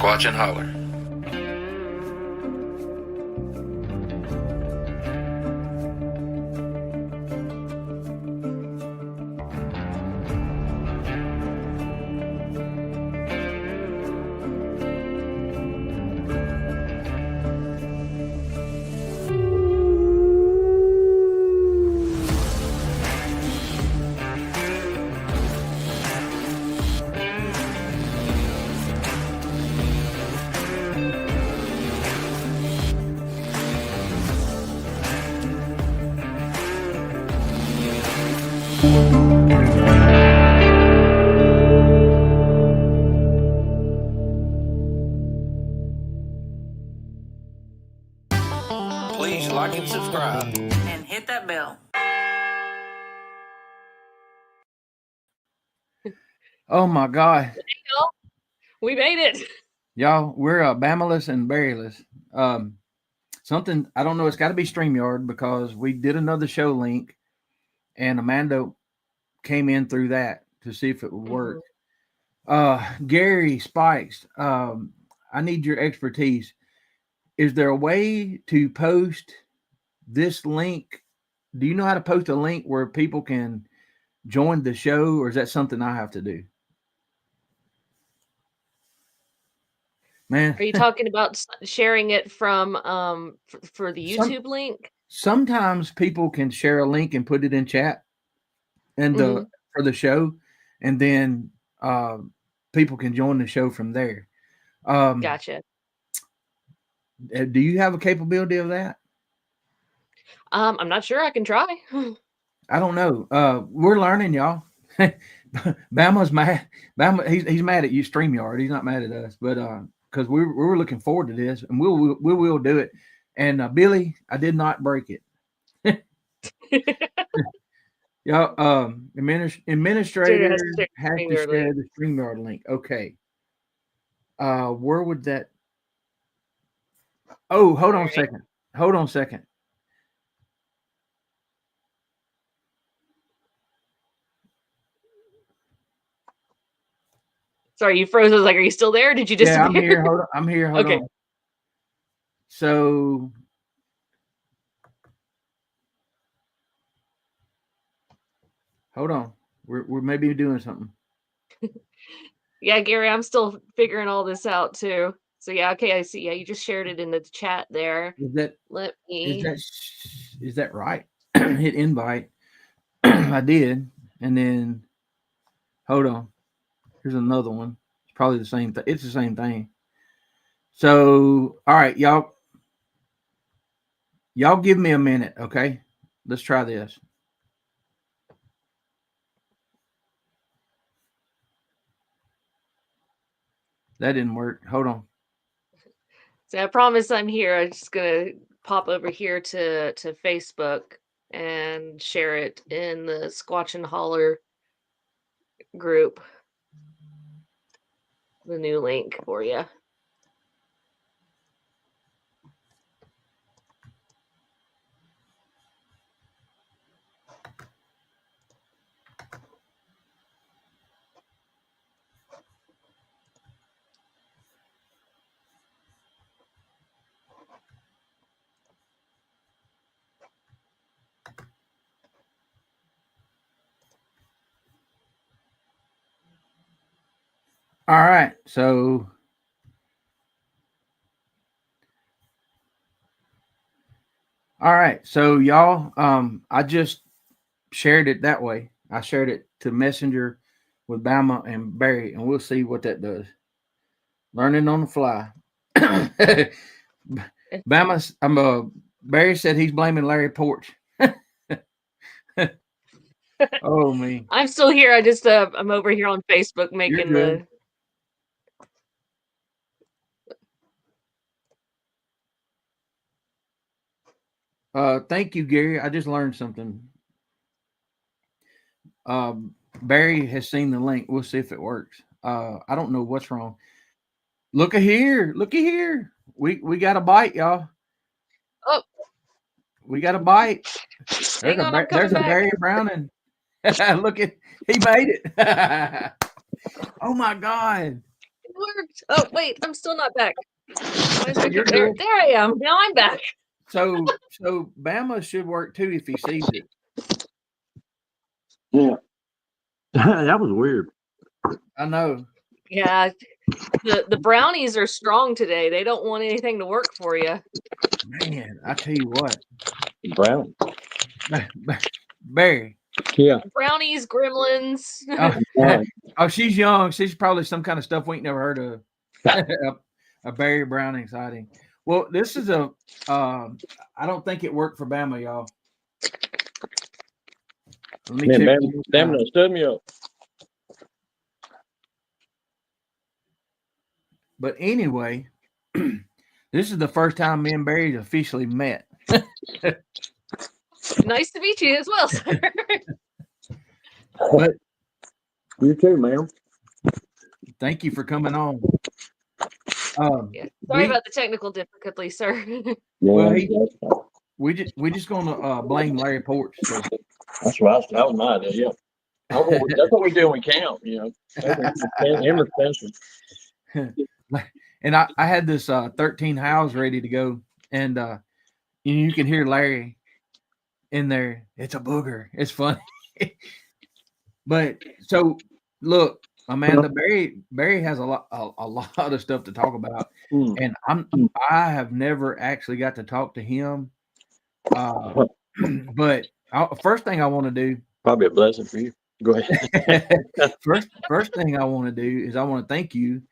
Sasquatch and Holler. Please like and subscribe. And hit that bell. Oh my God. We made it. Y'all, we're Bamaless and Berryless. Something, I don't know, it's got to be StreamYard because we did another show link and Amanda came in through that to see if it would work. Gary Spikes, I need your expertise. Is there a way to post this link? Do you know how to post a link where people can join the show, or is that something I have to do? Man, Are you talking about sharing it from for the YouTube link? Sometimes people can share a link and put it in chat and for the show, and then people can join the show from there. Gotcha. Do you have a capability of that? I'm not sure. I can try. I don't know. We're learning, y'all. Bama's mad. Bama, he's mad at you, StreamYard. He's not mad at us, but because we were looking forward to this, and we will do it. And Billy, I did not break it. Y'all, administrator has to share the StreamYard link. Okay. Where would that? Oh, hold on a second. Hold on a second. Sorry, you froze. I was like, "Are you still there? Did you disappear?" Yeah, I'm here. Hold on. I'm here. Hold on. So, hold on. We're maybe doing something. Yeah, Gary, I'm still figuring all this out too. So yeah, okay, I see. Yeah, you just shared it in the chat there. Is that? Let me. Is that right? Hit invite. I did, and then hold on. Here's another one. It's probably the same thing. It's the same thing. So, all right, y'all give me a minute, okay? Let's try this. That didn't work. Hold on. So I promise I'm here. I'm just gonna pop over here to Facebook and share it in the Squatch and Holler group. The new link for you. All right, so y'all, I just shared it that way. I shared it to Messenger with Bama and Barry, and we'll see what that does. Learning on the fly. Bama, Barry said he's blaming Larry Porch. Oh me. I'm still here. I just I'm over here on Facebook making the. Thank you, Gary. I just learned something. Barry has seen the link. We'll see if it works. I don't know what's wrong. Looky here. We got a bite, y'all. Oh, we got a bite. There's a Barry Browning. Look at, he made it. Oh my God. worked. Oh, wait, I'm still not back. Why is You're there good. I am. Now I'm back. So Bama should work too if he sees it. Yeah. That was weird. I know. Yeah. The brownies are strong today. They don't want anything to work for you. Man, I tell you what. Brown. Barry. Yeah. Brownies, gremlins. Oh, she's young. She's probably some kind of stuff we ain't never heard of. A Barry Browning sighting. Well, this is I don't think it worked for Bama, y'all. Let me check. Stamina stood me up. But anyway, this is the first time me and Barry officially met. Nice to meet you as well, sir. But You too, ma'am. thank you for coming on. Yeah. Sorry about the technical difficulty, sir. Well, we just gonna blame Larry Porch. So. That was my idea. Yeah. That's what we do when we camp. Him or Spencer. And I had this 13 house ready to go, and you can hear Larry in there. It's a booger. It's funny. But so look, Amanda, Barry has a lot of stuff to talk about, and I have never actually got to talk to him. But first thing I want to do, probably a blessing for you. Go ahead. first thing I want to do is I want to thank you,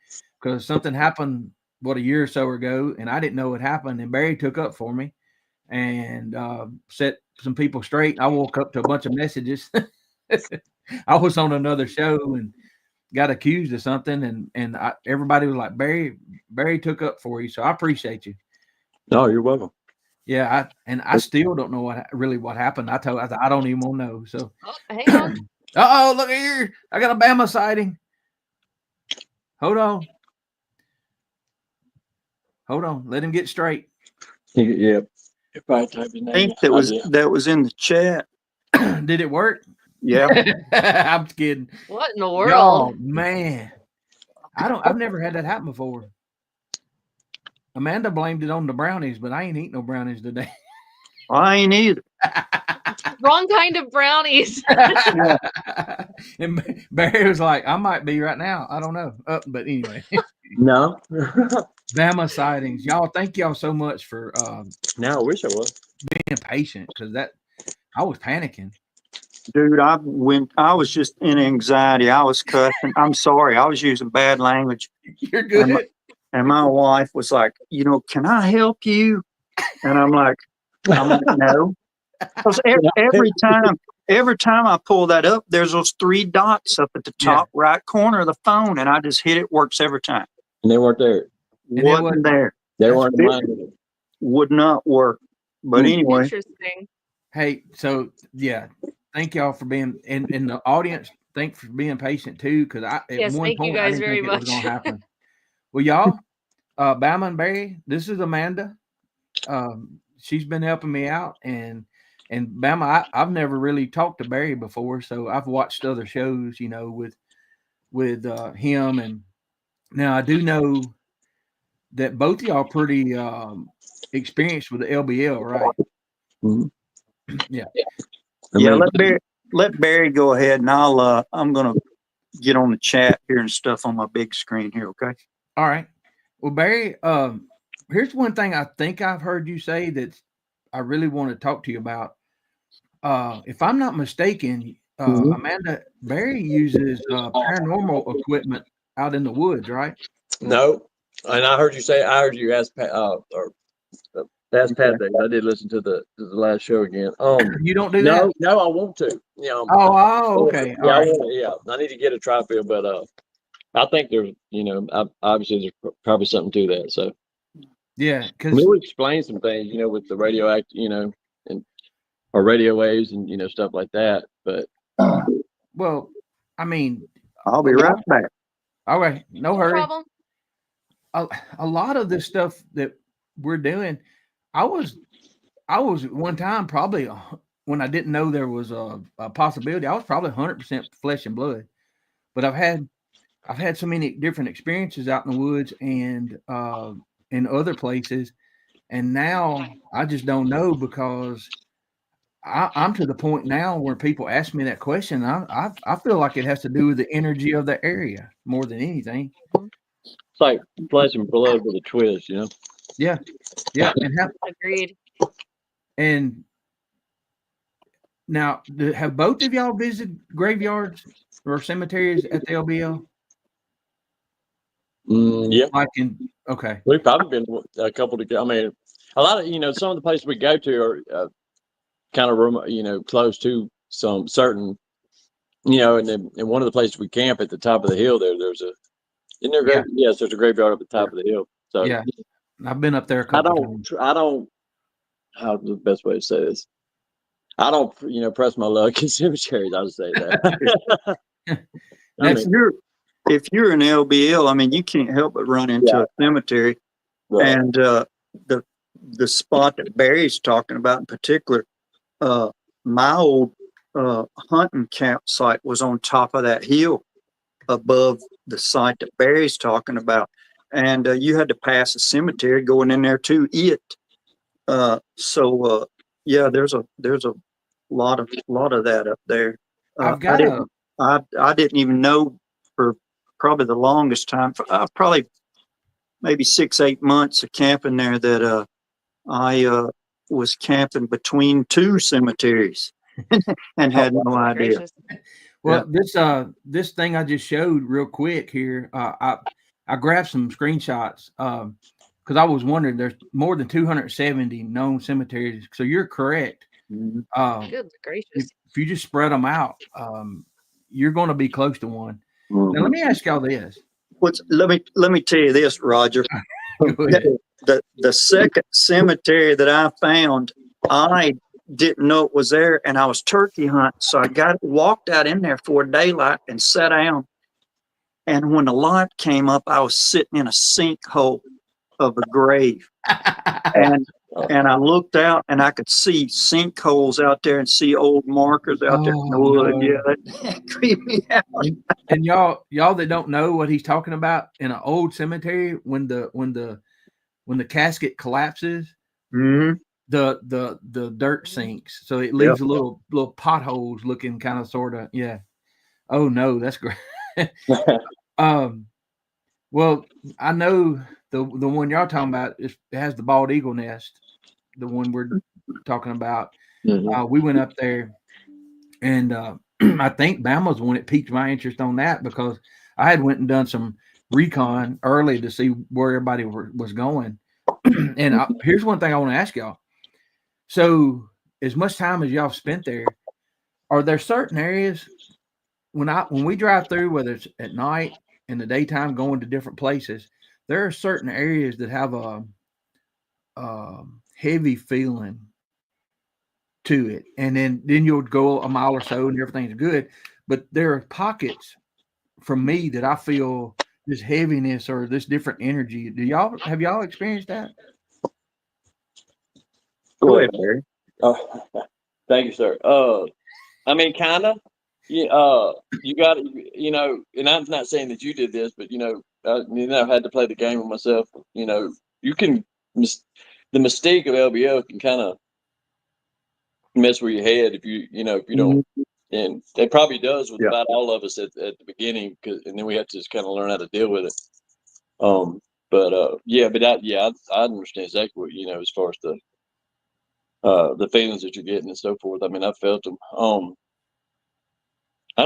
because something happened a year or so ago, and I didn't know what happened, and Barry took up for me and set some people straight. I woke up to a bunch of messages. I was on another show and got accused of something, and everybody was like, Barry took up for you, so I appreciate you. No, you're welcome. Yeah, I still don't know what happened. I don't even want to know. So hang on. Look here. I got a Bama sighting. Hold on. Let him get straight. Yeah. If I type his name, I think that was in the chat. Did it work? Yeah. I'm kidding. What in the world? Oh man. I've never had that happen before. Amanda blamed it on the brownies, but I ain't eating no brownies today. I ain't either. Wrong kind of brownies. And Barry was like, I might be right now. I don't know. But anyway. No. Bama sightings. Y'all, thank y'all so much for Now I wish I was being patient, because I was panicking. Dude, I was just in anxiety. I was cussing. I'm sorry. I was using bad language. You're good. And my wife was like, can I help you? And I'm like, no. Because every time I pull that up, there's those 3 dots up at the top right corner of the phone, and I just hit it. Works every time. And they weren't there. Wasn't there. They weren't mine. Would not work. But anyway. Interesting. Hey, so yeah, thank y'all for being in the audience. Thanks for being patient too, because thank you guys very much. It was gonna happen. Well, y'all, Bama and Barry, this is Amanda. She's been helping me out, and Bama, I've never really talked to Barry before, so I've watched other shows, with him, and now I do know that both of y'all are pretty experienced with the LBL, right? Mm-hmm. Yeah. Yeah, let Barry go ahead, and I'm gonna get on the chat here and stuff on my big screen here, okay? All right. Well, Barry, here's one thing I think I've heard you say that I really want to talk to you about. If I'm not mistaken, Amanda, Barry uses paranormal equipment out in the woods, right? No. And I heard you ask Pat, ask Pat that. I did listen to the last show again. You don't do that? No, I want to. Okay. Yeah, I need to get a tri-field, but I think there's, obviously there's probably something to that. So yeah, because we explain some things, with the radioactive, or radio waves and stuff like that. But well, I mean, I'll be right back. All right, no hurry. Problem. A lot of this stuff that we're doing, I was one time probably when I didn't know there was a possibility. I was probably 100% flesh and blood, but I've had I've had so many different experiences out in the woods and in other places, and now I just don't know because I'm to the point now where people ask me that question. I feel like it has to do with the energy of the area more than anything. It's like flesh and blood with a twist, you know. Yeah, and Agreed. and now have both of y'all visited graveyards or cemeteries at the LBL? Yeah, Like okay, we've probably been a couple to. I mean, a lot of some of the places we go to are kind of close to some certain, and then in one of the places we camp at the top of the hill there's a isn't there Yeah. yes, there's a graveyard at the top of the hill. So yeah, I've been up there a couple times. I don't how's the best way to say this? I don't press my luck in cemeteries, I'll just say that. That's If you're an LBL, I mean, you can't help but run into a cemetery. Right. And the spot that Barry's talking about in particular, my old hunting campsite was on top of that hill above the site that Barry's talking about. And you had to pass a cemetery going in there to it. Yeah, there's a lot of that up there. I've got I didn't even know for probably the longest time, probably maybe 6-8 months of camping there, that I was camping between 2 cemeteries and had no idea. Gracious. Well, this thing I just showed real quick here, I grabbed some screenshots because I was wondering. There's more than 270 known cemeteries, so you're correct. Mhm. Good gracious. If you just spread them out, you're going to be close to one. Mhm. Now, let me ask y'all this. Let me tell you this, Roger. Go ahead. The second cemetery that I found, I didn't know it was there, and I was turkey hunting, so I walked out in there for daylight and sat down. And when the light came up, I was sitting in a sinkhole of a grave, and I looked out and I could see sinkholes out there and see old markers out there in the wood. No. Yeah, that creeped me out. And y'all that don't know what he's talking about, in an old cemetery, when the casket collapses, Mm-hmm. the dirt sinks, so it leaves a little potholes looking kind of sort of. Yeah. Oh no, that's great. Well, I know the one y'all talking about it has the bald eagle nest, the one we're talking about. Mhm. We went up there, and I think Bama's the one that piqued my interest on that, because I had went and done some recon early to see where everybody was going. And here's one thing I want to ask y'all. So, as much time as y'all spent there, are there certain areas when we drive through, whether it's at night, in the daytime, going to different places, there are certain areas that have a heavy feeling to it, and then you'll go a mile or so and everything's good, but there are pockets from me that I feel this heaviness or this different energy. Have y'all experienced that? Go ahead, Barry. Thank you, sir. I mean, kind of. You got and I'm not saying that you did this, but I've had to play the game with myself. You can the mystique of LBL can kind of mess with your head if you don't, and it probably does with about all of us at the beginning, and then we have to just kind of learn how to deal with it. I understand exactly what as far as the feelings that you're getting and so forth. I mean, I've felt them. I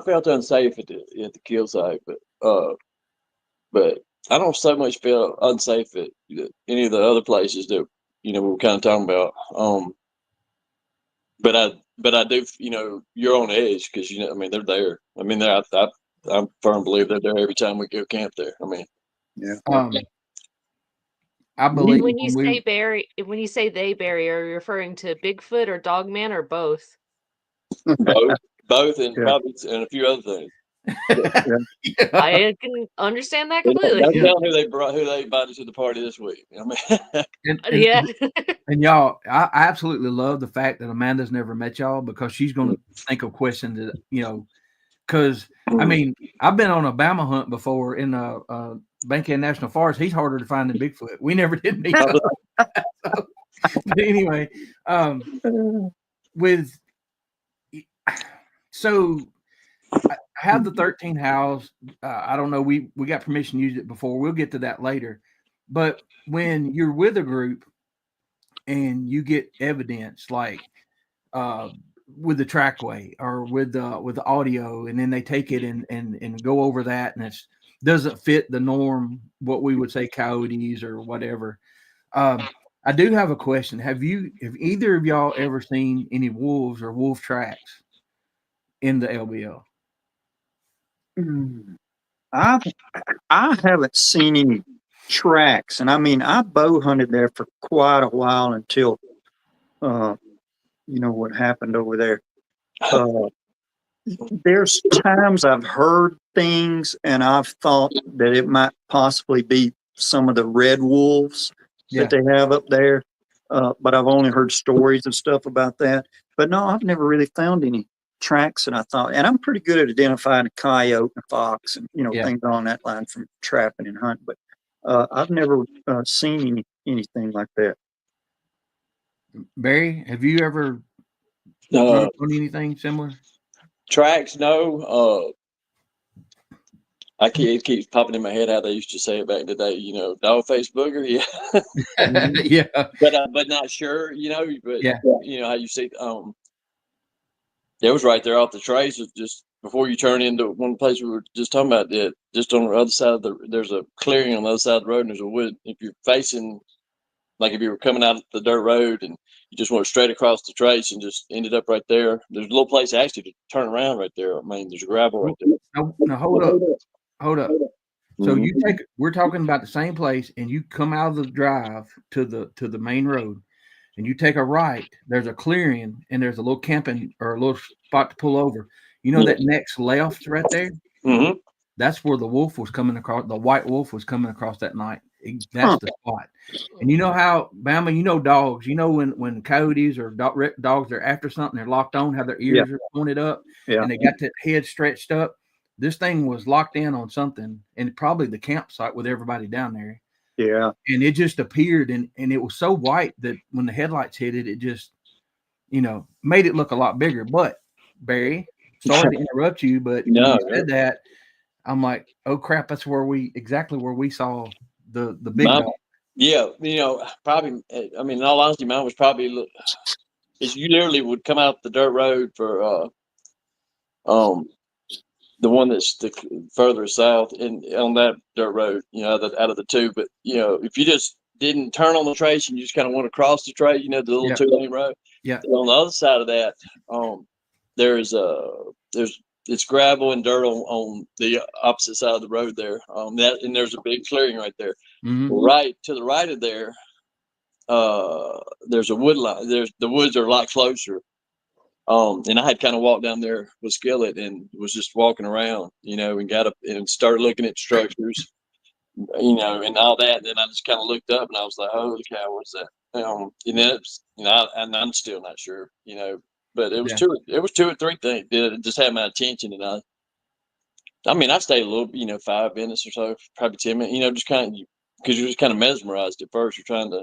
felt unsafe at the kill site, but I don't so much feel unsafe at any of the other places that we were kind of talking about. But I do, you're on edge because I mean, they're there. I mean, I'm firm believer they're there every time we go camp there. I mean, I believe When you say Barry, when you say they Barry, are you referring to Bigfoot or Dogman or both? both, and probably and a few other things. I can understand that Don't completely. tell who they invited to the party this week. I mean, Yeah. And y'all, I absolutely love the fact that Amanda's never met y'all because she's going to think of questions that, because I mean, I've been on a Bama hunt before in Bankhead National Forest. He's harder to find than Bigfoot. We never did meet up. But anyway, so I have the 13 house. I don't know. We got permission to use it before. We'll get to that later. But when you're with a group and you get evidence like with the trackway or with the audio, and then they take it and go over that, and it doesn't fit the norm, what we would say coyotes or whatever. I do have a question. Have either of y'all ever seen any wolves or wolf tracks in the LBL? I haven't seen any tracks, and I mean I bow hunted there for quite a while until what happened over there. There's times I've heard things and I've thought that it might possibly be some of the red wolves that they have up there, but I've only heard stories and stuff about that. But no, I've never really found any tracks. And I thought, and I'm pretty good at identifying a coyote and a fox and things on that line from trapping and hunting. But I've never seen anything like that. Barry, have you ever run on anything similar? Tracks? No. It keeps popping in my head how they used to say it back in the day. Dog face booger, yeah. Yeah. But not sure, But how you see. It was right there off the trace. Just before you turn into one place we were just talking about. That just on the other side of there's a clearing on the other side of the road, and there's a wood. If you're facing, like if you were coming out of the dirt road and you just went straight across the trace and just ended up right there. There's a little place actually to turn around right there. I mean, there's gravel right there. Now hold up. So we're talking about the same place, and you come out of the drive to the main road, and you take a right. There's a clearing, and there's a little camping or a little spot to pull over. That next left right there. Mm-hmm. That's where the wolf was coming across. The white wolf was coming across that night. That's the spot. And you know how, Bama, dogs, when coyotes or dogs are after something, they're locked on, have their ears are pointed up, and they got that head stretched up. This thing was locked in on something, and probably the campsite with everybody down there. Yeah. And it just appeared, and it was so white that when the headlights hit it, it just, made it look a lot bigger. But, Barry, sorry to interrupt you, but when you said that, I'm like, oh, crap, that's exactly where we saw the big dog. Yeah, probably, I mean, in all honesty, mine was probably, you literally would come out the dirt road for the one that's the further south and on that dirt road, out of the two. But, if you just didn't turn on the trace and you just kind of went across the trace, the little 2-lane road. Yeah. On the other side of that, it's gravel and dirt on the opposite side of the road there. And there's a big clearing right there. Mm-hmm. Right to the right of there, there's a wood line. The woods are a lot closer. And I had kind of walked down there with Skillet and was just walking around, and got up and started looking at structures, and all that. And then I just kind of looked up and I was like, holy cow, what's that? And then it's, and I'm still not sure, but it was two or three things that just had my attention. And I stayed a little, 5 minutes or so, probably 10 minutes, just kind of, because you're just kind of mesmerized at first. You're trying to,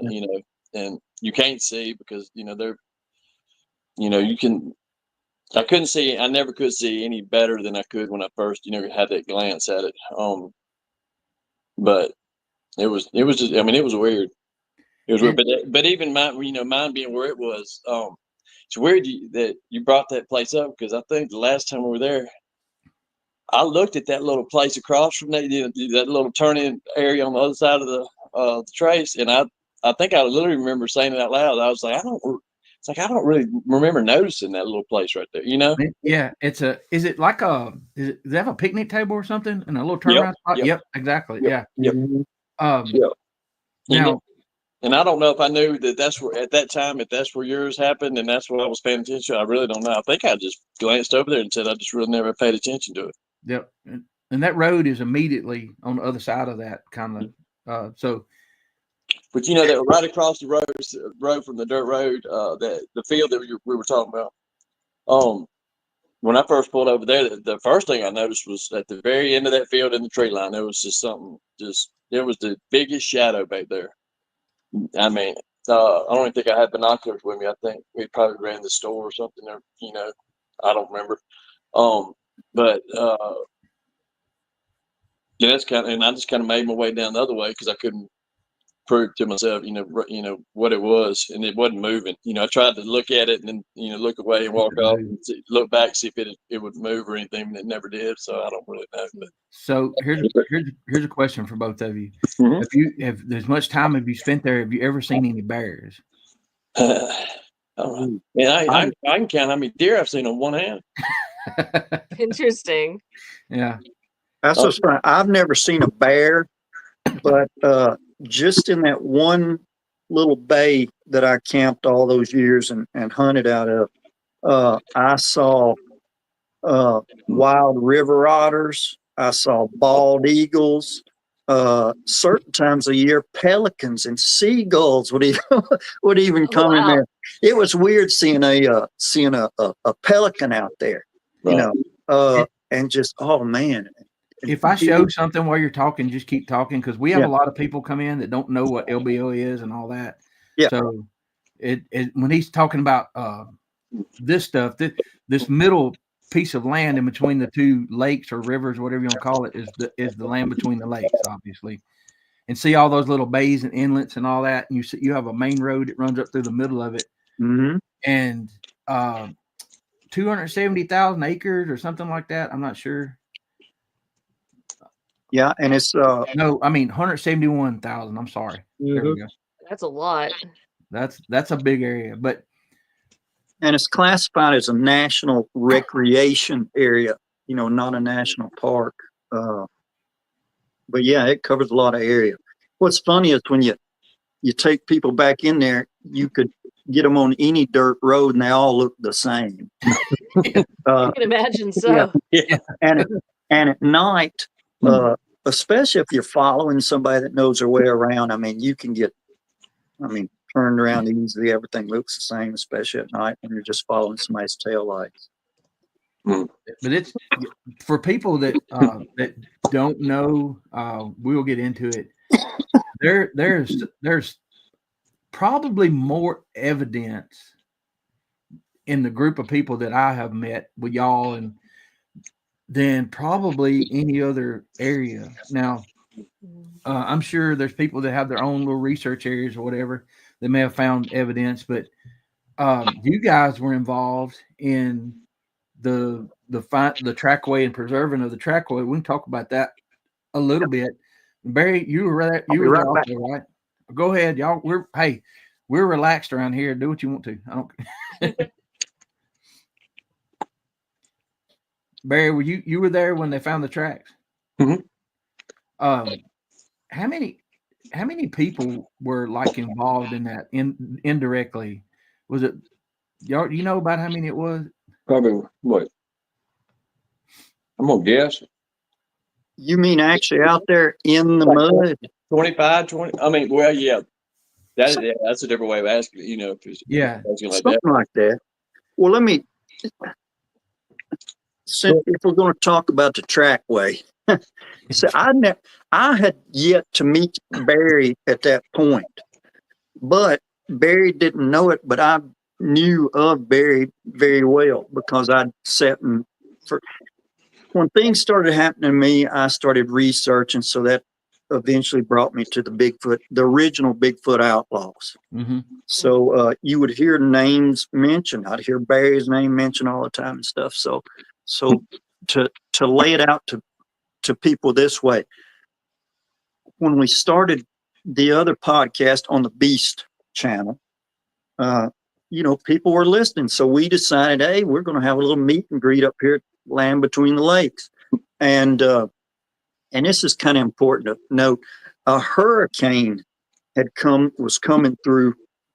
and you can't see because, they're, I couldn't see, I never could see any better than I could when I first, had that glance at it. But it was just, it was weird. It was weird, but even mine being where it was, it's weird that you brought that place up because I think the last time we were there, I looked at that little place across from that little turn-in area on the other side of the trace, and I think I literally remember saying it out loud. I was like, I don't really remember noticing that little place right there, Yeah, does it have a picnic table or something and a little turnaround spot? Yep, exactly. Yep. Yeah. Now, and I don't know if I knew that's where at that time, if that's where yours happened and that's what I was paying attention to. I really don't know. I think I just glanced over there and said I just really never paid attention to it. Yep. And that road is immediately on the other side of that kind of. So, But you know that right across the road from the dirt road, that the field that we were talking about. When I first pulled over there, the first thing I noticed was at the very end of that field in the tree line, there was just something. There was the biggest shadow back there. I mean, I don't even think I had binoculars with me. I think we probably ran the store or something. Or I don't remember. But yeah, that's kind of, and I just kind of made my way down the other way because I couldn't prove to myself, what it was, and it wasn't moving. I tried to look at it and then, look away and walk off and look back, see if it would move or anything, and it never did. So I don't really know. But. So here's a question for both of you. Mm-hmm. Have there's much time have you spent there? Have you ever seen any bears? Man, I can count how many deer I've seen on one hand. Interesting. Yeah. That's what's funny. I've never seen a bear, but just in that one little bay that I camped all those years and hunted out of, I saw wild river otters. I saw bald eagles. Certain times of year, pelicans and seagulls would even come in there. It was weird seeing a pelican out there, Right. and just, oh man. If I show something while you're talking, just keep talking, because we have a lot of people come in that don't know what LBO is and all that. Yeah. So when he's talking about this stuff, this middle piece of land in between the two lakes or rivers, whatever you want to call it, is the land between the lakes, obviously. And see all those little bays and inlets and all that. And you have a main road that runs up through the middle of it. Mm-hmm. And 270,000 acres or something like that. I'm not sure. Yeah, and it's no, I mean 171,000. I'm sorry. Mm-hmm. There we go. That's a lot. That's a big area, and it's classified as a national recreation area. Not a national park. But yeah, it covers a lot of area. What's funny is when you take people back in there, you could get them on any dirt road and they all look the same. I can imagine so. Yeah. And at night. Especially if you're following somebody that knows their way around, you can get, turned around easily. Everything looks the same, especially at night when you're just following somebody's tail lights. but it's for people that don't know. We'll get into it. There's probably more evidence in the group of people that I have met with y'all and than probably any other area. Now, I'm sure there's people that have their own little research areas or whatever that may have found evidence, but you guys were involved in the trackway and preserving of the trackway. We can talk about that a little bit. Barry, you were there. You were there also, right? Go ahead, y'all. We're relaxed around here. Do what you want to. I don't. Barry, you were there when they found the tracks? Mm-hmm. How many people were involved in that indirectly? Was it y'all? You know about how many it was? Probably what? I'm gonna guess. You mean actually out there in the mud? 25, 20. Well, yeah. That's a different way of asking. Yeah, something like that. Well, let me. So if we're going to talk about the trackway, so I had yet to meet Barry at that point, but Barry didn't know it, but I knew of Barry very well because I'd sat when things started happening to me, I started researching. So that eventually brought me to the original Bigfoot outlaws. Mm-hmm. So you would hear names mentioned. I'd hear Barry's name mentioned all the time and stuff. So to lay it out to people this way, when we started the other podcast on the Beast channel, people were listening. So we decided, hey, we're going to have a little meet and greet up here at Land Between the Lakes. And this is kind of important to note. A hurricane was coming through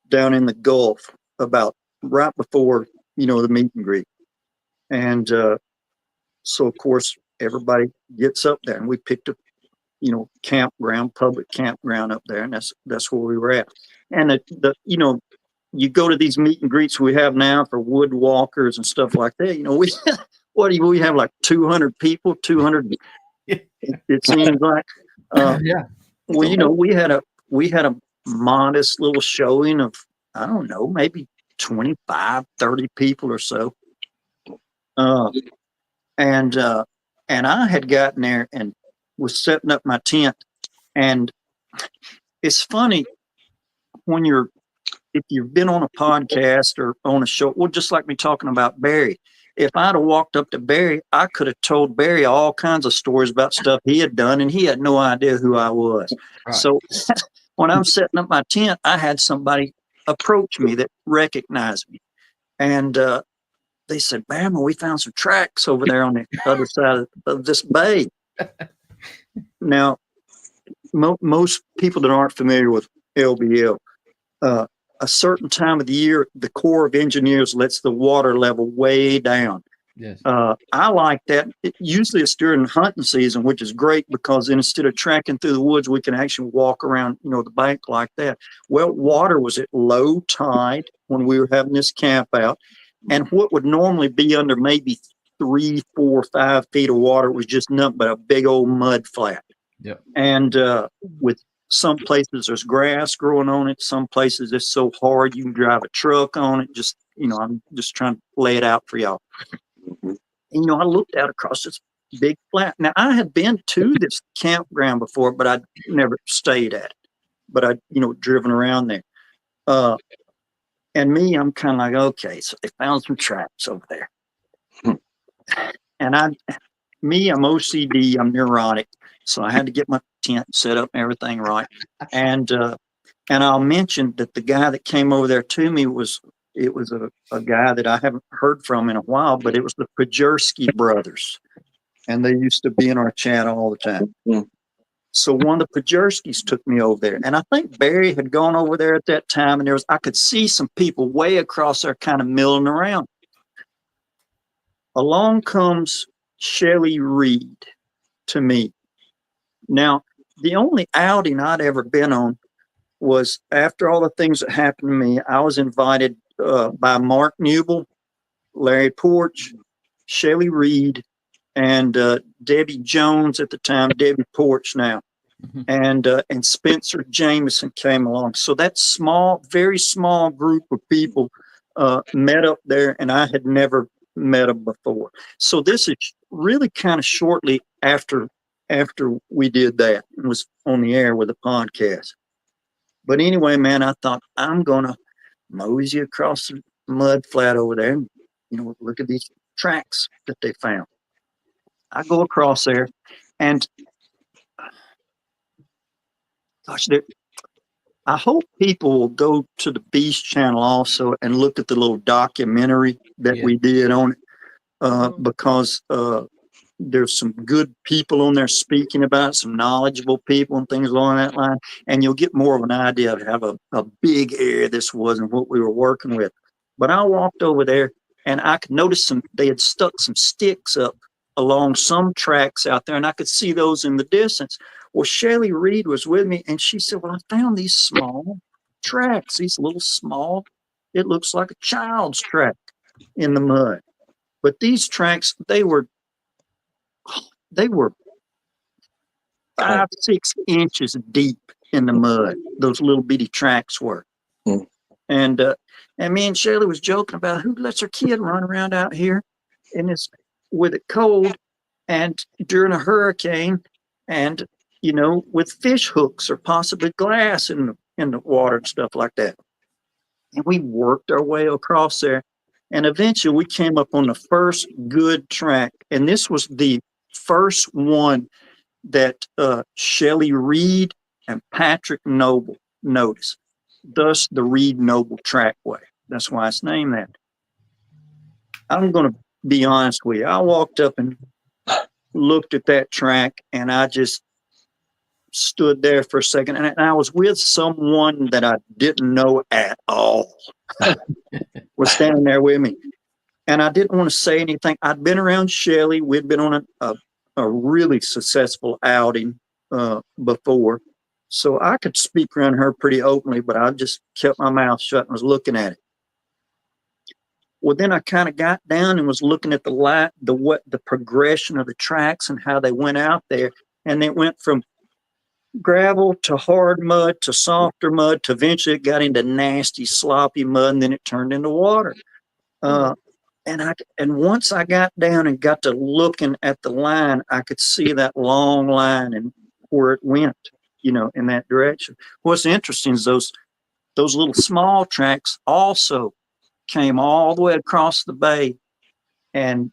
down in the Gulf about right before, the meet and greet. And so, of course, everybody gets up there, and we picked a, campground, public campground up there, and that's where we were at. And you go to these meet and greets we have now for wood walkers and stuff like that. We have like 200 people, 200. It seems like. Yeah. Well, we had a modest little showing of, I don't know, maybe 25, 30 people or so. And I had gotten there and was setting up my tent. And it's funny if you've been on a podcast or on a show, well, just like me talking about Barry, if I'd have walked up to Barry, I could have told Barry all kinds of stories about stuff he had done, and he had no idea who I was. Right. So when I'm setting up my tent, I had somebody approach me that recognized me. And they said, Bama, we found some tracks over there on the other side of this bay. Now, most people that aren't familiar with LBL, a certain time of the year, the Corps of Engineers lets the water level way down. Yes. I like that. Usually it's during hunting season, which is great because then instead of tracking through the woods, we can actually walk around, the bank like that. Well, water was at low tide when we were having this camp out. And what would normally be under maybe 3, 4, 5 feet of water was just nothing but a big old mud flat. Yep. And with some places there's grass growing on it. Some places it's so hard you can drive a truck on it. Just, I'm just trying to lay it out for y'all. And, I looked out across this big flat. Now, I had been to this campground before, but I'd never stayed at it. But I'd, driven around there. And me, I'm kind of like, okay, so they found some traps over there. And I'm OCD, I'm neurotic. So I had to get my tent set up and everything right. And I'll mention that the guy that came over there to me was a guy that I haven't heard from in a while, but it was the Pajerski brothers. And they used to be in our chat all the time. Mm-hmm. So one of the Pajerskis took me over there. And I think Barry had gone over there at that time, and I could see some people way across there kind of milling around. Along comes Shelly Reed to me. Now, the only outing I'd ever been on was after all the things that happened to me, I was invited by Mark Newble, Larry Porch, Shelly Reed, and Debbie Jones at the time, Debbie Porch now, and Spencer Jameson came along. So that very small group of people met up there, and I had never met them before. So this is really kind of shortly after we did that and was on the air with a podcast. But anyway, man, I thought I'm going to mosey across the mud flat over there and, look at these tracks that they found. I go across there and gosh, I hope people will go to the Beast channel also and look at the little documentary that we did on it because there's some good people on there speaking about it, some knowledgeable people and things along that line. And you'll get more of an idea of how a big area this was and what we were working with. But I walked over there and I could notice they had stuck some sticks up along some tracks out there, and I could see those in the distance. Well, Shelly Reed was with me, and she said, well, I found these small tracks, these little small, it looks like a child's track in the mud. But these tracks, they were 5, 6 inches deep in the mud. Those little bitty tracks were. Mm. And me and Shelly was joking about who lets her kid run around out here with it cold and during a hurricane and, with fish hooks or possibly glass in the water and stuff like that. And we worked our way across there. And eventually we came up on the first good track. And this was the first one that Shelly Reed and Patrick Noble noticed. Thus the Reed Noble Trackway. That's why it's named that. I'm going to be honest with you. I walked up and looked at that track and I just stood there for a second. And I was with someone that I didn't know at all. Was standing there with me. And I didn't want to say anything. I'd been around Shelly. We'd been on a really successful outing before. So I could speak around her pretty openly, but I just kept my mouth shut and was looking at it. Well, then I kind of got down and was looking at the progression of the tracks and how they went out there. And it went from gravel to hard mud to softer mud to eventually it got into nasty, sloppy mud, and then it turned into water. And once I got down and got to looking at the line, I could see that long line and where it went, in that direction. What's interesting is those little small tracks also came all the way across the bay and,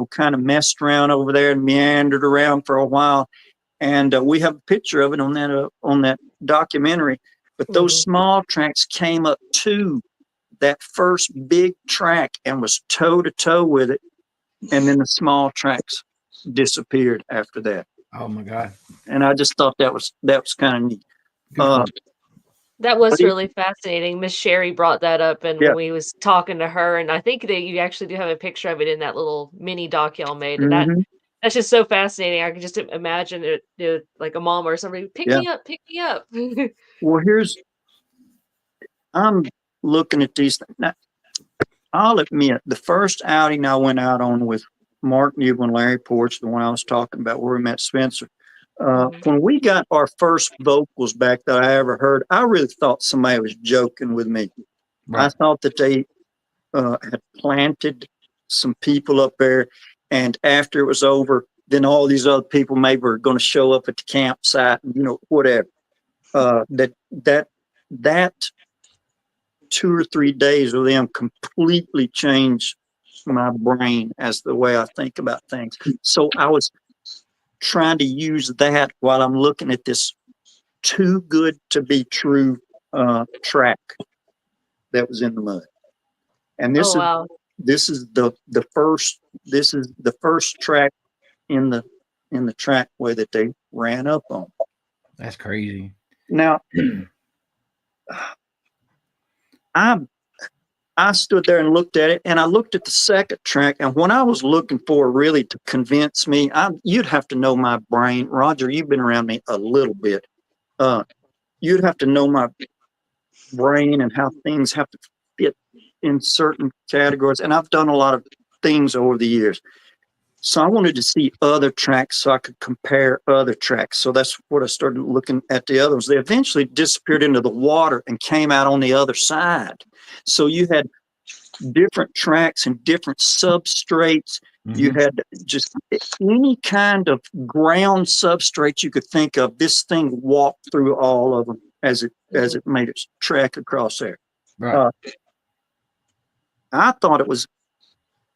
kind of messed around over there and meandered around for a while. And we have a picture of it on that documentary. But those small tracks came up to that first big track and was toe to toe with it. And then the small tracks disappeared after that. Oh my God. And I just thought that was kind of neat. That was really fascinating. Miss Sherry brought that up, and Yeah. when we was talking to her, and I think that you actually do have a picture of it in that little mini doc y'all made, and that's just so fascinating. I can just imagine it like a mom or somebody, pick me up. Well, I'm looking at these things. Now, I'll admit, the first outing I went out on with Mark Newell and Larry Porch, the one I was talking about where we met Spencer, when we got our first vocals back that I ever heard, I really thought somebody was joking with me. Right. I thought that they had planted some people up there, and after it was over, then all these other people maybe were going to show up at the campsite, and, whatever. That 2 or 3 days of them completely changed my brain as the way I think about things. So I was trying to use that while I'm looking at this too good to be true track that was in the mud. And this is the first track in the trackway that they ran up on. That's crazy. Now I stood there and looked at it, and I looked at the second track, and what I was looking for really to convince me, you'd have to know my brain. Roger, you've been around me a little bit. You'd have to know my brain and how things have to fit in certain categories, and I've done a lot of things over the years. So I wanted to see other tracks so I could compare other tracks. So that's what I started looking at the others. They eventually disappeared into the water and came out on the other side. So you had different tracks and different substrates. You had just any kind of ground substrate you could think of. This thing walked through all of them as it made its track across there. Right. I thought it was,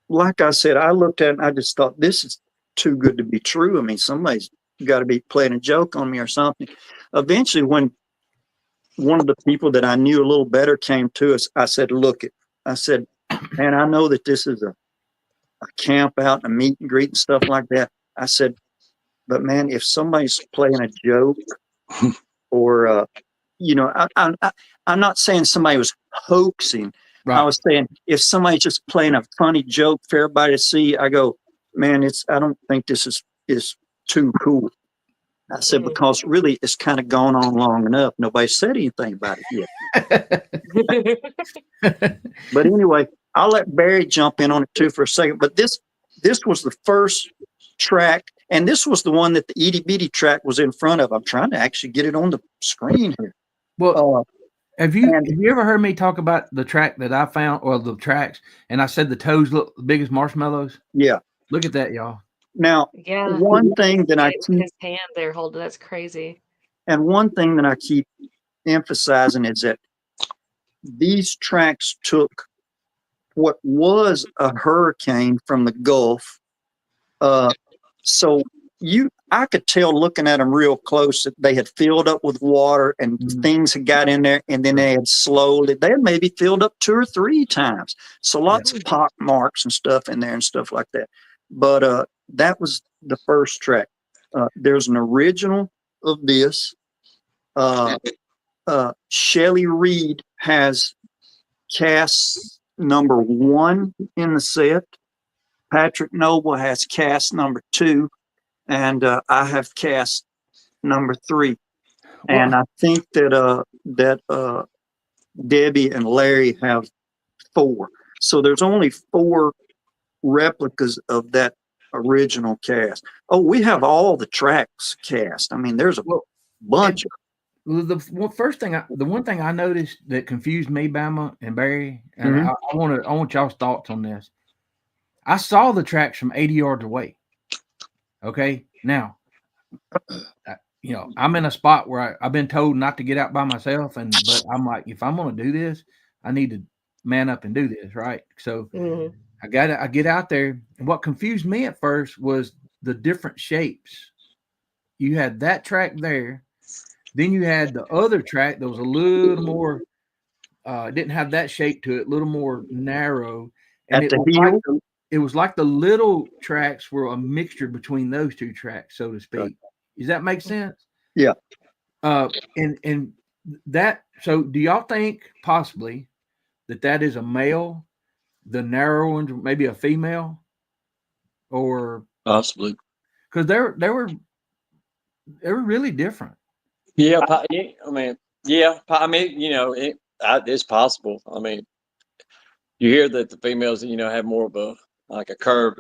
like I said, I looked at it and I just thought, this is too good to be true. I mean, somebody's got to be playing a joke on me or something. Eventually, when one of the people that I knew a little better came to us, I said, I said, man, I know that this is a camp out and a meet and greet and stuff like that. I said, but man, if somebody's playing a joke or, I'm not saying somebody was hoaxing. Right. I was saying if somebody's just playing a funny joke for everybody to see, I go, man, I don't think this is too cool. I said, because really it's kind of gone on long enough. Nobody said anything about it yet. But anyway, I'll let Barry jump in on it too for a second. But this was the first track, and this was the one that the itty bitty track was in front of. I'm trying to actually get it on the screen here. Well, have you ever heard me talk about the track that I found, or the tracks, and I said the toes look the biggest marshmallows? Yeah. Look at that, y'all. Now, one thing that I keep his hand there holding, that's crazy. And one thing that I keep emphasizing is that these tracks took what was a hurricane from the Gulf. So I could tell looking at them real close that they had filled up with water and things had got in there, and then they had maybe filled up 2 or 3 times. So lots of pock marks and stuff in there and stuff like that. But that was the first track. There's an original of this. Shelley Reed has cast number 1 in the set. Patrick Noble has cast number 2. and I have cast number 3. And I think that Debbie and Larry have 4. So there's only 4 replicas of that original cast. Oh, we have all the tracks cast. I mean, there's a bunch of. The one thing I noticed that confused me, Bama and Barry, and I want y'all's thoughts on this. I saw the tracks from 80 yards away. Okay, now, I'm in a spot where I've been told not to get out by myself, but I'm like, if I'm going to do this, I need to man up and do this, right? So I get out there, and what confused me at first was the different shapes. You had that track there, then you had the other track that was a little more, didn't have that shape to it, a little more narrow, and it was like the little tracks were a mixture between those 2 tracks, so to speak. Does that make sense? Yeah. And that, so do y'all think possibly that is a male, the narrow ones, maybe a female, or possibly? Because they were really different. Yeah, I mean, it's possible. I mean, you hear that the females, have more of a curve,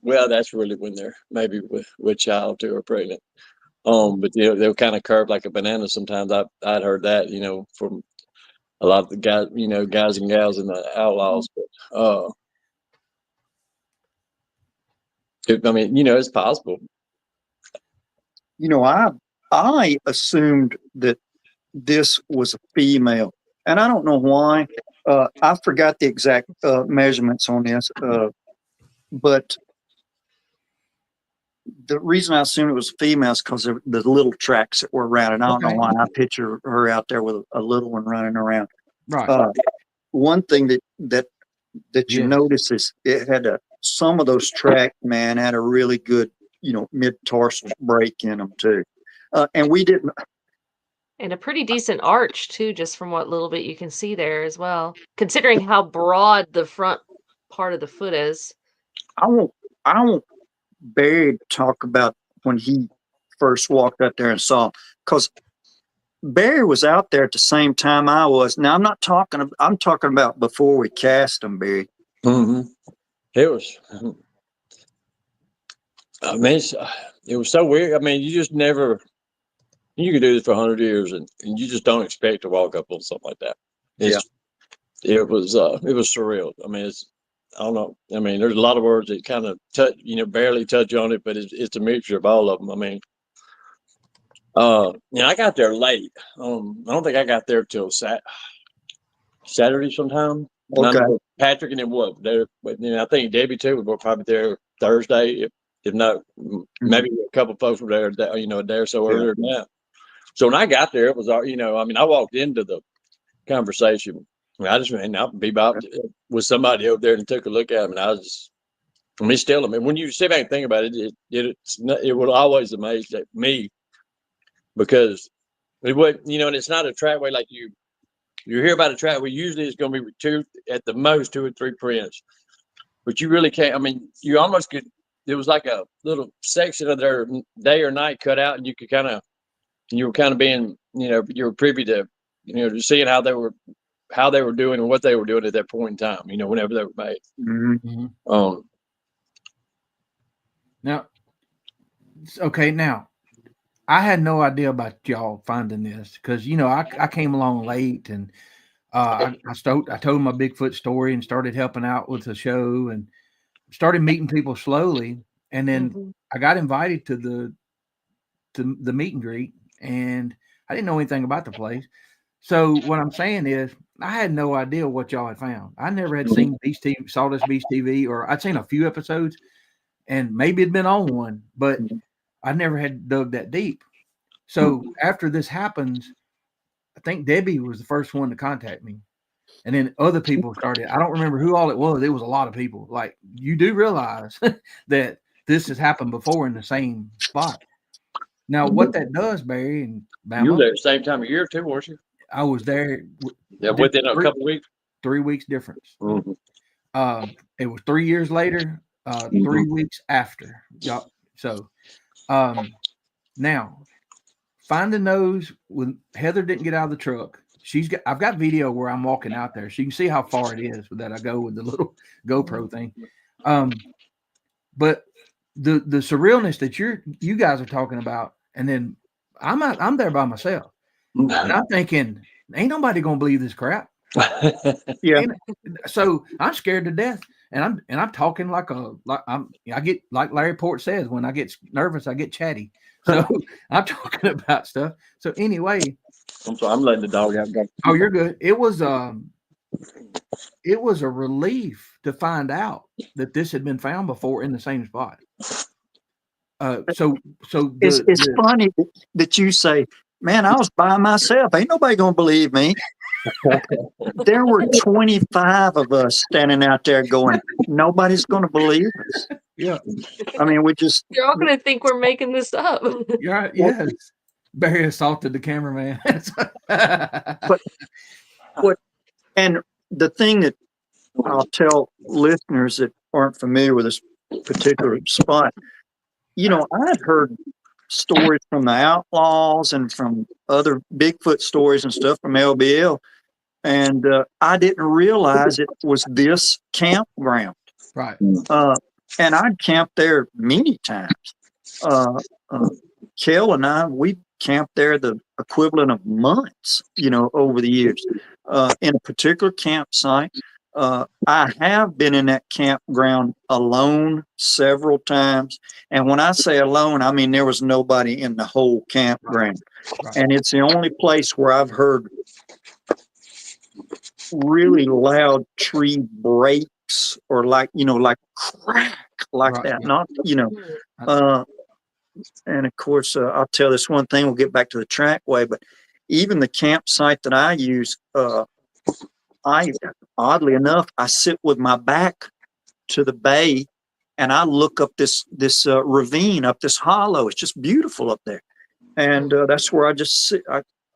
well, that's really when they're maybe with child too or pregnant. But they'll kind of curve like a banana sometimes. I'd heard that, from a lot of the guys, guys and gals in the outlaws. But I mean, it's possible. I assumed that this was a female, and I don't know why. I forgot the exact measurements on this, but the reason I assumed it was a female is because of the little tracks that were around, and I don't know why I picture her out there with a little one running around. Right. One thing that you notice is it had some of those tracks, man, had a really good, mid-tarsal break in them too. And we didn't. And a pretty decent arch too, just from what little bit you can see there as well, considering how broad the front part of the foot is. I won't Barry talk about when he first walked up there and saw, because Barry was out there at the same time I was. Now I'm talking about before we cast him, Barry. Mm-hmm. It was. I mean, it was so weird. I mean, you just never. You could do this for 100 years, and you just don't expect to walk up on something like that. It was surreal. I mean, I don't know. I mean, there's a lot of words that kind of touch, barely touch on it, but it's a mixture of all of them. I mean, I got there late. I don't think I got there till Saturday sometime. Okay. Patrick and them were there, but I think Debbie too. We were probably there Thursday, if not, maybe a couple folks were there, a day or so earlier than that. So when I got there, it was, I walked into the conversation. I just went out and bebop with somebody over there and took a look at him, and still, when you sit back and think about it, it will always amaze me, because it would, and it's not a track way like you hear about a track where usually it's going to be at the most 2 or 3 prints, but you really can't. I mean, you almost could. It was like a little section of their day or night cut out, and you were kind of being, you were privy to, to seeing how they were doing and what they were doing at that point in time, whenever they were made. Mm-hmm. Now, I had no idea about y'all finding this, because I came along late, and I told my Bigfoot story and started helping out with the show and started meeting people slowly, and then I got invited to the meet and greet, and I didn't know anything about the place. So what I'm saying is, I had no idea what y'all had found. I never had seen Sawdust Beast TV, or I'd seen a few episodes, and maybe it'd been on one, but I never had dug that deep. So after this happens, I think Debbie was the first one to contact me, and then other people started. I don't remember who all it was. It was a lot of people. Like, you do realize that this has happened before in the same spot. Now, what that does, Barry and Bama, you were there at the same time of year too, weren't you? I was there. Within a couple of weeks. 3 weeks difference. Mm-hmm. It was 3 years later. 3 weeks after. So Now finding those when Heather didn't get out of the truck. I've got video where I'm walking out there. So you can see how far it is that I go with the little GoPro thing. But the surrealness that you guys are talking about, and then I'm there by myself. And I'm thinking, ain't nobody gonna believe this crap. Yeah. So I'm scared to death. And I'm talking I get, like Larry Port says, when I get nervous, I get chatty. So I'm talking about stuff. So anyway, I'm sorry, I'm letting the dog out. oh, you're good. It was a relief to find out that this had been found before in the same spot. So It's funny that you say, man, I was by myself. Ain't nobody gonna believe me. There were 25 of us standing out there going, nobody's gonna believe us. Yeah. I mean, we just You're all gonna think we're making this up. You're right. Yes. Barry assaulted the cameraman. and the thing that I'll tell listeners that aren't familiar with this particular spot, I'd heard stories from the outlaws and from other Bigfoot stories and stuff from LBL, and I didn't realize it was this campground. Right. And I'd camped there many times. Kel and I, we camped there the equivalent of months, over the years. In a particular campsite, I have been in that campground alone several times. And when I say alone, I mean there was nobody in the whole campground. Right. And it's the only place where I've heard really loud tree breaks or like crack like Right. that. Not, and of course, I'll tell this one thing. We'll get back to the trackway, but even the campsite that I use, oddly enough, I sit with my back to the bay, and I look up this ravine, up this hollow. It's just beautiful up there, and that's where I just sit.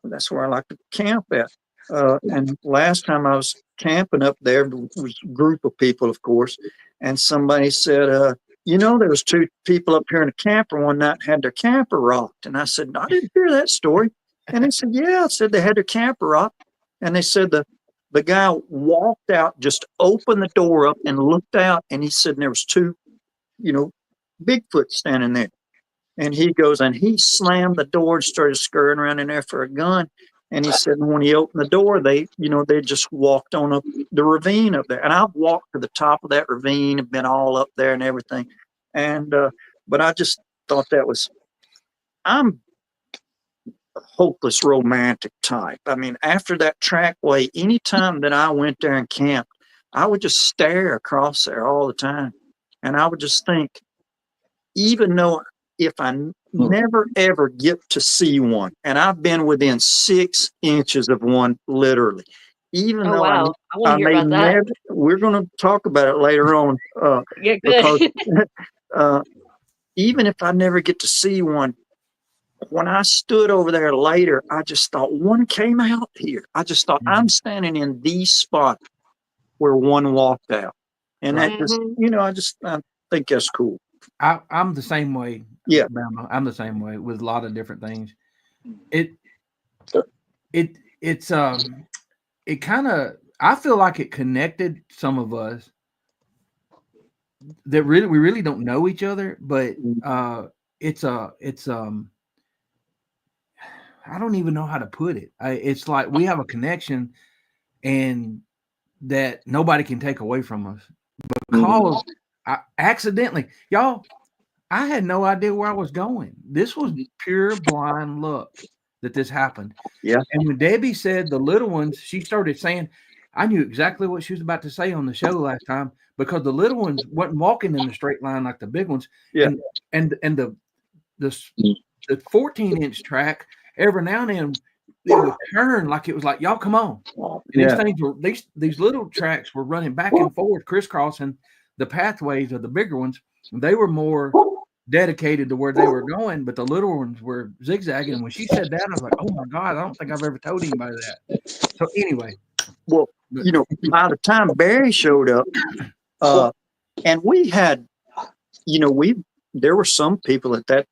That's where I like to camp at. And last time I was camping up there, was a group of people, of course, and somebody said, there was two people up here in a camper one night had their camper rocked. And I said, I didn't hear that story. And they said, yeah, I said they had their camper rocked. And they said the guy walked out, just opened the door up and looked out. And he said, and there was two, Bigfoot standing there. And he goes, and he slammed the door and started scurrying around in there for a gun. And he said, when he opened the door, they just walked on up the ravine up there. And I've walked to the top of that ravine and been all up there and everything. And, but I just thought I'm a hopeless romantic type. I mean, after that trackway, anytime that I went there and camped, I would just stare across there all the time. And I would just think, even though if I never ever get to see one, and I've been within 6 inches of one, literally, even though I want to hear about that. We're going to talk about it later on. Yeah, good. Because, even if I never get to see one, when I stood over there later, I just thought one came out here. I just thought I'm standing in the spot where one walked out, and that just I think that's cool. I'm the same way. Yeah, I'm the same way with a lot of different things. It kind of, I feel like it connected some of us that we really don't know each other, but it's I don't even know how to put it. It's like we have a connection, and that nobody can take away from us because I accidentally, y'all. I had no idea where I was going. This was pure blind luck that this happened. Yeah. And when Debbie said the little ones, she started saying, I knew exactly what she was about to say on the show last time, because the little ones wasn't walking in a straight line like the big ones. Yeah. And the 14-inch track, every now and then it would turn like it was like, y'all come on. And these little tracks were running back and forth, crisscrossing the pathways of the bigger ones. They were more dedicated to where they were going, but the little ones were zigzagging. And when she said that, I was like, oh my God, I don't think I've ever told anybody that. So anyway. Well, by the time Barry showed up, and we had, there were some people at that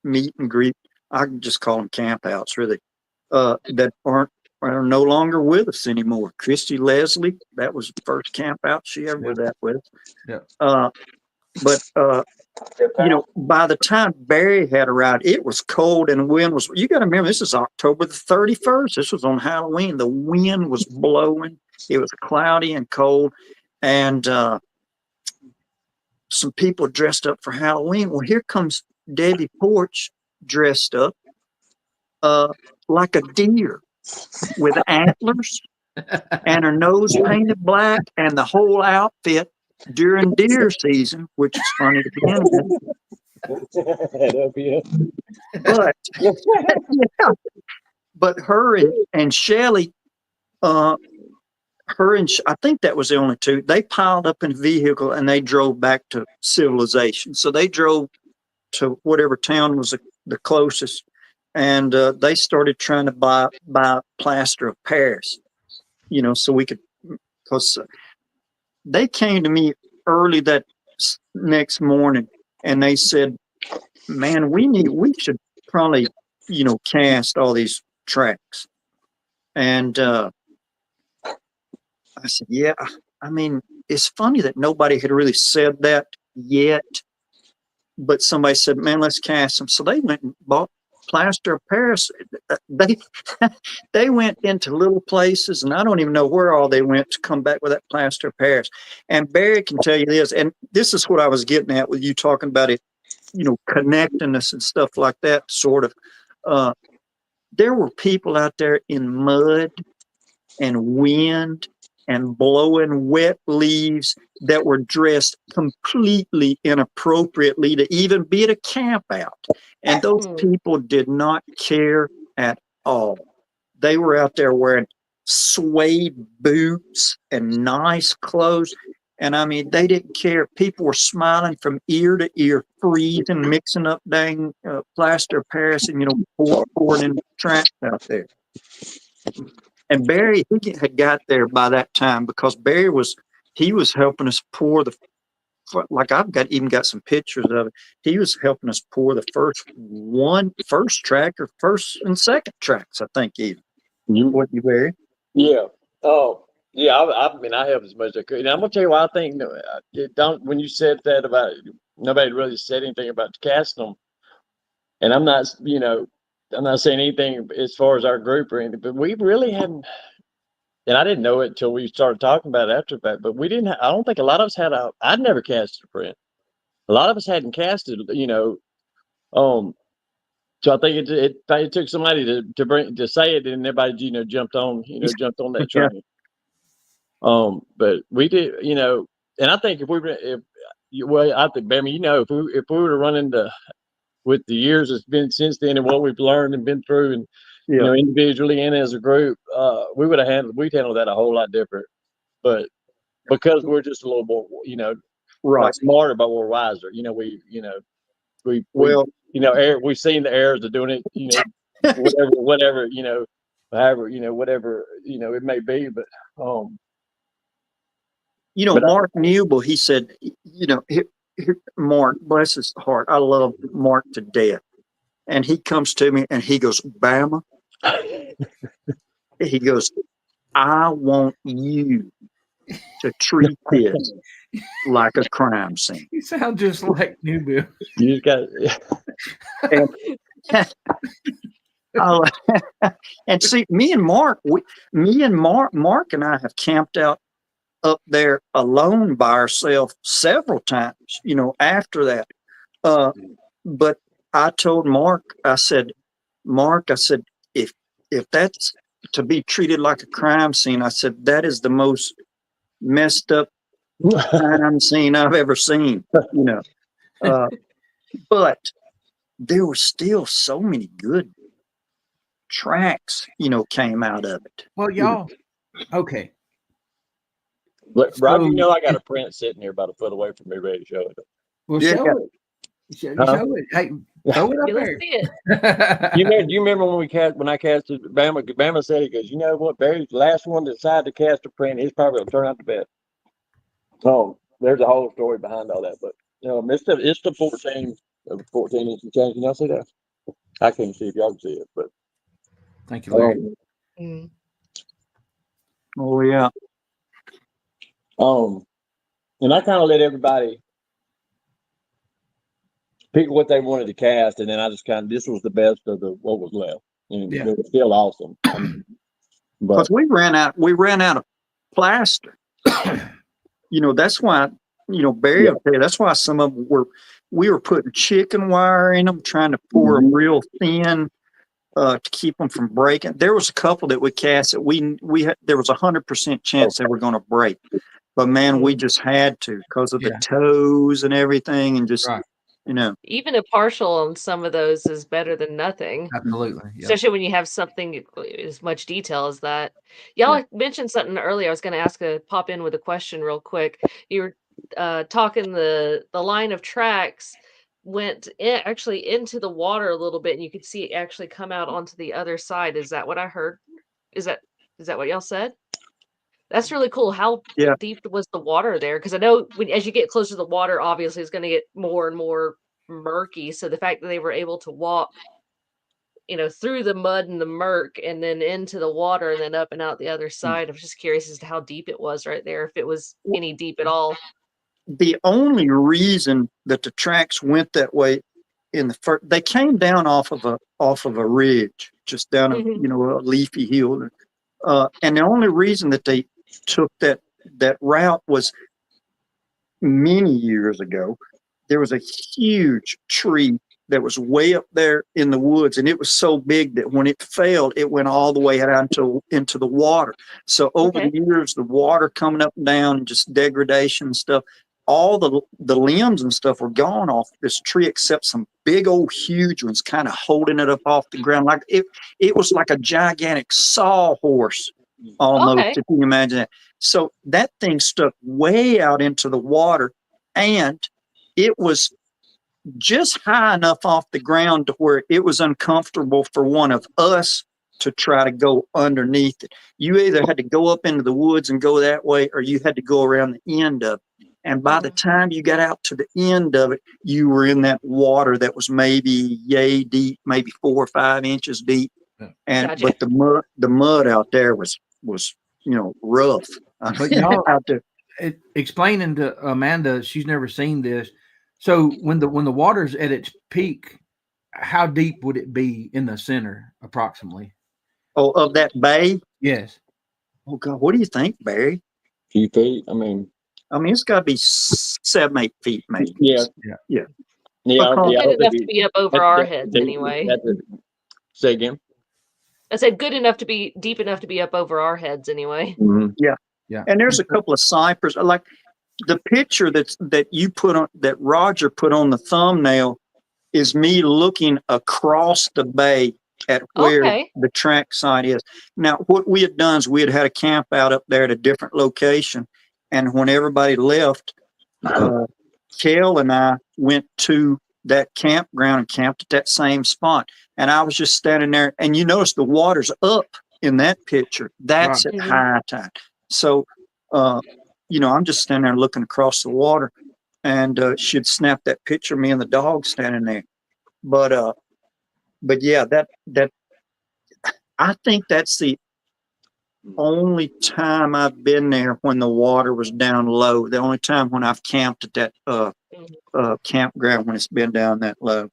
meet and greet. I can just call them campouts, really. That are no longer with us anymore. Christy Leslie, that was the first camp out she ever was at with. Yeah. But by the time Barry had arrived, it was cold and the wind was. You got to remember, this is October the 31st. This was on Halloween. The wind was blowing. It was cloudy and cold, and some people dressed up for Halloween. Well, here comes Debbie Porch dressed up like a deer with antlers and her nose painted black and the whole outfit during deer season, which is funny to begin with. But her and Shelley, I think that was the only two. They piled up in a vehicle and they drove back to civilization. So they drove to whatever town was the closest, and they started trying to buy plaster of Paris, so we could, because they came to me early that next morning and they said, man, we should probably, cast all these tracks. And I said, yeah, I mean, it's funny that nobody had really said that yet, but somebody said, man, let's cast them. So they went and bought plaster of Paris. They went into little places, and I don't even know where all they went to come back with that plaster of Paris. And Barry can tell you this, and this is what I was getting at with you talking about it, connecting us and stuff like that, sort of. There were people out there in mud and wind and blowing wet leaves that were dressed completely inappropriately to even be at a camp out. And those people did not care at all. They were out there wearing suede boots and nice clothes. And I mean, they didn't care. People were smiling from ear to ear, freezing, mixing up dang plaster of Paris and, pouring in tracks out there. And Barry, he had got there by that time because Barry was helping us pour like I've even got some pictures of it. He was helping us pour the first track or first and second tracks, I think even. What you, Barry? Yeah. Oh, yeah. I mean, I helped as much as I could. And I'm gonna tell you why I think when you said that about nobody really said anything about casting them, and I'm not saying anything as far as our group or anything, but we really hadn't. And I didn't know it until we started talking about it after the fact. But we didn't. I don't think a lot of us had I'd never casted a print. A lot of us hadn't casted. So I think it took somebody to say it, and everybody jumped on that train. But we did, and I think if I think, Bama, if we were to run into with the years it's been since then and what we've learned and been through, and individually and as a group, we'd handle that a whole lot different. But because we're just a little more, right, smarter, but we're wiser. We've seen the errors of doing it. Whatever, however, whatever, it may be. But Mark Newble, he said, Mark, bless his heart, I love Mark to death. And he comes to me and he goes, Bama, he goes, I want you to treat this like a crime scene. You sound just like Newbill. You got and see, Mark and I have camped out up there alone by ourselves several times, after that. But I told Mark, I said, if that's to be treated like a crime scene, I said, that is the most messed up crime scene I've ever seen, but there were still so many good tracks, came out of it. Well, y'all, okay. But Rob, I got a print sitting here about a foot away from me, ready to show it. Well, show it. Show it. Hey, throw it up there. See it. Do you remember when I casted Bama? Bama said, he goes, you know what, Barry's the last one to decide to cast a print. He's probably going to turn out the best. Oh, there's a whole story behind all that, but it's the 14. of 14 inch change. Can y'all see that? I can't see if y'all can see it, but Thank you, Larry. Mm. Oh yeah. And I kind of let everybody pick what they wanted to cast, and then I just this was the best of what was left, and Yeah. it was still awesome. But Because we ran out of plaster. That's why, Barry will tell you, that's why some of them we were putting chicken wire in them, trying to pour them real thin to keep them from breaking. There was a couple that we cast that we had, there was 100% chance they were going to break. But man, we just had to because of the toes and everything, and just, Right. Even a partial on some of those is better than nothing. Absolutely. Yeah. Especially when you have something as much detail as that. Y'all mentioned something earlier. I was going to pop in with a question real quick. You were talking the line of tracks went actually into the water a little bit, and you could see it actually come out onto the other side. Is that what I heard? Is that what y'all said? That's really cool. How deep was the water there? Because I know as you get closer to the water, obviously it's going to get more and more murky. So the fact that they were able to walk, through the mud and the murk and then into the water and then up and out the other side, I'm just curious as to how deep it was right there, if it was any deep at all. The only reason that the tracks went that way they came down off of a ridge, just down a leafy hill, and the only reason that they took that route was many years ago. There was a huge tree that was way up there in the woods, and it was so big that when it fell, it went all the way out into the water. So over the years, the water coming up and down, just degradation and stuff, all the limbs and stuff were gone off this tree, except some big old huge ones kind of holding it up off the ground. Like it was like a gigantic sawhorse almost, if you can imagine that. So that thing stuck way out into the water, and it was just high enough off the ground to where it was uncomfortable for one of us to try to go underneath it. You either had to go up into the woods and go that way, or you had to go around the end of it. And by the time you got out to the end of it, you were in that water that was maybe yay deep, maybe 4 or 5 inches deep. And but the mud out there was rough. But y'all out there. Explaining to Amanda, she's never seen this. So when the water's at its peak, how deep would it be in the center, approximately? Oh, of that bay? Yes. Oh God, what do you think, Barry? Few feet. I mean, it's got to be 7, 8 feet, maybe. Yeah. Good enough to be up over our heads, anyway. Say again. I said good enough to be deep enough to be up over our heads, anyway. Mm-hmm. Yeah. And there's a couple of cypress, like the picture that you put on, that Roger put on the thumbnail, is me looking across the bay at where the track site is. Now, what we had done is we had a camp out up there at a different location, and when everybody left, Kel and I went to that campground and camped at that same spot. And I was just standing there, and you notice the water's up in that picture. That's at high tide. So, I'm just standing there looking across the water, and she'd snap that picture of me and the dog standing there. But yeah, that I think that's the only time I've been there when the water was down low. The only time when I've camped at that campground when it's been down that low.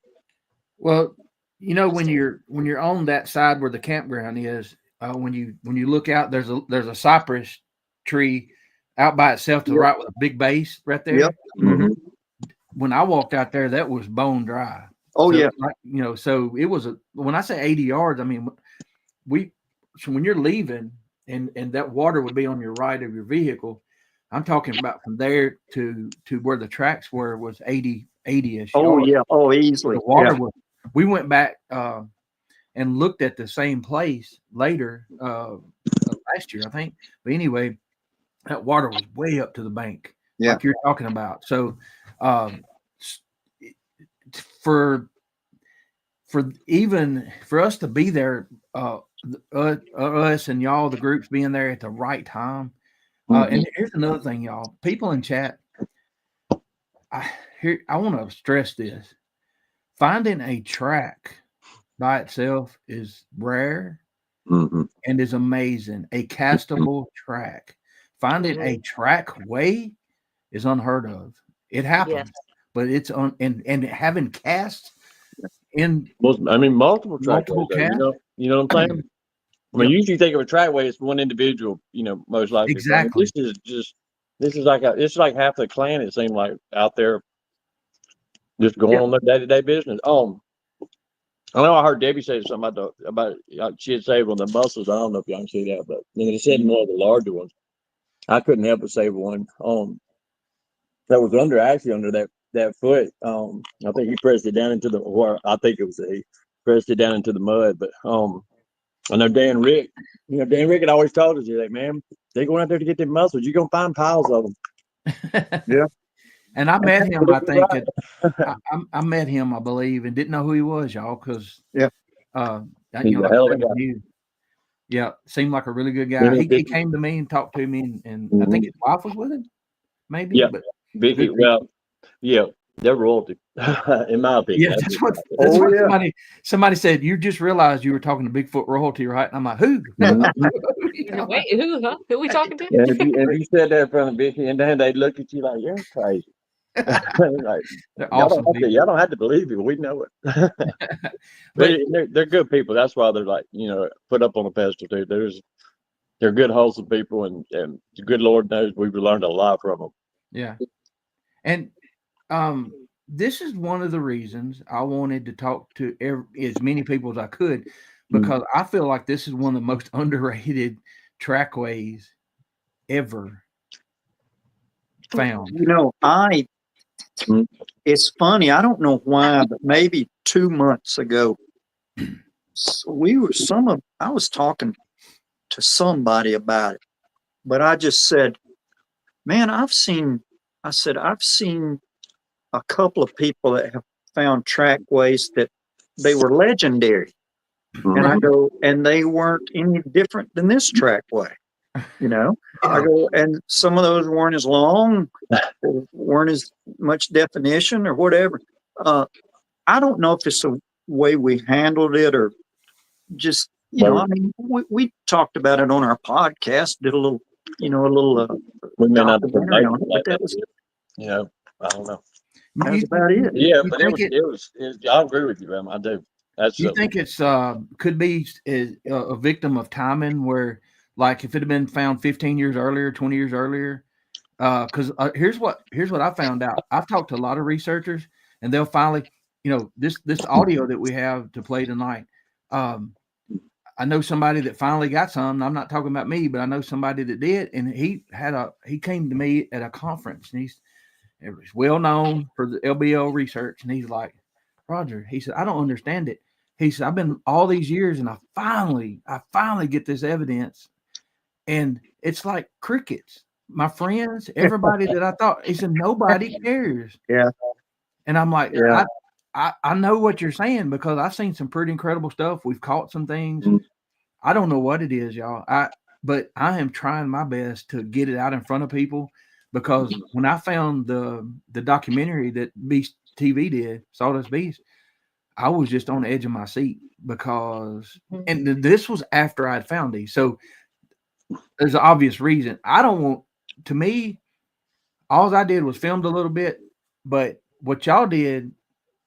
Well, when you're on that side where the campground is, when you look out, there's a cypress tree out by itself to the right with a big base right there. Yep. Mm-hmm. When I walked out there, that was bone dry. Oh, so, yeah. So it was when I say 80 yards, I mean, so when you're leaving and that water would be on your right of your vehicle, I'm talking about from there to where the tracks were was 80-ish. Oh, yards. yeah. Oh, easily. The water was, we went back and looked at the same place later last year, I think. But anyway, that water was way up to the bank, like you're talking about. So for us to be there, us and y'all, the groups being there at the right time. And here's another thing, y'all. People in chat, I want to stress this. finding a track by itself is rare Mhm. and is amazing. A castable track. Finding a trackway is unheard of. It happens, but it's on and having casts in I mean, multiple multiple trackways. casts. You know what I'm saying? I mean, Yep. usually think of a trackway as one individual. Most likely. Exactly. But I mean, this is like it's like half the clan. It seemed like out there just going on their day-to-day business. I know I heard Debbie say something about she had saved one of the mussels. I don't know if y'all can see that, but they said more of the larger ones. I couldn't help but save one. That was under that foot. I think he pressed it down into the, or I think it was he pressed it down into the mud. But I know Dan Rick. Dan Rick had always told us, he's like, man, they going out there to get them mussels. You're gonna find piles of them. Yeah. And I met him, I think, I met him, I believe, and didn't know who he was, y'all, because He's a hell of a guy. Yeah, seemed like a really good guy. He came to me and talked to me, and I think his wife was with him, maybe. Yeah, but Vicky. Well, yeah, they're royalty, in my opinion. Yeah, that's what somebody said. You just realized you were talking to Bigfoot royalty, right? And I'm like, who? Wait, who? Huh? Who are we talking to? And if you said that in front of Vicky, and then they look at you like, you're crazy. Like, They're awesome. Y'all don't have to believe it. We know it. But they're good people. That's why they're like, put up on a pedestal too. They're good, wholesome people, and the good Lord knows we've learned a lot from them. Yeah. And this is one of the reasons I wanted to talk to as many people as I could, because I feel like this is one of the most underrated trackways ever found. It's funny. I don't know why, but maybe 2 months ago, I was talking to somebody about it, but I just said, man, I've seen a couple of people that have found trackways that they were legendary. And I go, and they weren't any different than this trackway. I go, and some of those weren't as long, or weren't as much definition or whatever. I don't know if it's the way we handled it or just, I mean, we talked about it on our podcast, did a little, we may not documentary on it, but that was, I don't know. That's about it. Yeah, but it was. I agree with you, man. I do. Do you think it's could be a victim of timing, where like if it had been found 15 years earlier, 20 years earlier? Because here's what I found out. I've talked to a lot of researchers, and they'll finally, this audio that we have to play tonight. I know somebody that finally got some. I'm not talking about me, but I know somebody that did, and he came to me at a conference, and it was well known for the LBL research, and he's like, Roger, he said, I don't understand it. He said, I've been all these years, and I finally get this evidence, and it's like crickets. My friends, everybody that I thought, he said, nobody cares. Yeah. And I'm like, I know what you're saying, because I've seen some pretty incredible stuff. We've caught some things. I don't know what it is, y'all. But I am trying my best to get it out in front of people, because when I found the documentary that Beast TV did, Sawdust Beast, I was just on the edge of my seat, because, and this was after I'd found these. So there's an obvious reason. To me, all I did was filmed a little bit, but what y'all did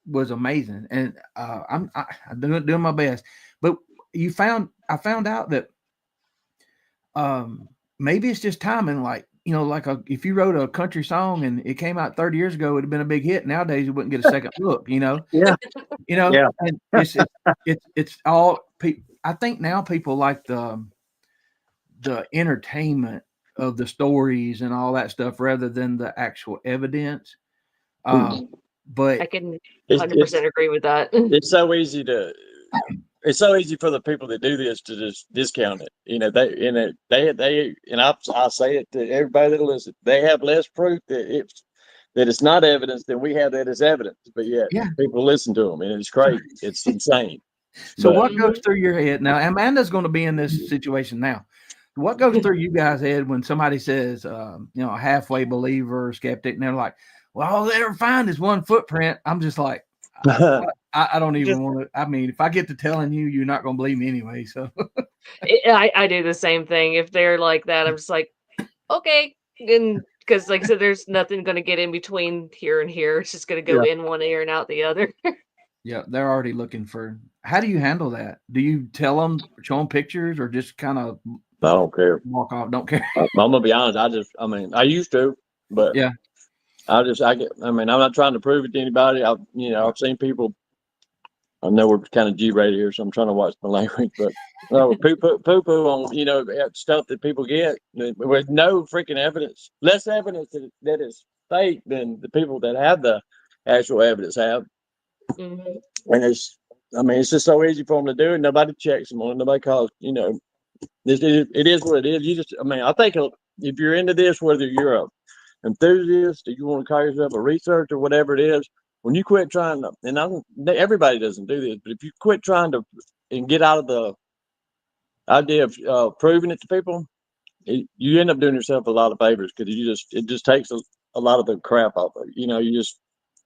was amazing. And I'm doing my best. But I found out that maybe it's just timing. Like, if you wrote a country song and it came out 30 years ago, it'd have been a big hit. Nowadays, you wouldn't get a second look, Yeah. And it's all people. I think now people like the entertainment of the stories and all that stuff rather than the actual evidence. But I can 100% agree with that. It's so easy for the people that do this to just discount it. They and I say it to everybody that'll listen. They have less proof that it's not evidence than we have that as evidence. But people listen to them, and it's crazy. It's insane. So what goes through your head now? Amanda's going to be in this situation now. What goes through you guys' head when somebody says, a halfway believer or skeptic, and they're like, well, all they ever find is one footprint? I'm just like, I I don't even Just- want to. I mean, if I get to telling you, you're not going to believe me anyway. So I do the same thing. If they're like that, I'm just like, okay. And because, like I said, there's nothing going to get in between here and here. It's just going to go in one ear and out the other. yeah, they're already looking for. How do you handle that? Do you tell them, show them pictures, or just kind of I don't care. walk off? Don't care. I'm gonna be honest. I used to, but Yeah. I'm not trying to prove it to anybody. I've seen people. I know we're kind of G-rated here, so I'm trying to watch my language, but poo-poo on, stuff that people get with no freaking evidence, less evidence that is fake than the people that have the actual evidence have. Mhm. And it's just so easy for them to do it. Nobody checks them on it. Nobody calls, it is what it is. I think if you're into this, whether you're a enthusiast or you want to call yourself a researcher or whatever it is, when you quit trying to, and everybody doesn't do this, but if you quit trying to and get out of the idea of proving it to people, you end up doing yourself a lot of favors because it just takes a lot of the crap off of you.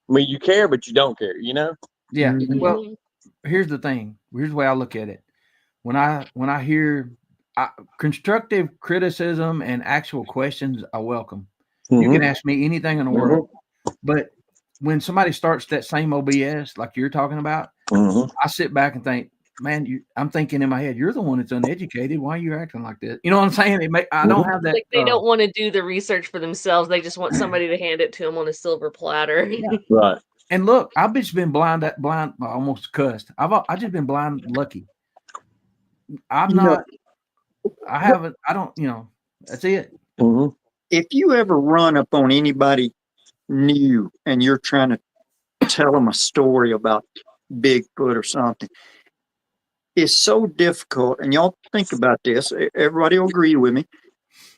You care, but you don't care, Yeah. Mhm. Well, here's the thing. Here's the way I look at it. When I hear constructive criticism and actual questions, I welcome. You can ask me anything in the world, but when somebody starts that same OBS like you're talking about, I sit back and think, man, I'm thinking in my head, you're the one that's uneducated. Why are you acting like this? You know what I'm saying? I don't have that. Like they don't want to do the research for themselves. They just want somebody to hand it to them on a silver platter. Yeah. Right. And look, I've just been blind, almost cussed. I just been blind lucky. I haven't, I don't, that's it. Mm-hmm. If you ever run up on anybody new and you're trying to tell them a story about Bigfoot or something, it's so difficult. And y'all think about this. Everybody will agree with me.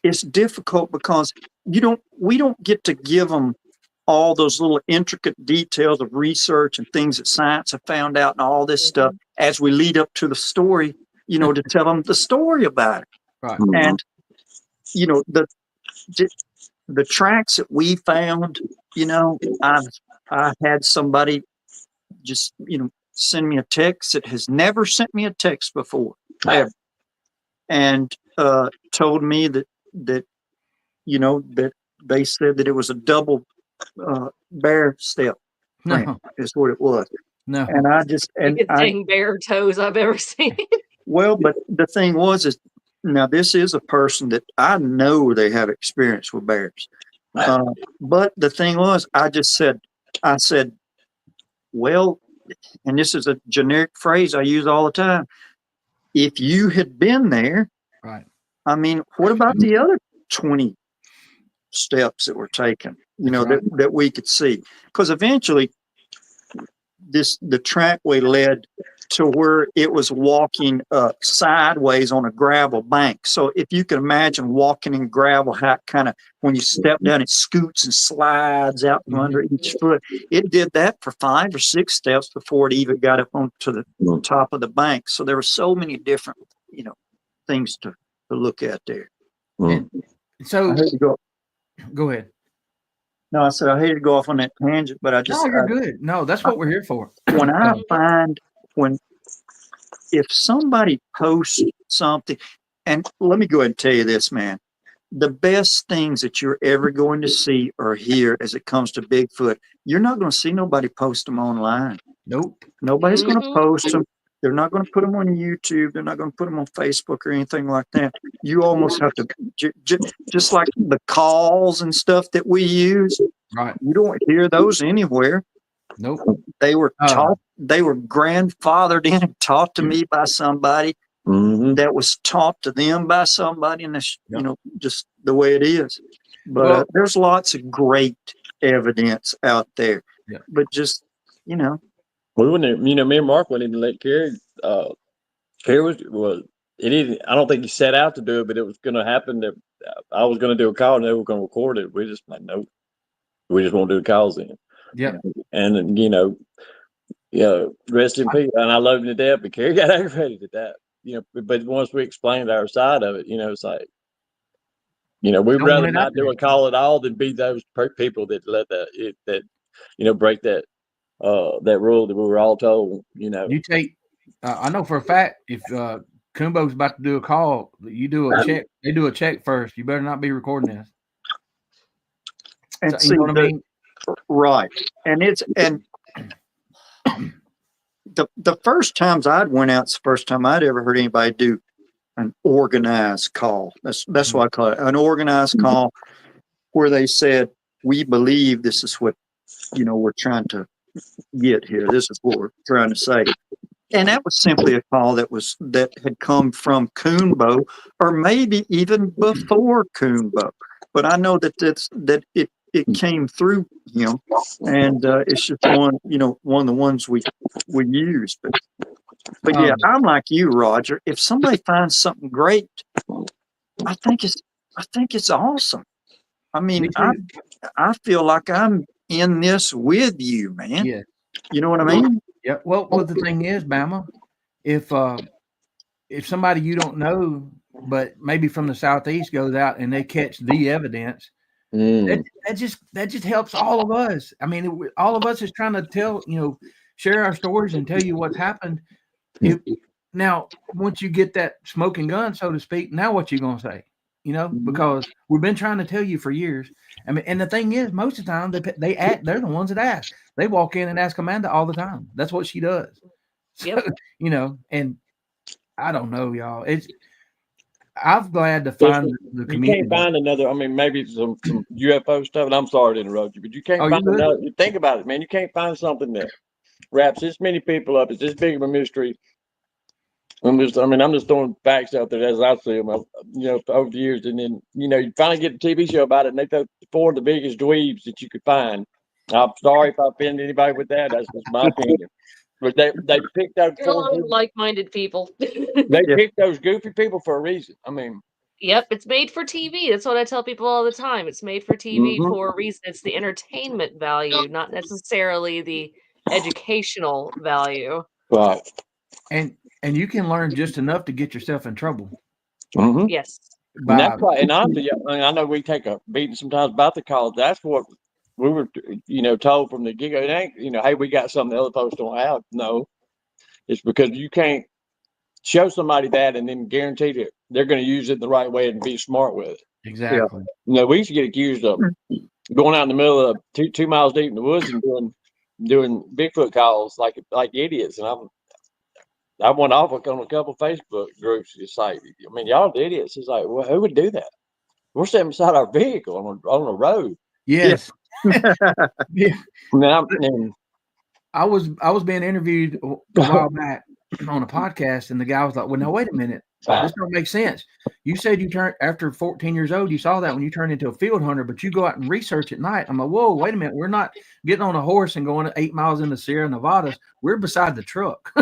It's difficult because we don't get to give them all those little intricate details of research and things that science have found out and all this stuff as we lead up to the story, to tell them the story about it. Right. And, the tracks that we found, I had somebody just, send me a text that has never sent me a text before, ever. And told me that that they said that it was a double bear step print is what it was. No. And I just Biggest dang bear toes I've ever seen. well, but the thing is now this is a person that I know they have experience with bears. But the thing was, I said, well, and this is a generic phrase I use all the time. If you had been there, right. What about the other 20 steps that were taken, that we could see? Because eventually the trackway led to where it was walking sideways on a gravel bank. So if you can imagine walking in gravel, how kind of when you step down, it scoots and slides out from under each foot. It did that for 5 or 6 steps before it even got up onto the top of the bank. So there were so many different, things to look at there. And so I hate to go ahead. No, I said I hate to go off on that tangent, but I just you're good. No, that's what we're here for. When I find if somebody posts something, and let me go ahead and tell you this, man, the best things that you're ever going to see or hear as it comes to Bigfoot, you're not going to see nobody post them online. Nope. Nobody's going to post them. They're not going to put them on YouTube. They're not going to put them on Facebook or anything like that. You almost have to, just like the calls and stuff that we use. Right. You don't hear those anywhere. Nope. They were taught. They were grandfathered in and taught to me by somebody that was taught to them by somebody, and that's just the way it is. But there's lots of great evidence out there. Yeah. But just we wouldn't. Me and Mark went in to let Carrie. Carrie was. It didn't. I don't think he set out to do it, but it was going to happen. That I was going to do a call and they were going to record it. We just like nope. We just won't do the calls in. Yeah. And rest in peace. And I love him to death, but Carrie got aggravated at that. But once we explained our side of it, it's like, we'd rather not do a call at all than be those people that let break that that rule that we were all told. You know, You take. I know for a fact if Kumbo's about to do a call, you do a check. They do a check first. You better not be recording this. And So, see, you know what I mean? right. And the first times I'd went out, it's the first time I'd ever heard anybody do an organized call. That's what I call it, an organized call, where they said, we believe this is what, we're trying to get here. This is what we're trying to say. And that was simply a call that had come from Kumbo, or maybe even before Kumbo. But I know that it came through him, and it's just one of the ones we use. But yeah, I'm like you, Roger. If somebody finds something great, I think it's awesome. I mean, I feel like I'm in this with you, man. Yeah. You know what I mean? Yeah. Well, the thing is, Bama, if somebody you don't know, but maybe from the Southeast goes out and they catch the evidence, that just helps all of us. I mean, all of us is trying to tell, share our stories and tell you what's happened. Now, once you get that smoking gun, so to speak, now what you gonna say? Because we've been trying to tell you for years. I mean, and the thing is, most of the time they're the ones that ask. They walk in and ask Amanda all the time. That's what she does. Yep. So, and I don't know, y'all. I'm glad to find the community. You can't find another. I mean, maybe some UFO stuff. And I'm sorry to interrupt you, but you can't find another. Think about it, man. You can't find something that wraps this many people up. It's this big of a mystery. I'm just throwing facts out there as I see them, over the years. And then, you finally get a TV show about it, and they throw 4 of the biggest dweebs that you could find. I'm sorry if I offend anybody with that. That's just my opinion. But they picked out a lot of like-minded people. They picked those goofy people for a reason. I mean, yep, it's made for TV. That's what I tell people all the time. It's made for TV for a reason. It's the entertainment value, not necessarily the educational value. Right. And you can learn just enough to get yourself in trouble. Yes. And that's why, and honestly, I know we take a beating sometimes about the calls. That's what we were, told from the get-go. It ain't, hey, we got something the other folks don't have. No, it's because you can't show somebody that and then guarantee that they're going to use it the right way and be smart with it. Exactly. We used to get accused of going out in the middle of 2 miles deep in the woods and doing Bigfoot calls like idiots. And I went off on a couple of Facebook groups. It's like, I mean, y'all idiots. It's like, well, who would do that? We're sitting beside our vehicle on a road. Yes. Yeah. I was being interviewed a while back on a podcast, and the guy was like, well, now, wait a minute. This don't make sense. You said you turned after 14 years old. You saw that when you turned into a field hunter, but you go out and research at night. I'm like, whoa, wait a minute. We're not getting on a horse and going 8 miles into Sierra Nevadas. We're beside the truck.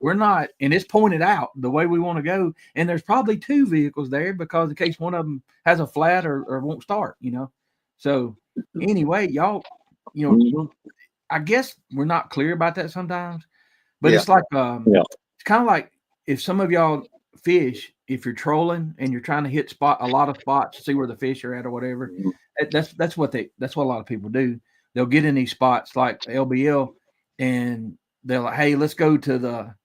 We're not, and it's pointed out the way we want to go. And there's probably 2 vehicles there because in case one of them has a flat or won't start, So anyway, y'all, I guess we're not clear about that sometimes, but it's like, it's kind of like if some of y'all fish, if you're trolling and you're trying to hit a lot of spots to see where the fish are at or whatever, that's what a lot of people do. They'll get in these spots like LBL and they're like, hey, let's go to the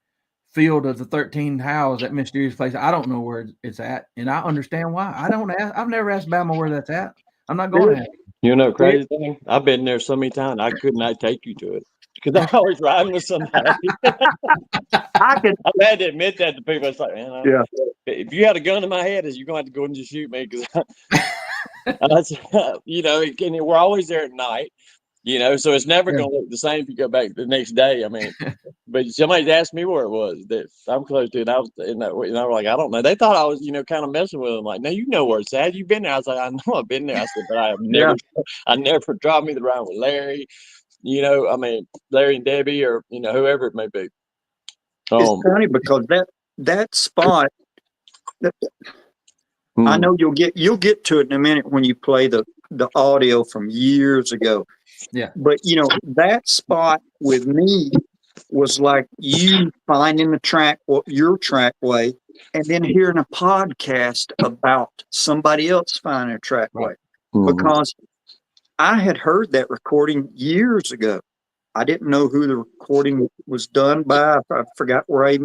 field of the 13 howls, that mysterious place. I don't know where it's at. And I understand why. I've never asked Bama where that's at. I'm not going to ask. Crazy thing? I've been there so many times. I could not take you to it because I'm always riding with somebody. I've had to admit that to people. It's like, man, if you had a gun in my head, you're going to have to go and just shoot me because, we're always there at night. So it's never going to look the same if you go back the next day. I mean, but somebody's asked me where it was that I'm close to, and I was in that. And I was like, I don't know. They thought I was, kind of messing with them. Like, no, you know where it's at. You've been there. I was like, I know I've been there. I said, but I have never. I never dropped me around with Larry. I mean, Larry and Debbie, or whoever it may be. It's funny because that spot. I know you'll get to it in a minute when you play the audio from years ago. Yeah. But that spot with me was like you finding your trackway and then hearing a podcast about somebody else finding a trackway. Because I had heard that recording years ago. I didn't know who the recording was done by. I forgot where I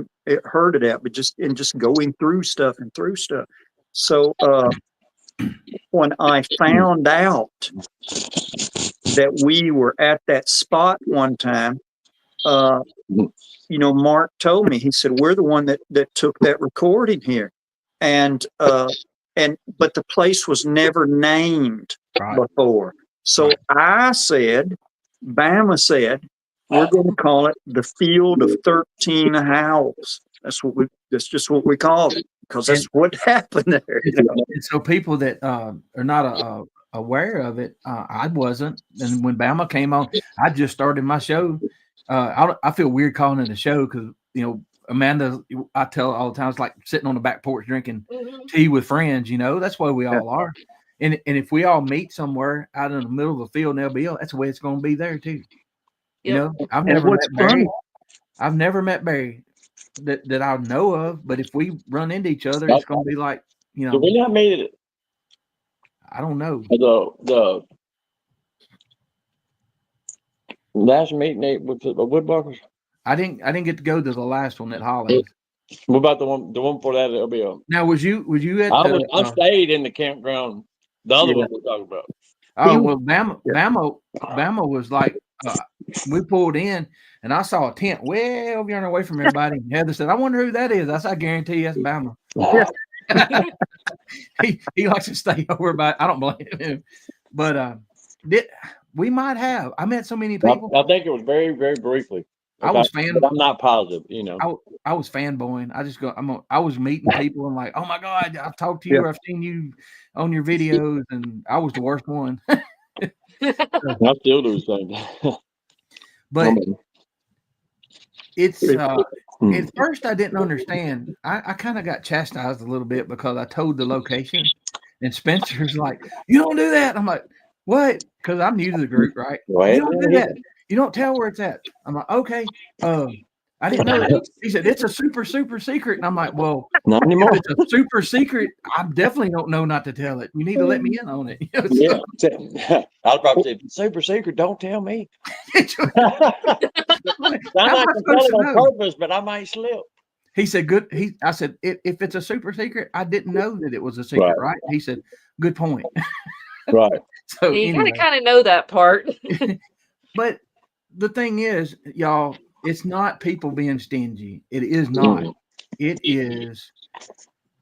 heard it at, but just going through stuff. So when I found out that we were at that spot one time, Mark told me, he said, we're the one that took that recording here. And but the place was never named before. So Bama said, we're going to call it the Field of 13 Howls. That's just what we called it, because that's what happened there. And so people that are not aware of it, I wasn't. And when Bama came on, I just started my show. I feel weird calling it a show because, Amanda, I tell all the time, it's like sitting on the back porch drinking tea with friends. That's why we all are. And if we all meet somewhere out in the middle of a field in LBL, that's the way it's going to be there too. I've never met Barry. I've never met Barry that I know of. But if we run into each other, it's going to be like, Did we not meet it? I don't know. The last meeting with the Woodbuckers. I didn't get to go to the last one at Hollins. What about the one before that at LBL? Now, was you at? I stayed in the campground. The other one we're talking about. Oh well, Bama was like, we pulled in and I saw a tent way over yonder away from everybody. And Heather said, "I wonder who that is." I said, "I guarantee you that's Bama." he likes to stay over by. I don't blame him, but we might have. I met so many people. I think it was very, very briefly. But I'm not positive. I was fanboying. I was meeting people and like, oh my God, I've talked to you. Or I've seen you on your videos, and I was the worst one. I still do the same. But it's at first I didn't understand. I kind of got chastised a little bit because I told the location, and Spencer's like, "You don't do that." I'm like, "What?" Because I'm new to the group, right? You don't do that. You don't tell where it's at. I'm like, okay. I didn't know that. He said, it's a super, super secret. And I'm like, well, not anymore. If it's a super secret, I definitely don't know not to tell it. You need to let me in on it. I'll probably say, super secret, don't tell me. I'm not going to tell it on purpose, but I might slip. He said, good. I said, if it's a super secret, I didn't know that it was a secret, right? He said, good point. Right. So you kind of know that part. But the thing is, y'all, it's not people being stingy. It is not. It is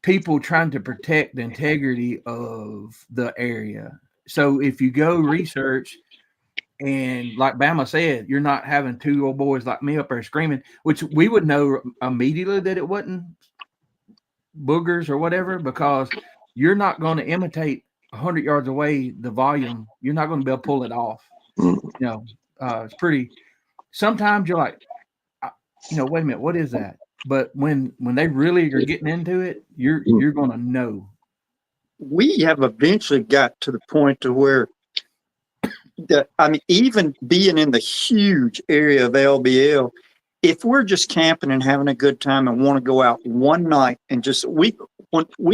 people trying to protect the integrity of the area. So if you go research, and like Bama said, you're not having two old boys like me up there screaming, which we would know immediately that it wasn't boogers or whatever, because you're not going to imitate 100 yards away the volume. You're not going to be able to pull it off. It's pretty. Sometimes you're like, wait a minute, what is that? But when they really are getting into it, you're going to know. We have eventually got to the point to where even being in the huge area of LBL, if we're just camping and having a good time and want to go out one night and we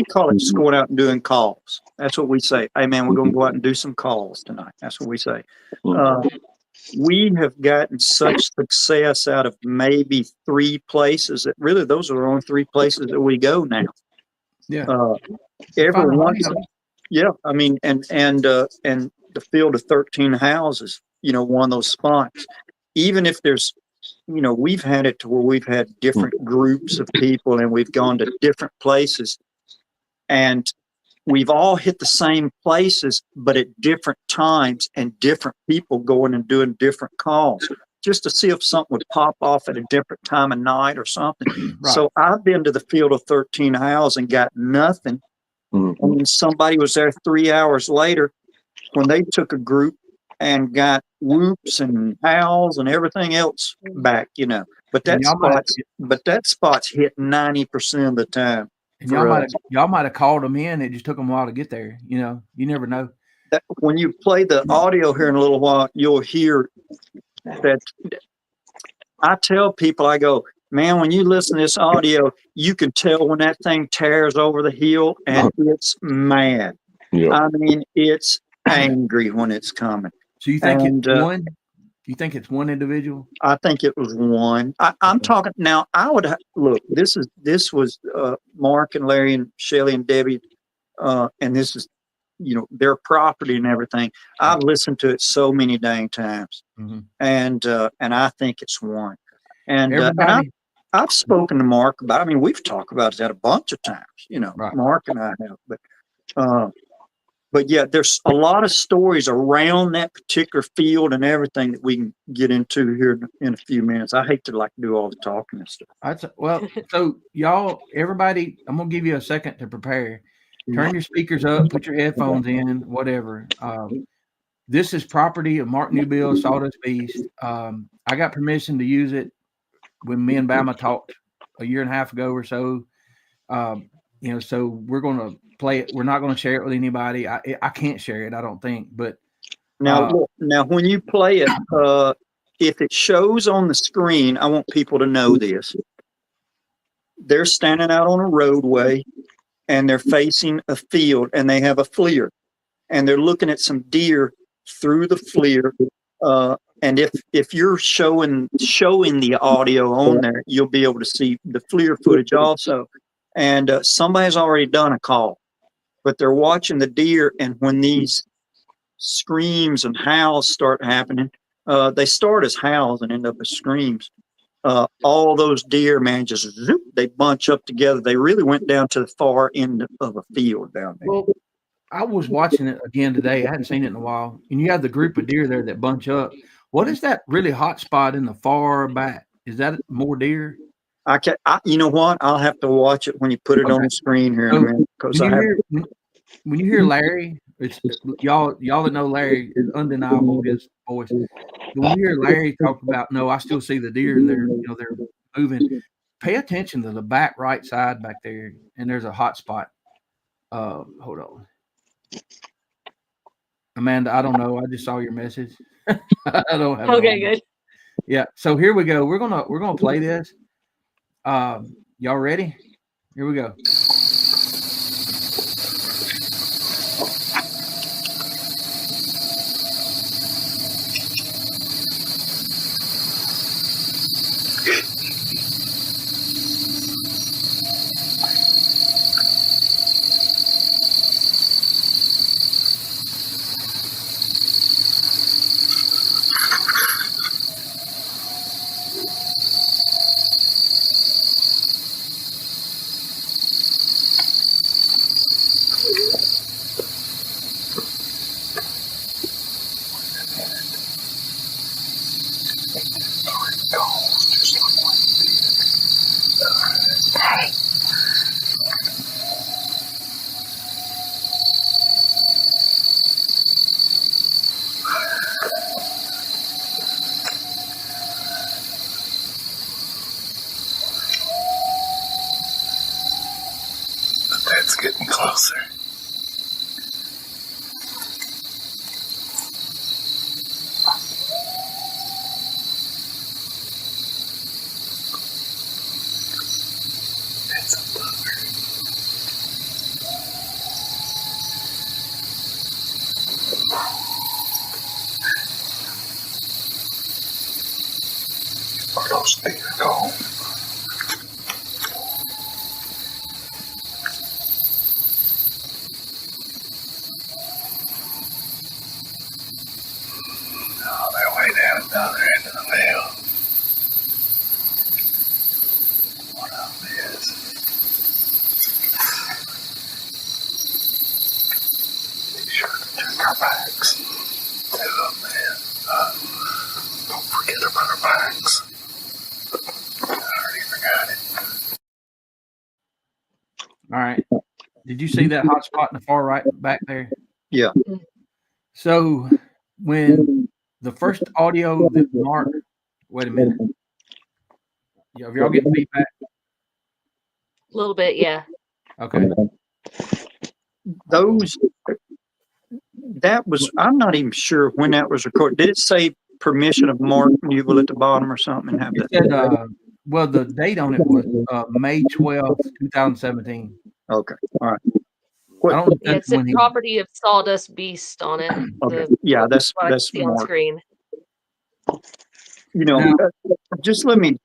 call it just going out and doing calls. That's what we say. Hey man, we're going to go out and do some calls tonight. That's what we say. We have gotten such success out of maybe 3 places that really those are the only 3 places that we go now. Yeah. Every once, and the Field of 13 Houses, one of those spots. Even if there's, we've had it to where we've had different groups of people and we've gone to different places, and we've all hit the same places, but at different times and different people going and doing different calls just to see if something would pop off at a different time of night or something. Right. So I've been to the Field of 13 Howls and got nothing. And then somebody was there 3 hours later when they took a group and got whoops and howls and everything else back, But that spot's hit 90% of the time. And y'all might have called them in. It just took them a while to get there. You never know. When you play the audio here in a little while, you'll hear that. I tell people, I go, man, when you listen to this audio, you can tell when that thing tears over the hill and it's mad. Yeah. I mean, it's angry when it's coming. So you think it's one? You think it's one individual? I think it was one. I'm talking now. I would look. This was Mark and Larry and Shelly and Debbie, and this is, their property and everything. I've listened to it so many dang times, and I think it's one. And I've spoken to Mark about. I mean, we've talked about that a bunch of times. Right. Mark and I have, but yeah, there's a lot of stories around that particular field and everything that we can get into here in a few minutes. I hate to do all the talking and stuff. So y'all, everybody, I'm gonna give you a second to prepare. Turn your speakers up, put your headphones in, whatever. This is property of Mark Newbill, Sawdust Beast. I got permission to use it when me and Bama talked a year and a half ago or so. So we're gonna play it. We're not gonna share it with anybody. I can't share it, I don't think. But now when you play it, if it shows on the screen, I want people to know this. They're standing out on a roadway and they're facing a field and they have a FLIR and they're looking at some deer through the FLIR. And if you're showing the audio on there, you'll be able to see the FLIR footage also. And somebody's already done a call, but they're watching the deer. And when these screams and howls start happening, they start as howls and end up as screams. All those deer, man, just zoop, they bunch up together. They really went down to the far end of a field down there. Well, I was watching it again today. I hadn't seen it in a while. And you have the group of deer there that bunch up. What is that really hot spot in the far back? Is that more deer? You know what? I'll have to watch it when you put it on the screen here in a minute. Because when you hear Larry, it's y'all that know Larry is undeniable his voice. When you hear Larry talk about, no, I still see the deer. They're moving. Pay attention to the back right side back there, and there's a hot spot. Hold on, Amanda. I don't know. I just saw your message. I don't have. Okay, good. Yeah. So here we go. We're gonna play this. Y'all ready? Here we go. It's getting closer. It's a booger. Are those deer gone? All right. Did you see that hot spot in the far right back there? Yeah. So when the first audio that Mark, wait a minute. Have y'all getting feedback? A little bit, yeah. Okay. That was, I'm not even sure when that was recorded. Did it say permission of Mark Newbill at the bottom or something? It said, well, the date on it was May 12th, 2017. Okay. All right. I don't know It said property of Sawdust Beast on it. Okay. Yeah, that's on Mark. screen. You know, just let me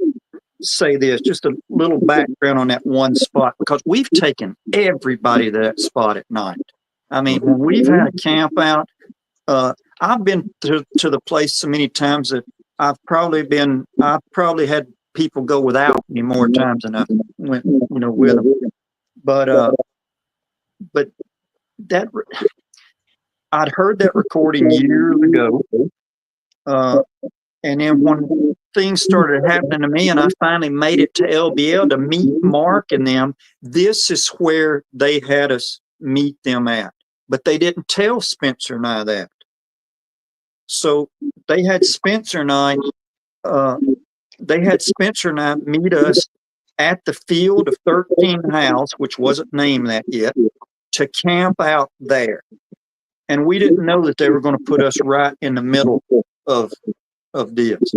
say this, just a little background on that one spot, because we've taken everybody to that spot at night. I mean, when we've had a camp out, I've been to the place so many times that I've probably had people go without me more times than I went, with them. But that I'd heard that recording years ago. And then when things started happening to me and I finally made it to LBL to meet Mark and them, this is where they had us meet them at. But they didn't tell Spencer and I that. So they had Spencer and I meet us at the field of 13 House, which wasn't named that yet, to camp out there. And we didn't know that they were going to put us right in the middle of this.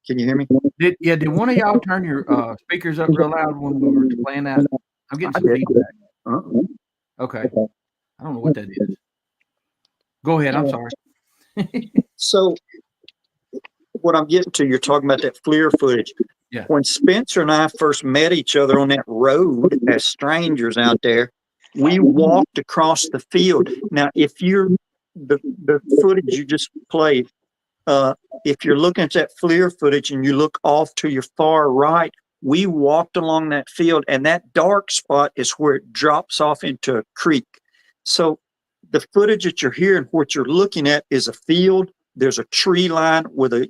Can you hear me? Did one of y'all turn your speakers up real loud when we were playing that? I'm getting some feedback. Okay. I don't know what that is. Go ahead. I'm sorry. So what I'm getting to, you're talking about that FLIR footage. Yeah. When Spencer and I first met each other on that road as strangers out there, we walked across the field. Now, if you're the footage you just played, if you're looking at that FLIR footage and you look off to your far right, we walked along that field, and that dark spot is where it drops off into a creek. So the footage that you're hearing, what you're looking at is a field. There's a tree line with a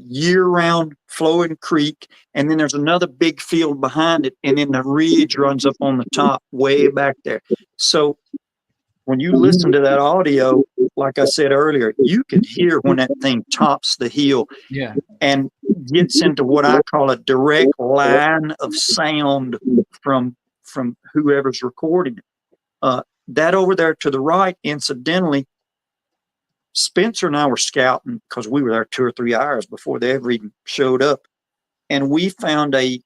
year-round flowing creek, and then there's another big field behind it, and then the ridge runs up on the top way back there. So when you listen to that audio, like I said earlier, you can hear when that thing tops the hill and gets into what I call a direct line of sound from whoever's recording it. That over there to the right, incidentally, Spencer and I were scouting because we were there 2 or 3 hours before they ever even showed up. And we found a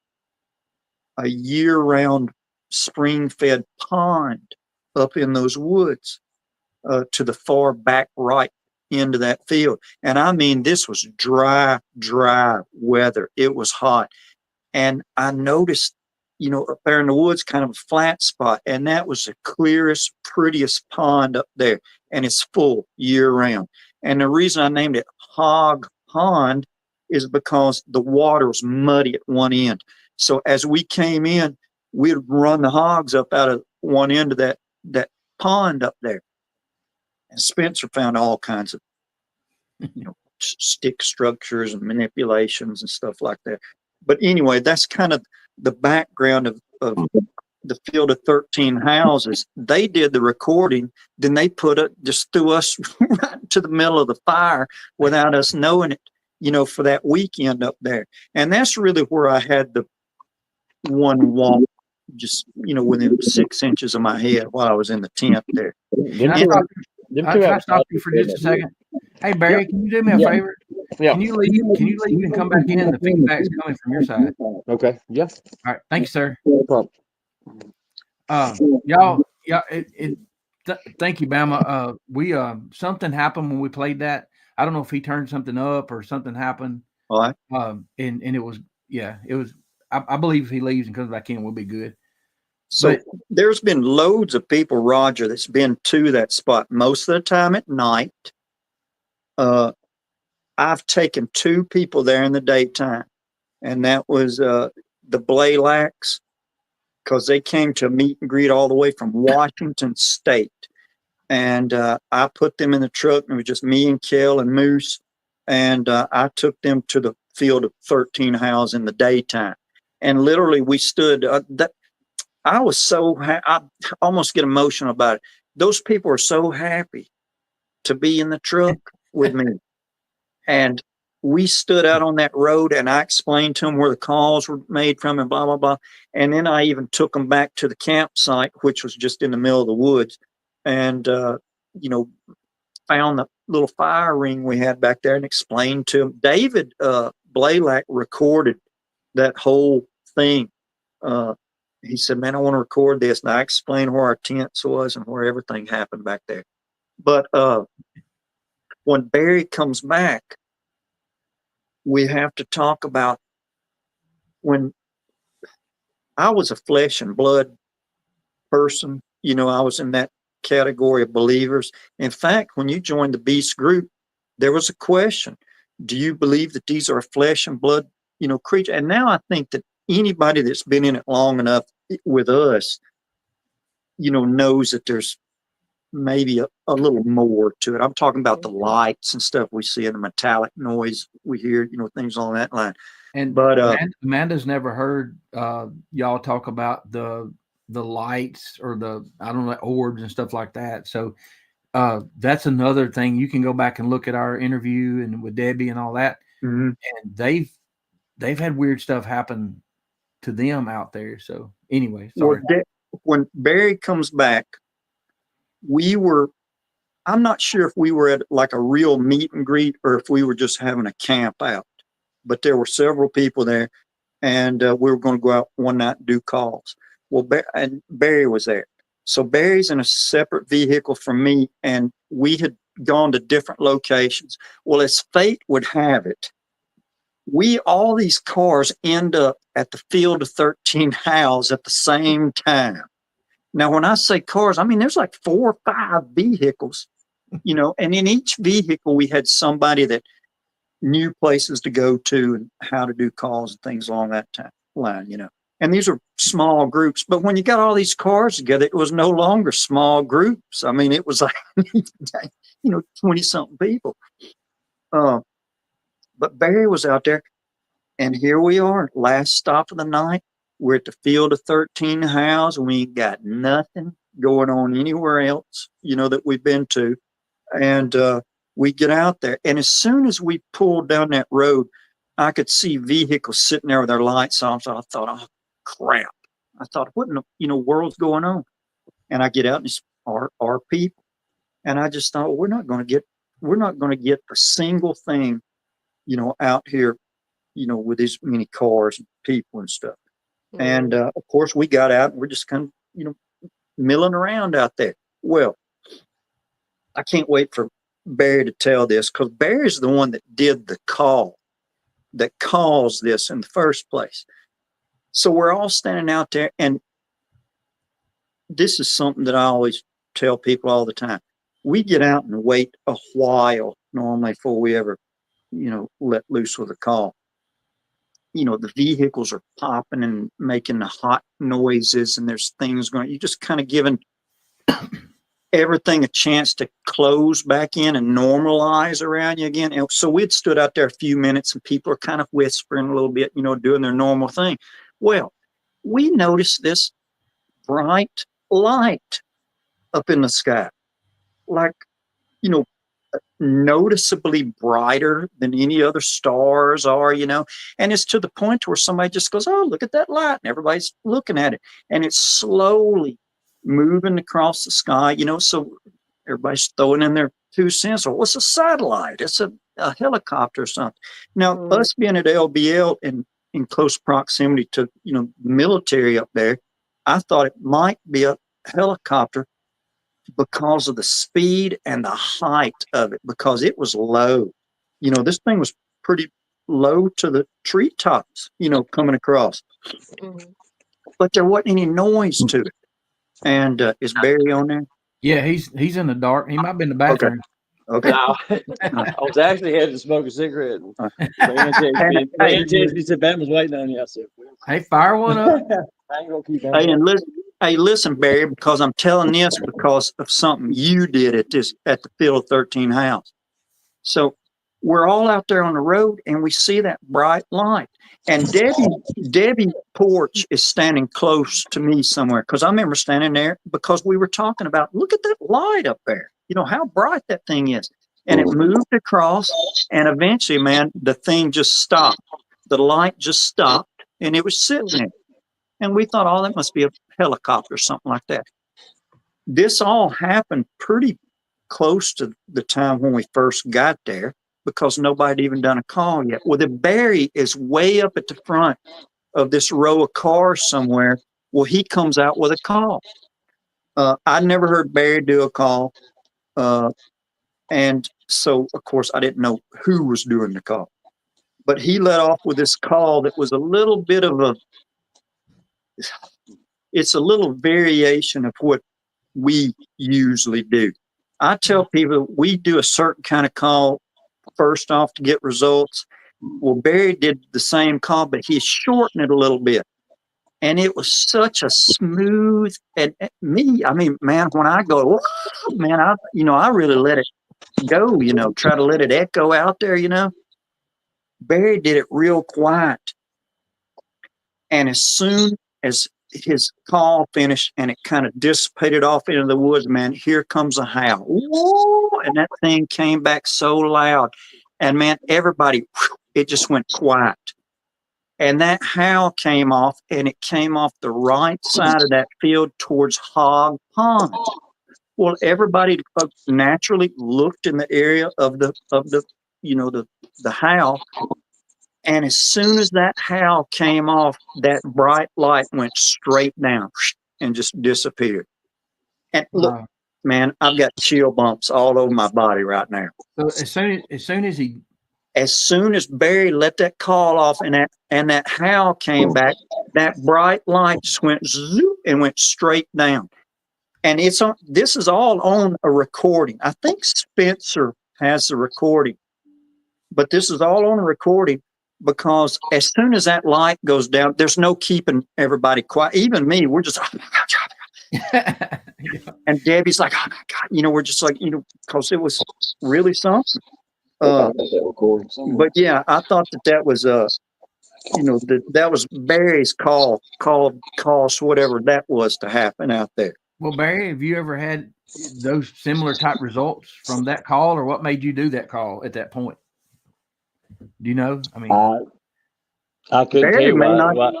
year-round spring-fed pond up in those woods to the far back right end of that field. And I mean, this was dry weather. It was hot. And I noticed, up there in the woods, kind of a flat spot. And that was the clearest, prettiest pond up there. And it's full year round. And the reason I named it Hog Pond is because the water was muddy at one end. So as we came in, we'd run the hogs up out of one end of that pond up there. And Spencer found all kinds of, stick structures and manipulations and stuff like that. But anyway, that's kind of the background of the field of 13 houses. They did the recording, then they just threw us right to the middle of the fire without us knowing it, for that weekend up there. And that's really where I had the one walk just, within 6 inches of my head while I was in the tent there. Can I stop you for just a second? Hey, Barry, can you do me a favor? Yeah. Can you leave and come back in? The feedback's coming from your side. Okay. Yeah. All right. Thank you, sir. No problem. Thank you, Bama. We something happened when we played that. I don't know if he turned something up or something happened. All right. And it was. I believe if he leaves and comes back in, we'll be good. So there's been loads of people, Roger, that's been to that spot most of the time at night. I've taken 2 people there in the daytime, and that was the Blaylacks, because they came to a meet and greet all the way from Washington State. And I put them in the truck, and it was just me and Kel and Moose, and I took them to the field of 13 houses in the daytime. And literally we stood I was I almost get emotional about it. Those people are so happy to be in the truck with me. And we stood out on that road, and I explained to them where the calls were made from and blah, blah, blah. And then I even took them back to the campsite, which was just in the middle of the woods, and, found the little fire ring we had back there and explained to them. David Blaylock recorded that whole thing. He said, man, I want to record this. And I explained where our tents was and where everything happened back there. But when Barry comes back, we have to talk about when I was a flesh and blood person. You know, I was in that category of believers. In fact, when you joined the Beast group, there was a question: do you believe that these are flesh and blood, you know, creatures? And now I think that anybody that's been in it long enough with us, you know, knows that there's maybe a little more to it. I'm talking about the lights and stuff we see and the metallic noise we hear, you know, things on that line. And But Amanda's never heard y'all talk about the lights or the, I don't know, orbs and stuff like that. So that's another thing. You can go back and look at our interview and with Debbie and all that. mm-hmm. And they've had weird stuff happen to them out there. So anyway, sorry. When Barry comes back, I'm not sure if we were at like a real meet and greet or if we were just having a camp out, but there were several people there, and we were going to go out one night and do calls. Well, and Barry was there. So Barry's in a separate vehicle from me, and we had gone to different locations. Well, as fate would have it, all these cars end up at the Field of 13 house at the same time. Now, when I say cars, I mean, there's like 4 or 5 vehicles, you know, and in each vehicle, we had somebody that knew places to go to and how to do calls and things along that line, you know. And these are small groups, but when you got all these cars together, it was no longer small groups. I mean, it was like, you know, 20-something people. But Barry was out there, and here we are, last stop of the night. We're at the Field of 13 house, and we ain't got nothing going on anywhere else, you know, that we've been to. And we get out there, and as soon as we pulled down that road, I could see vehicles sitting there with their lights on. So I thought, oh, crap. I thought, what in the, you know, world's going on? And I get out, and it's our people. And I just thought, well, we're not going to get a single thing, you know, out here, you know, with these many cars and people and stuff. And of course, we got out, and we're just kind of, you know, milling around out there. Well, I can't wait for Barry to tell this, because Barry's the one that did the call, that caused this in the first place. So we're all standing out there, and this is something that I always tell people all the time. We get out and wait a while normally before we ever, you know, let loose with a call. You know, the vehicles are popping and making the hot noises, and there's things going. You just kind of giving everything a chance to close back in and normalize around you again. And so we'd stood out there a few minutes, and people are kind of whispering a little bit, you know, doing their normal thing. Well, we noticed this bright light up in the sky, like, you know, noticeably brighter than any other stars are, you know, and it's to the point where somebody just goes, oh, look at that light, and everybody's looking at it, and it's slowly moving across the sky, you know. So everybody's throwing in their 2 cents, or what's a satellite? It's a helicopter or something. Now, us being at LBL and in close proximity to, you know, military up there, I thought it might be a helicopter because of the speed and the height of it, because it was low. You know, this thing was pretty low to the treetops, you know, coming across. But there wasn't any noise to it. And is Barry on there? Yeah, he's in the dark. He might be in the bathroom. Okay. No, I was actually headed to smoke a cigarette. He said, Bama's waiting on you. I said, hey, fire one up. I ain't gonna keep Listen, Barry, because I'm telling this because of something you did at the Field 13 house. So we're all out there on the road, and we see that bright light. And Debbie Porch is standing close to me somewhere, because I remember standing there because we were talking about, look at that light up there. You know, how bright that thing is. And it moved across, and eventually, man, the thing just stopped. The light just stopped, and it was sitting there. And we thought, oh, that must be a helicopter or something like that. This all happened pretty close to the time when we first got there, because nobody had even done a call yet. Well, the Barry is way up at the front of this row of cars somewhere. Well, he comes out with a call. I never heard Barry do a call. And so, of course, I didn't know who was doing the call. But he let off with this call that was a little bit of it's a little variation of what we usually do. I tell people we do a certain kind of call first off to get results. Well, Barry did the same call, but he shortened it a little bit. And it was such a smooth, and me, I mean, man, when I go, man, I really let it go, try to let it echo out there, Barry did it real quiet. And as soon as his call finished and it kind of dissipated off into the woods, man, here comes a howl. Whoa! And that thing came back so loud. And man, everybody, it just went quiet. And that howl came off, and it came off the right side of that field towards Hog Pond. Well, everybody naturally looked in the area of the howl. And as soon as that howl came off, that bright light went straight down and just disappeared. And look, man, I've got chill bumps all over my body right now. So as soon as Barry let that call off and that howl came back, that bright light just went zoop and went straight down. And this is all on a recording. I think Spencer has the recording, but this is all on a recording because as soon as that light goes down, there's no keeping everybody quiet. Even me, we're just, oh my God. And Debbie's like, oh my God, we're just like, because it was really something. But yeah, I thought that was that was Barry's call, whatever that was to happen out there. Well, Barry, have you ever had those similar type results from that call, or what made you do that call at that point? Do you know? I mean, I couldn't Barry tell why.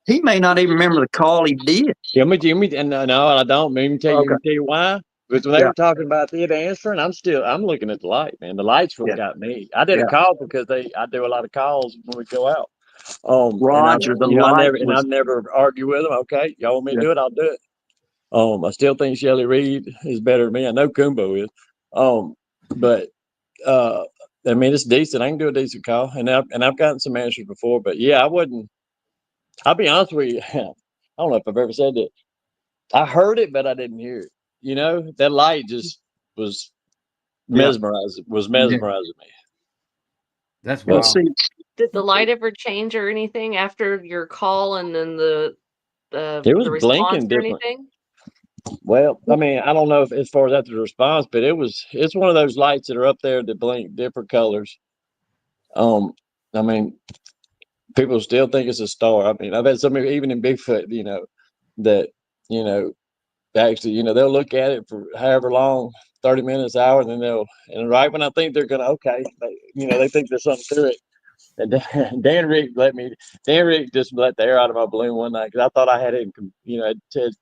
He may not even remember the call he did. Jimmy, and no, I don't. Let me tell you why. Because when they were talking about it answering, I'm looking at the light, man. The light's what got me. I did a call because I do a lot of calls when we go out. Roger, I never argue with them. Okay, y'all want me to do it? I'll do it. I still think Shelley Reed is better than me. I know Kumbo is. But I mean, it's decent. I can do a decent call, and I've gotten some answers before. But yeah, I wouldn't. I'll be honest with you. I don't know if I've ever said that. I heard it, but I didn't hear it. That light just was mesmerizing. Me. That's wild. Did the light ever change or anything after your call, and then the it was response blinking or different. anything? Well, I mean, I don't know if as far as after the response, but it's one of those lights that are up there that blink different colors. I mean, people still think it's a star. I mean, I've had some even in Bigfoot, that actually, they'll look at it for however long, 30 minutes, hour, and then and right when I think they're gonna, they think there's something to it. And Dan Rick just let the air out of my balloon one night because I thought I had it,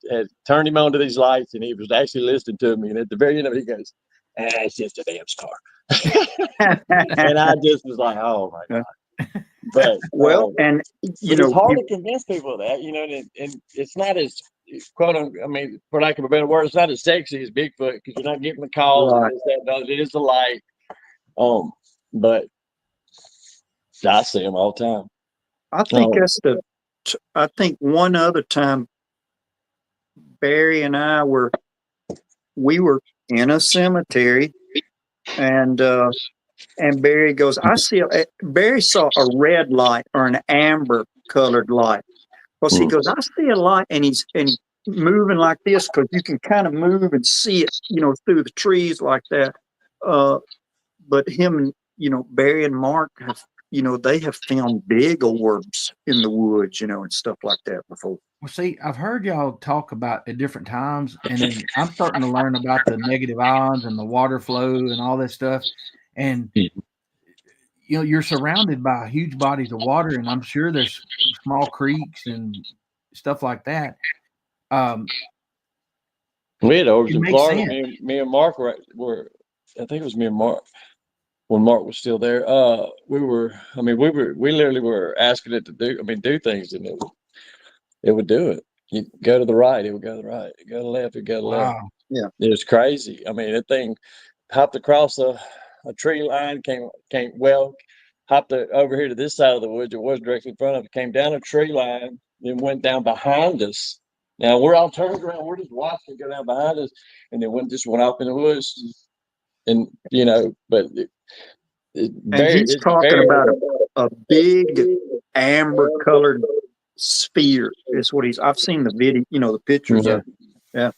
had turned him on to these lights, and he was actually listening to me. And at the very end of it, he goes, "It's just a damn star." And I just was like, "Oh my God!" But and it's hard to convince people of that, and it's not as quote unquote, I mean, for lack of a better word, it's not as sexy as Bigfoot because you're not getting the calls. Right. It is the light, but I see them all the time. I think I think one other time Barry and I were in a cemetery, and Barry goes, Barry saw a red light or an amber colored light. Because he goes, I see a light, and he's moving like this because you can kind of move and see it, through the trees like that. But him and Barry and Mark have, they have found big orbs in the woods, and stuff like that before. Well, see, I've heard y'all talk about at different times, and then I'm starting to learn about the negative ions and the water flow and all that stuff. And you're surrounded by huge bodies of water, and I'm sure there's small creeks and stuff like that. We had orbs in Florida. Me and Mark were. I think it was me and Mark when Mark was still there. We literally were asking it to do things, and it would do it. You go to the right, it would go to the right. You go to the left, it would go to the left. Yeah, it was crazy. I mean, that thing hopped across a tree line, came. Well, hopped over here to this side of the woods. It was directly in front of it. Came down a tree line, then went down behind us. Now we're all turned around. We're just watching it go down behind us, and then went off in the woods. And but he's talking about a big amber colored sphere. Is what I've seen the video, the pictures of. Yeah.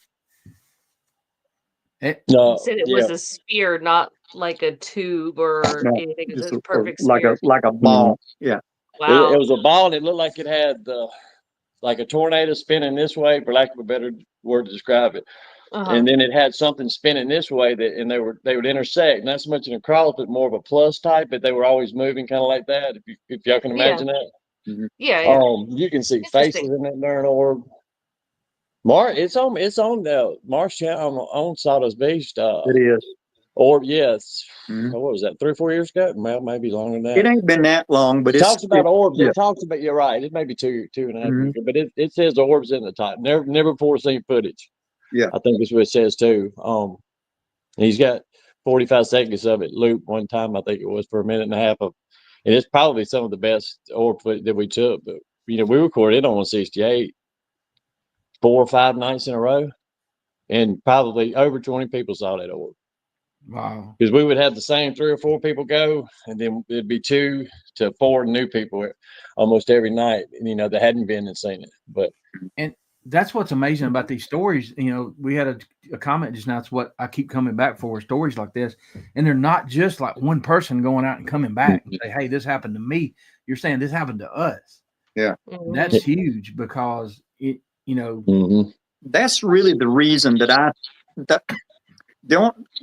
No, said it was a sphere, not like a tube or anything. It was a perfect like sphere. a ball. Yeah. Wow. It was a ball, and it looked like it had like a tornado spinning this way, for lack of a better word to describe it. And then it had something spinning this way and they would intersect. Not so much in a cross, but more of a plus type. But they were always moving kind of like that. If y'all can imagine that. Mm-hmm. Yeah. You can see faces in that darn orb. It's on the Marsh channel on Sawdust Beach. It is. Orb, yes. Mm-hmm. What was that? 3 or 4 years ago? Well, maybe longer than that. It ain't been that long, but it talks about orbs. Yeah. It talks about, you're right. It may be 2 and a half years ago, but it says orbs in the top. Never before seen footage. Yeah, I think that's what it says too. He's got 45 seconds of it looped one time. I think it was for a minute and a half and it's probably some of the best orb footage that we took. But we recorded it on 168, 4 or 5 nights in a row, and probably over 20 people saw that orb. Wow! Because we would have the same 3 or 4 people go, and then it'd be 2 to 4 new people almost every night. That hadn't been and seen it, and that's what's amazing about these stories. We had a comment just now. It's what I keep coming back for, stories like this. And they're not just like one person going out and coming back and say, hey, this happened to me. You're saying this happened to us. Yeah. And that's huge because that's really the reason the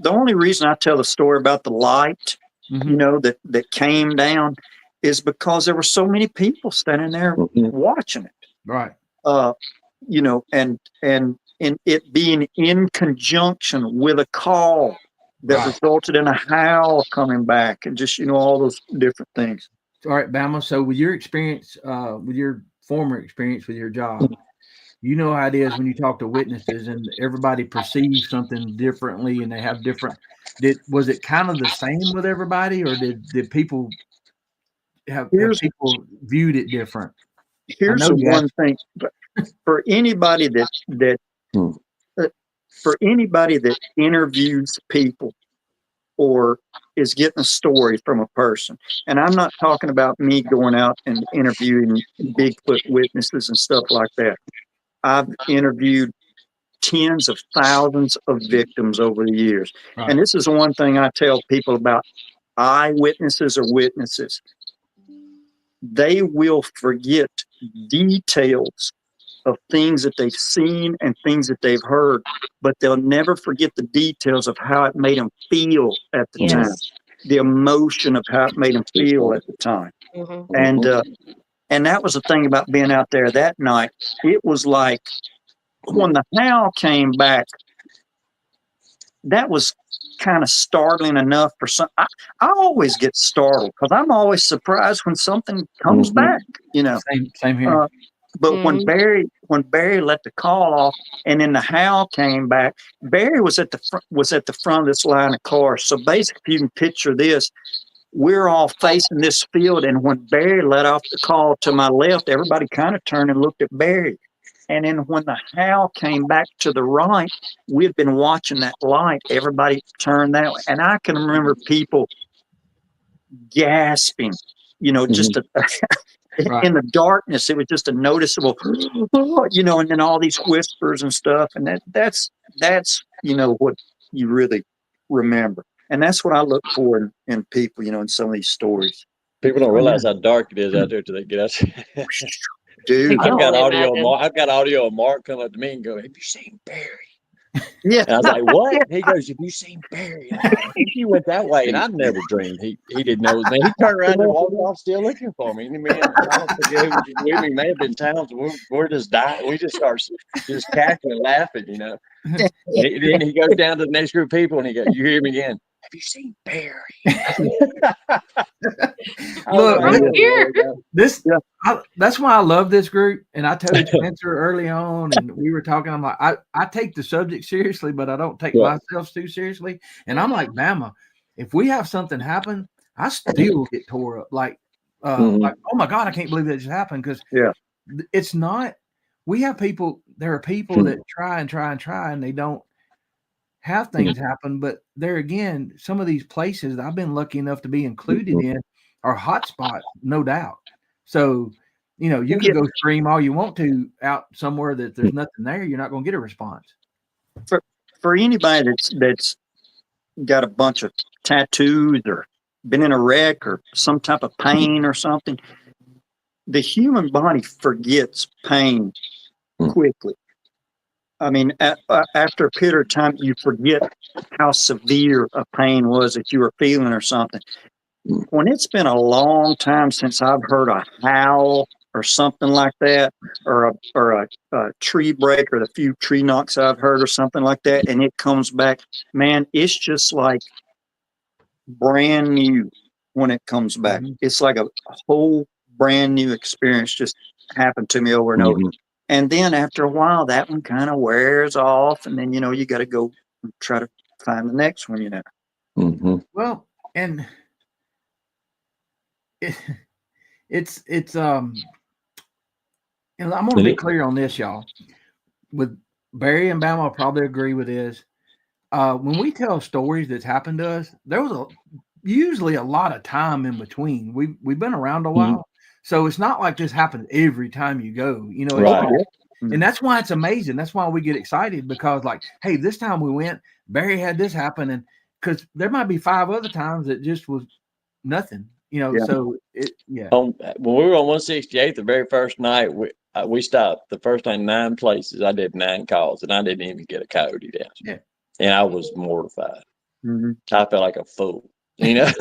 only reason I tell the story about the light, that came down is because there were so many people standing there watching it. Right. And it being in conjunction with a call that resulted in a howl coming back and just, all those different things. All right, Bama. So with your experience, with your former experience with your job, how it is when you talk to witnesses and everybody perceives something differently and they have different, was it kind of the same with everybody or did people have people viewed it different? Here's the one thing. For anybody that interviews people or is getting a story from a person, and I'm not talking about me going out and interviewing Bigfoot witnesses and stuff like that. I've interviewed tens of thousands of victims over the years. Right. And this is one thing I tell people about eyewitnesses or witnesses. They will forget details of things that they've seen and things that they've heard, but they'll never forget the details of how it made them feel at the time, the emotion of how it made them feel at the time. And that was the thing about being out there that night. It was like when the howl came back, that was kind of startling enough for some. I always get startled because I'm always surprised when something comes back, Same here. But when Barry let the call off, and then the howl came back, Barry was at the front of this line of cars. So basically, you can picture this: we're all facing this field, and when Barry let off the call to my left, everybody kind of turned and looked at Barry. And then when the howl came back to the right, we've been watching that light. Everybody turned that way, and I can remember people gasping, just in the darkness. It was just a noticeable, and then all these whispers and stuff. And that's what you really remember. And that's what I look for in people, in some of these stories. People don't realize how dark it is out there till they get out. Dude, I've got audio of Mark come up to me and go, "Have you seen Barry?" Yeah. And I was like, "What?" He goes, "Have you seen Barry?" And I think he went that way, and I never dreamed he didn't know it was me. He turned around and walked off, still looking for me. And man, I don't forget who was with me. May have been Towns. We're just dying. We just start just cackling and laughing, And then he goes down to the next group of people, and he goes, "You hear me again? Have you seen Barry?" Look, right here. That's why I love this group. And I told Spencer early on, and we were talking. I'm like, I take the subject seriously, but I don't take myself too seriously. And I'm like, Bama, if we have something happen, I still get tore up. Like, like, oh my God, I can't believe that just happened. Because it's not. We have people. There are people that try and try and try, and they don't have things happen. But there again, some of these places that I've been lucky enough to be included in are hotspots, no doubt. So, you know, you can go scream all you want to out somewhere that there's nothing there. You're not going to get a response. For anybody that's got a bunch of tattoos or been in a wreck or some type of pain or something, the human body forgets pain quickly. I mean, after a period of time, you forget how severe a pain was that you were feeling or something. When it's been a long time since I've heard a howl or something like that, or a tree break, or the few tree knocks I've heard or something like that, and it comes back, man, it's just like brand new when it comes back. It's like a whole brand new experience just happened to me over and over. And then after a while, that one kind of wears off, and then, you know, you got to go and try to find the next one, you know. Well, and it's and I'm going to be clear on this, y'all. With Barry and Bama, I'll probably agree with this. When we tell stories that's happened to us, there was usually a lot of time in between. We've been around a while, so it's not like this happens every time you go. You know, and that's why it's amazing. That's why we get excited, because, like, hey, this time we went, Barry had this happen, and because there might be 5 other times that just was nothing. You know, so when we were on 168, the very first night, we stopped the first time 9 places. I did 9 calls, and I didn't even get a coyote down. And I was mortified. I felt like a fool, you know.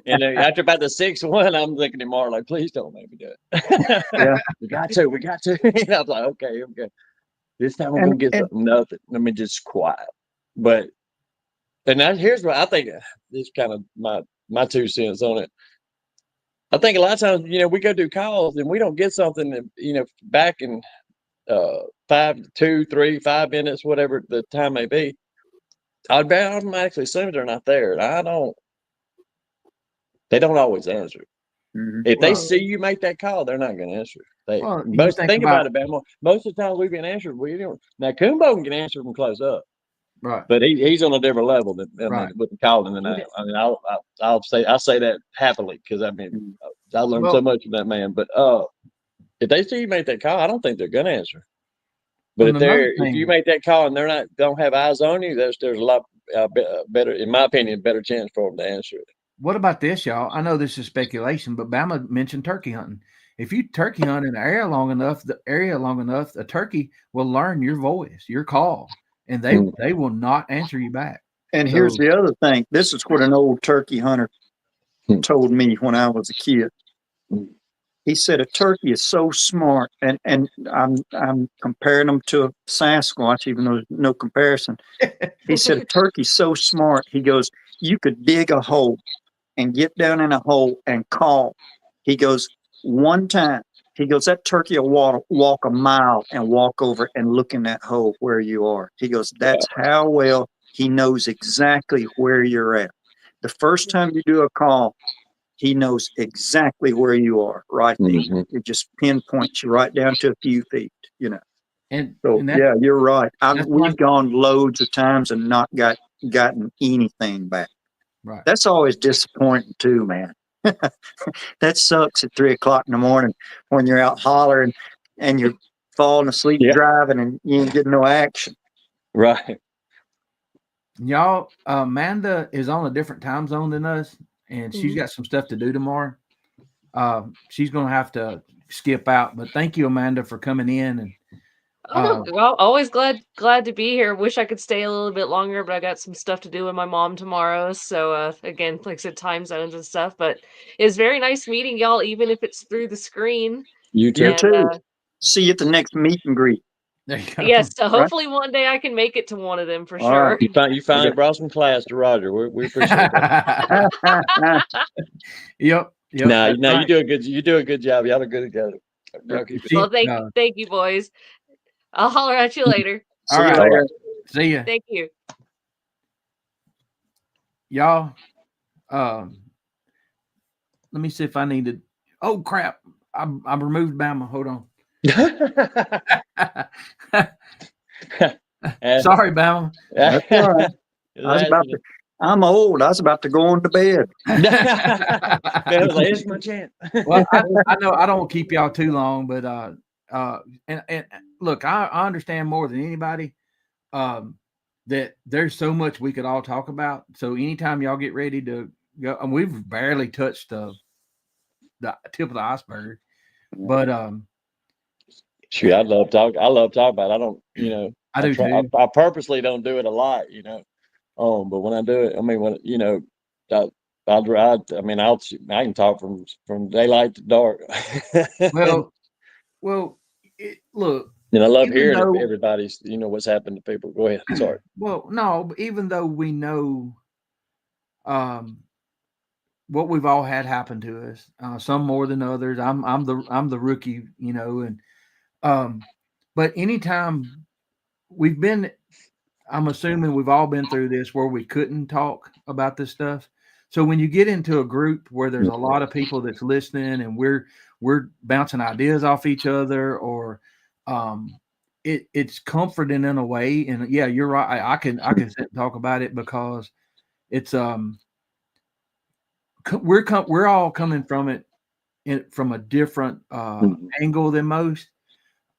And after about the 6th one, I'm looking at Mark like, please don't make me do it. we got to. And I was like, okay. This time we're gonna get nothing. I mean, just quiet. But and now here's what I think. This is kind of my 2 cents on it. I think a lot of times, you know, we go do calls and we don't get something that, you know, back in 2, 3, 5 minutes, whatever the time may be. I'd automatically assume they're not there. And they don't always answer. If they see you make that call, they're not going to answer. Think about it, Bama. Most of the time we've been answered. We don't. Now, Kumbo can answer from close up. Right. But he's on a different level than with the calling than I am. I mean, I say that happily, because I mean, I learned so much from that man. But if they see you make that call, I don't think they're going to answer. But if you make that call and don't have eyes on you, there's a lot better, in my opinion, better chance for them to answer it. What about this, y'all? I know this is speculation, but Bama mentioned turkey hunting. If you turkey hunt in the area long enough, a turkey will learn your voice, your call, and they will not answer you back. And here's the other thing. This is what an old turkey hunter told me when I was a kid. He said a turkey is so smart, and I'm comparing them to a Sasquatch, even though there's no comparison. He said a turkey's so smart. He goes, you could dig a hole and get down in a hole and call. He goes, one time, he goes, that turkey will walk a mile and walk over and look in that hole where you are. He goes, that's how well he knows exactly where you're at. The first time you do a call, he knows exactly where you are right there. It just pinpoints you right down to a few feet, you know. And you're right. We've gone loads of times and not gotten anything back. Right. That's always disappointing too, man. That sucks at 3 o'clock in the morning when you're out hollering and you're falling asleep driving and you ain't getting no action. Right. Y'all, Amanda is on a different time zone than us, and she's got some stuff to do tomorrow. She's going to have to skip out, but thank you, Amanda, for coming in. And well, always glad to be here. Wish I could stay a little bit longer, but I got some stuff to do with my mom tomorrow. So again, like I said, time zones and stuff. But it's very nice meeting y'all, even if it's through the screen. You too. You too. See you at the next meet and greet. There you go. Yes, so hopefully one day I can make it to one of them for sure. Right. You finally brought some class to Roger. We appreciate that. Yep. No, you do a good job. Y'all are good together. Well, thank you, boys. I'll holler at you later. All right. See ya. Thank you. Y'all, let me see if I need to. Oh crap! I removed Bama. Hold on. Sorry, Bama. That's all right. I'm old. I was about to go on to bed. It's my chance. Well, I know I don't keep y'all too long, but and look, I understand more than anybody that there's so much we could all talk about. So anytime y'all get ready to go, and we've barely touched the tip of the iceberg, but Shoot, I love talking about it. I don't, I do too. I purposely don't do it a lot, but when I do it, I mean, when I can talk from daylight to dark. Well, look. And I love hearing everybody's, what's happened to people. Go ahead. Sorry. Well, no, but even though we know what we've all had happen to us, some more than others. I'm the rookie, and but anytime we've been, I'm assuming we've all been through this where we couldn't talk about this stuff. So when you get into a group where there's a lot of people that's listening and we're bouncing ideas off each other, or it's comforting in a way. And yeah, you're right. I can sit and talk about it because it's we're all coming from it from a different angle than most.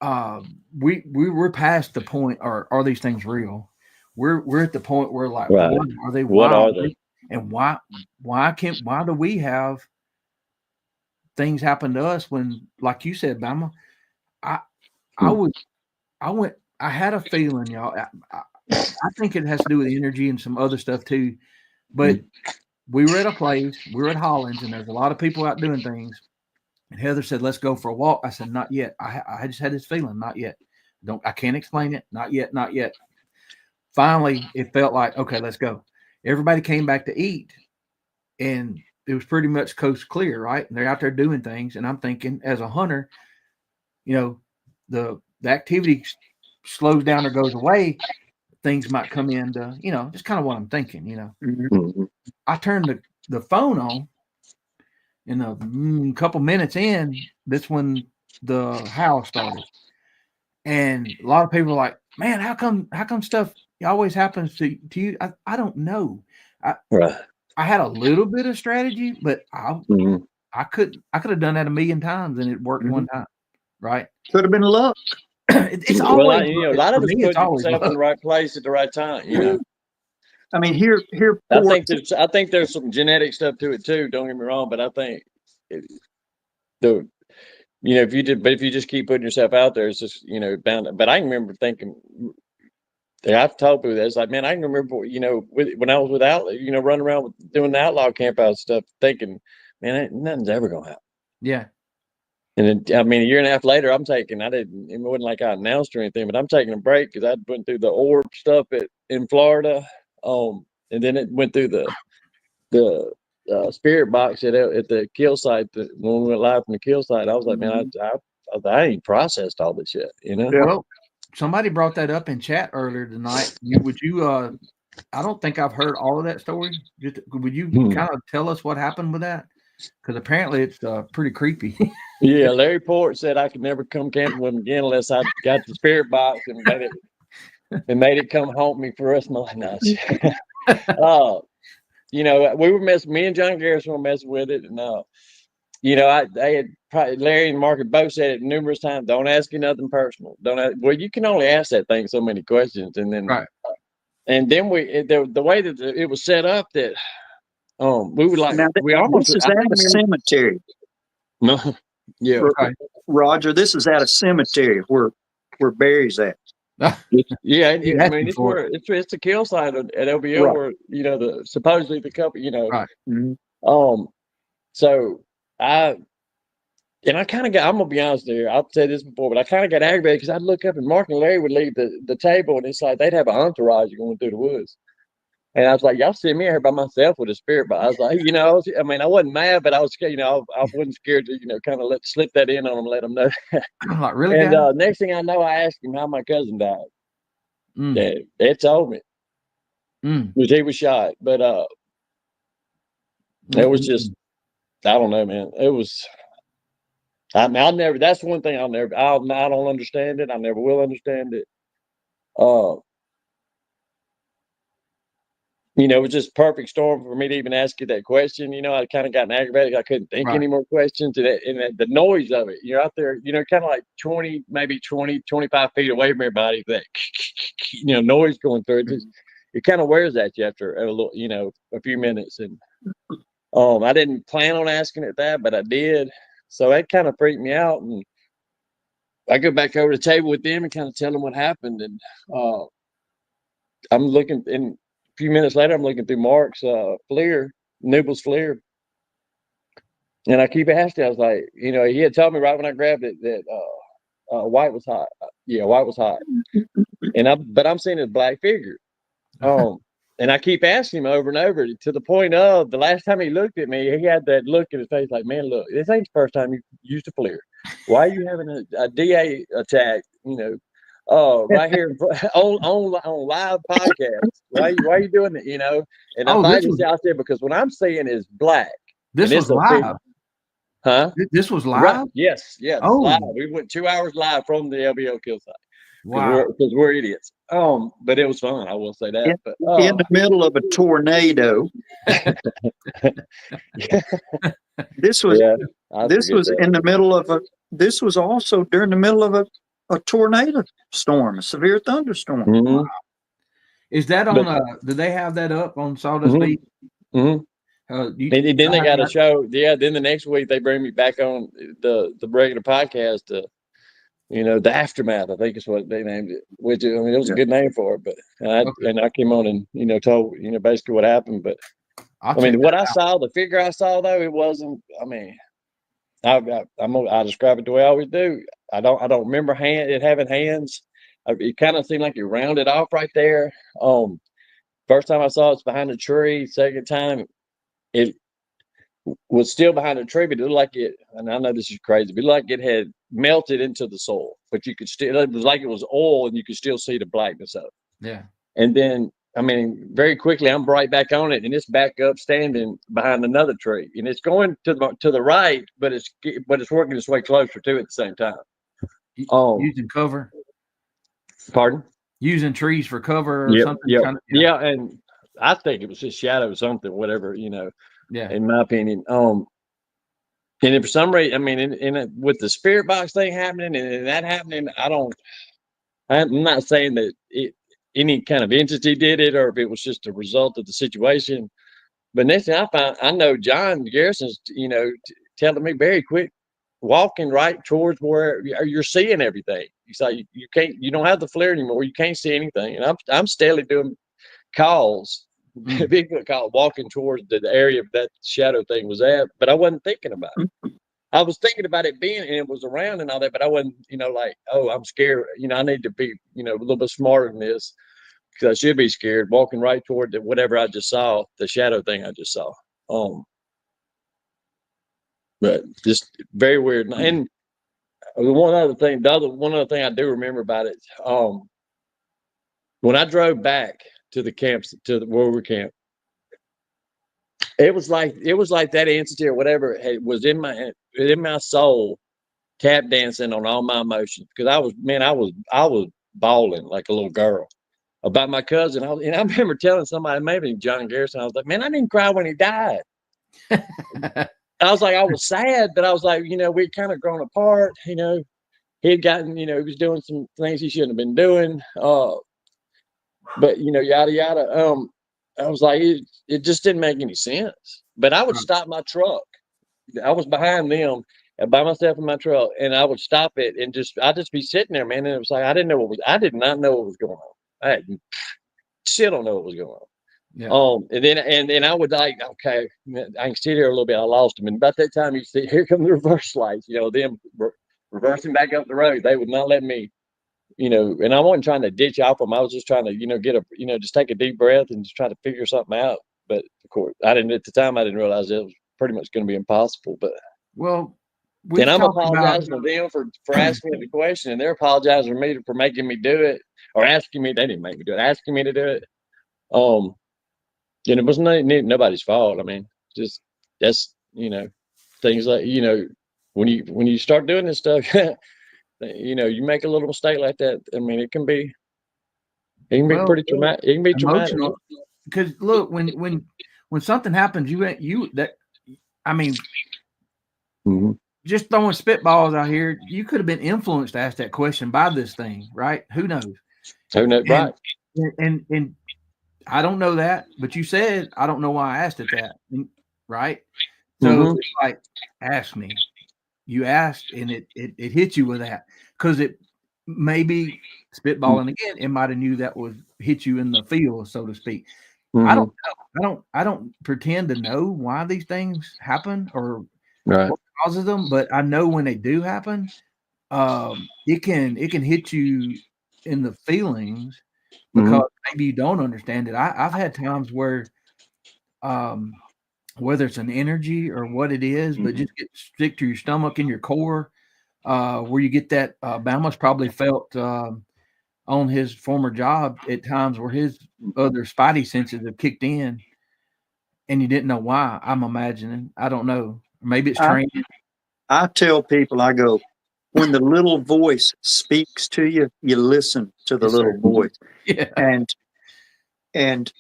We're past the point. Are these things real? We're at the point where like, right. Are they? What are they? And why do we have things happen to us when, like you said, Bama? I had a feeling, y'all. I think it has to do with energy and some other stuff too. But we were at a place, we were at Hollins, and there's a lot of people out doing things. And Heather said, "Let's go for a walk." I said, "Not yet. I just had this feeling, not yet. I can't explain it. Not yet, not yet." Finally, it felt like, okay, let's go. Everybody came back to eat, and it was pretty much coast clear, right? And they're out there doing things, and I'm thinking, as a hunter, the activity slows down or goes away, things might come into, just kind of what I'm thinking, Mm-hmm. I turned the phone on, and a couple minutes in, that's when the howl started. And a lot of people are like, man, how come stuff always happens to you? I don't know. I had a little bit of strategy, but I could have done that a million times and it worked one time, right? Could have been luck. It's always a lot of us put yourself in the right place at the right time. I mean, here. I think there's some genetic stuff to it too. Don't get me wrong, but I think if you just keep putting yourself out there, it's just bound. But I can remember thinking. I've told people that it's like, man, I can remember, when I was with Outlaw, running around doing the outlaw camp out stuff, thinking, man, nothing's ever gonna happen. Yeah. And then, I mean, a year and a half later, it wasn't like I announced or anything, but I'm taking a break because I went through the orb stuff in Florida, and then it went through the spirit box at the kill site. When we went live from the kill site, I was like, man, I ain't processed all this yet, Yeah. Well, somebody brought that up in chat earlier tonight. I don't think I've heard all of that story. Would you kind of tell us what happened with that? Because apparently it's pretty creepy. Yeah, Larry Port said I could never come camping with him again unless I got the spirit box and made it come haunt me for the rest of my life. We were messing. Me and John Garrison were messing with it, and they had probably, Larry and Mark had both said it numerous times. Don't ask you nothing personal. Don't ask. Well, you can only ask that thing so many questions, and then right. And then the way that it was set up that we would like now, we almost this is at a cemetery. No, yeah, Roger. This is at a cemetery where Barry's at. Yeah, I mean it's a kill site at LBO right. where supposedly the couple right. Mm-hmm. So I kind of got, I'm gonna be honest here, I've said this before, but I kind of got aggravated because I'd look up and Mark and Larry would leave the table and it's like they'd have an entourage going through the woods. And I was like, y'all see me here by myself with a spirit, but I was like, I wasn't mad, but I was scared, I wasn't scared to, kind of slip that in on them, let them know. Like, really? And next thing I know, I asked him how my cousin died. They told me. Because he was shot. But it was just, I don't know, man. It was. I mean, I'll never. That's one thing I'll never. I don't understand it. I never will understand it. It was just perfect storm for me to even ask you that question. I kind of gotten aggravated. I couldn't think any more questions. And the noise of it, you're out there, kind of like 20, maybe 20, 25 feet away from everybody. That, noise going through it. It kind of wears at you after a little, a few minutes. And I didn't plan on asking it that, but I did. So that kind of freaked me out. And I go back over the table with them and kind of tell them what happened. And I'm looking in. A few minutes later, I'm looking through Mark's Nubel's FLIR, and I keep asking. I was like, he had told me right when I grabbed it that white was hot. Yeah, white was hot, but I'm seeing his black figure. And I keep asking him over and over to the point of the last time he looked at me, he had that look in his face like, man, look, this ain't the first time you used a FLIR. Why are you having a DA attack? Right here on live podcast. Why are you doing it? And I said because what I'm seeing is black. This was live. Huh? This was live? Right. Yes. Oh. Live. We went 2 hours live from the LBO kill site. Wow. Because we're idiots. But it was fun. I will say that. In the middle of a tornado. This was in the middle of this was also during the middle of a tornado storm, a severe thunderstorm. Mm-hmm. Is that on? Do they have that up on Sawdust Beach? Mm-hmm. Then they got a show. Yeah. Then the next week they bring me back on the regular podcast. The Aftermath, I think is what they named it. Which it was a good name for it. But I came on and told basically what happened. But what I saw, the figure I saw though, it wasn't. I describe it the way I always do. I don't remember it having hands. It kind of seemed like it rounded off right there. First time I saw it's behind a tree. Second time, it was still behind a tree, but it looked like it. And I know this is crazy, but it looked like it had melted into the soil. But you could still. It was like it was oil, and you could still see the blackness of it. Yeah. And then, very quickly, I'm right back on it, and it's back up, standing behind another tree, and it's going to the right, but it's working its way closer to it at the same time. Using cover. Pardon? Using trees for cover or something. Yeah, and I think it was just shadow or something, whatever, Yeah. In my opinion, and then for some reason, with the spirit box thing happening and that happening, I'm not saying that any kind of entity did it or if it was just a result of the situation. But next thing I know John Garrison's, telling me, Barry, quit walking right towards where you're seeing everything. He's like, you don't have the FLIR anymore. You can't see anything. And I'm steadily doing calls, Bigfoot call, walking towards the area that shadow thing was at, but I wasn't thinking about it. I was thinking about it being, and it was around and all that, but I wasn't, I'm scared. I need to be, a little bit smarter than this because I should be scared walking right toward whatever I just saw, the shadow thing I just saw. But just very weird. And one other thing I do remember about it, when I drove back to the camps, where we camped, it was like that entity or whatever was in my soul, tap dancing on all my emotions because I was bawling like a little girl about my cousin. I remember telling somebody, maybe John Garrison, I was like, man, I didn't cry when he died. I was like, I was sad, but I was like, we'd kind of grown apart. He had gotten, he was doing some things he shouldn't have been doing. But yada yada. I was like, it just didn't make any sense. But I would stop my truck. I was behind them and by myself in my truck, and I would stop it and I'd just be sitting there, man. And it was like I did not know what was going on. I still don't know what was going on. Yeah. And then I would like, okay, I can sit here a little bit. I lost them, and about that time, you see, here come the reverse lights. Them reversing back up the road. They would not let me. And I wasn't trying to ditch off them. I was just trying to, just take a deep breath and just try to figure something out. But of course, at the time, I didn't realize it was pretty much going to be impossible. But and I'm apologizing to them for asking me the question, and they're apologizing to me for making me do it or asking me. They didn't make me do it, asking me to do it. And it was nobody's fault. Just that's things like, when you start doing this stuff, you make a little mistake like that. I mean, it can be Well, pretty traumatic. It can be traumatic. emotional. Because look, when something happens, I mean, Mhm. just throwing spitballs out here, you could have been influenced to ask that question by this thing, right? Who knows? Right. And I don't know that, but you said I don't know why I asked it that, right? So it's like, ask me. You asked, and it hit you with that because it maybe spitballing again. It might have knew that would hit you in the field, so to speak. I don't know. I don't pretend to know why these things happen or Right. what causes them, but I know when they do happen, it can hit you in the feelings because maybe you don't understand it. I've had times where, whether it's an energy or what it is, but just get stick to your stomach and your core, where you get that. Bama's probably felt on his former job at times where his other spidey senses have kicked in, and you didn't know why. I'm imagining. I don't know. Maybe it's I, training. I tell people, I go, when the little voice speaks to you, you listen to the Yes, little sir. voice. Yeah. And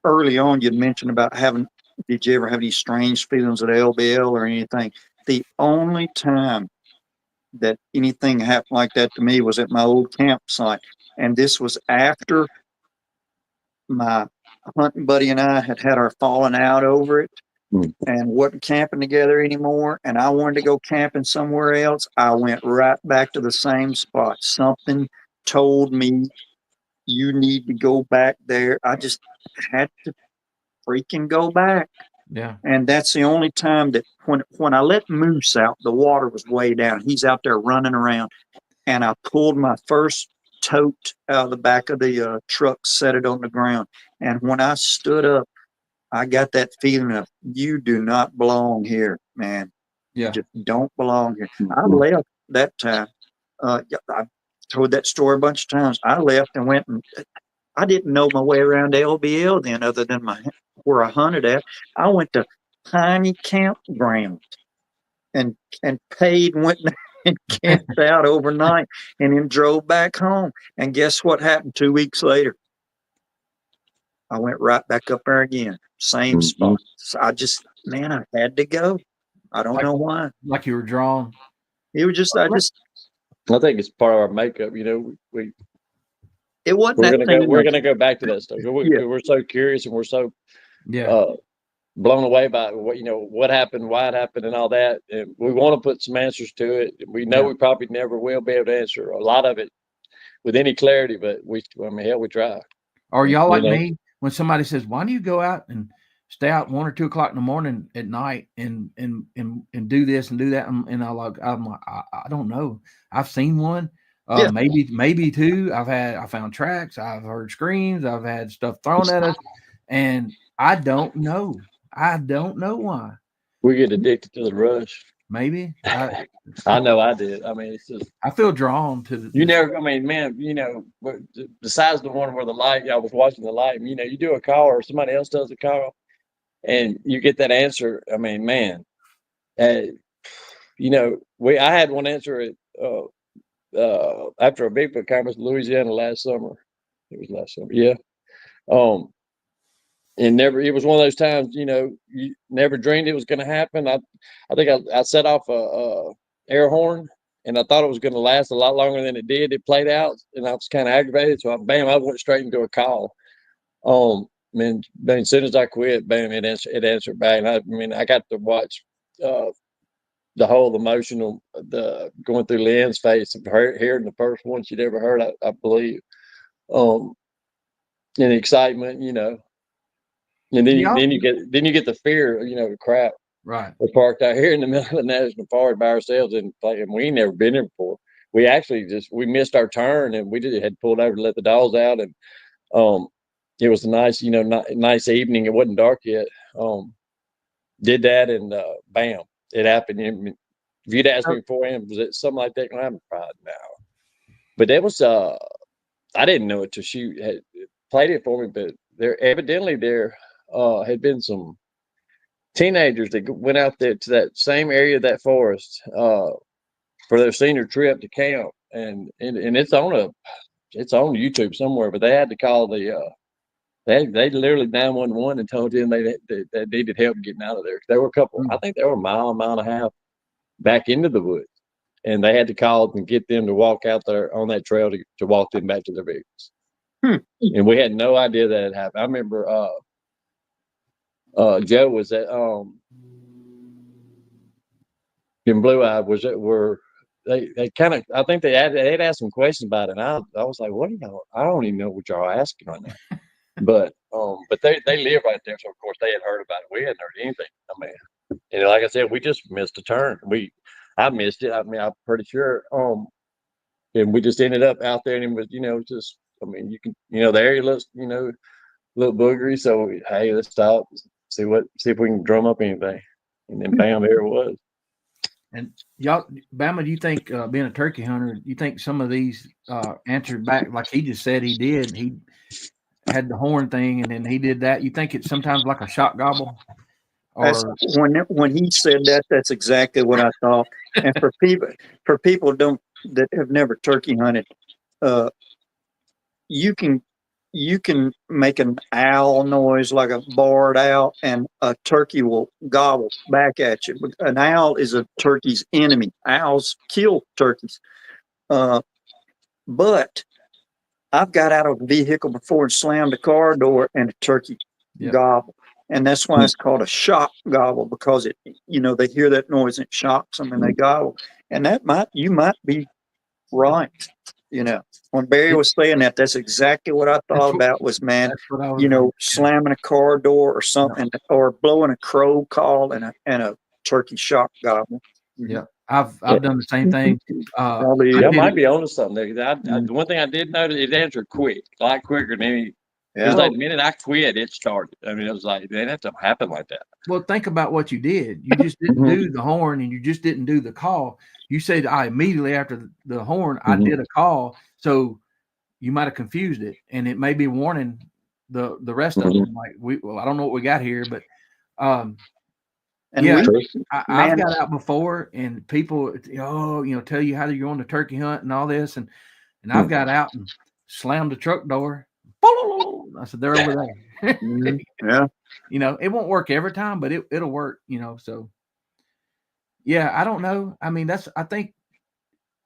early on, you'd mentioned about did you ever have any strange feelings at LBL or anything? The only time that anything happened like that to me was at my old campsite. And this was after my hunting buddy and I had our falling out over it and wasn't camping together anymore. And I wanted to go camping somewhere else. I went right back to the same spot. Something told me you need to go back there. I just had to freaking go back. Yeah. And that's the only time that when I let Moose out, the water was way down. He's out there running around. And I pulled my first tote out of the back of the truck, set it on the ground. And when I stood up, I got that feeling of, you do not belong here, man. You Yeah. just don't belong here. I left that time. I told that story a bunch of times. I left and went, and I didn't know my way around LBL then, other than where I hunted at. I went to tiny campground and paid and went and camped out overnight and then drove back home. And guess what happened 2 weeks later? I went right back up there again, same spot. So I had to go. I don't know why. Like you were drawn. It was just, I think it's part of our makeup. it wasn't that thing. We're gonna go back to that stuff. We're so curious and we're so blown away by what happened, why it happened, and all that. And we want to put some answers to it. We know we probably never will be able to answer a lot of it with any clarity, but we try. Are y'all like me when somebody says, "Why do you go out and stay out 1 or 2 o'clock in the morning at night and do this and do that?" And I'm like, I don't know. I've seen one, maybe two. I found tracks. I've heard screams. I've had stuff thrown at us, and I don't know. I don't know why. We get addicted to the rush. Maybe I know I did. I mean, it's just I feel drawn to the. You never. I mean, man. Besides the one where the light, I was watching the light. You do a call or somebody else does a call, and you get that answer. I mean, man. I had one answer at after a Bigfoot conference in Louisiana last summer. It was last summer, yeah. And it was one of those times, you never dreamed it was going to happen. I think I set off a air horn, and I thought it was going to last a lot longer than it did. It played out, and I was kind of aggravated. So I went straight into a call. Man, as soon as I quit, bam, it answered back. And I got to watch the whole emotional, going through Lynn's face of hearing the first one she'd ever heard, I believe. And excitement, And then you get the fear, crap. Right. We're parked out here in the middle of the national park by ourselves, and we ain't never been here before. We actually we missed our turn, and we had pulled over to let the dogs out, and it was a nice, nice evening. It wasn't dark yet. Did that, and bam, it happened. If you'd asked me beforehand, was it something like that going to happen? Probably no. But that was I didn't know it till she had played it for me. But there had been some teenagers that went out there to that same area of that forest for their senior trip to camp, and it's on YouTube somewhere. But they had to call they literally 911 and told them they needed help getting out of there. There were a couple, I think they were a mile and a half back into the woods, and they had to call and get them to walk out there on that trail to walk them back to their vehicles. And we had no idea that had happened. I remember Joe was at in Blue Eye were they kind of, I think they'd asked some questions about it, and I was like, what are y'all, I don't even know what y'all are asking right now. But they live right there, so of course they had heard about it. We hadn't heard anything. I mean, and like I said, we just missed a turn. I missed it. I mean, I'm pretty sure. And we just ended up out there, and it was, just, I mean, the area looks, a little boogery. So hey, let's stop, see if we can drum up anything, and then bam, there it was. And y'all, Bama, do you think being a turkey hunter, you think some of these answered back like he just said he did? He had the horn thing, and then he did that. You think it's sometimes like a shock gobble? Or when he said that, that's exactly what I thought. And for people that have never turkey hunted, you can make an owl noise like a barred owl, and a turkey will gobble back at you. An owl is a turkey's enemy. Owls kill turkeys. But I've got out of a vehicle before and slammed a car door, and a turkey gobble. And that's why it's called a shock gobble, because they hear that noise and it shocks them and they gobble. And you might be right. When Barry was saying that, that's exactly what I thought about was, man, slamming a car door or something, or blowing a crow call and a turkey shock gobble. Yeah. I've done the same thing. That might be onto something there. The one thing I did notice, it answered quick, a lot quicker than any. It was like the minute I quit, it started. I mean, it was like, man, that doesn't happen like that. Well, think about what you did. You just didn't do the horn, and you just didn't do the call. You said, immediately after the horn, I did a call. So you might have confused it, and it may be warning the rest of them. Like, I don't know what we got here, but I've got out before, and people, tell you how you're going to turkey hunt and all this, and I've got out and slammed the truck door. I said, they're over there. Yeah. It won't work every time, but it'll work, so yeah, I don't know. I mean, I think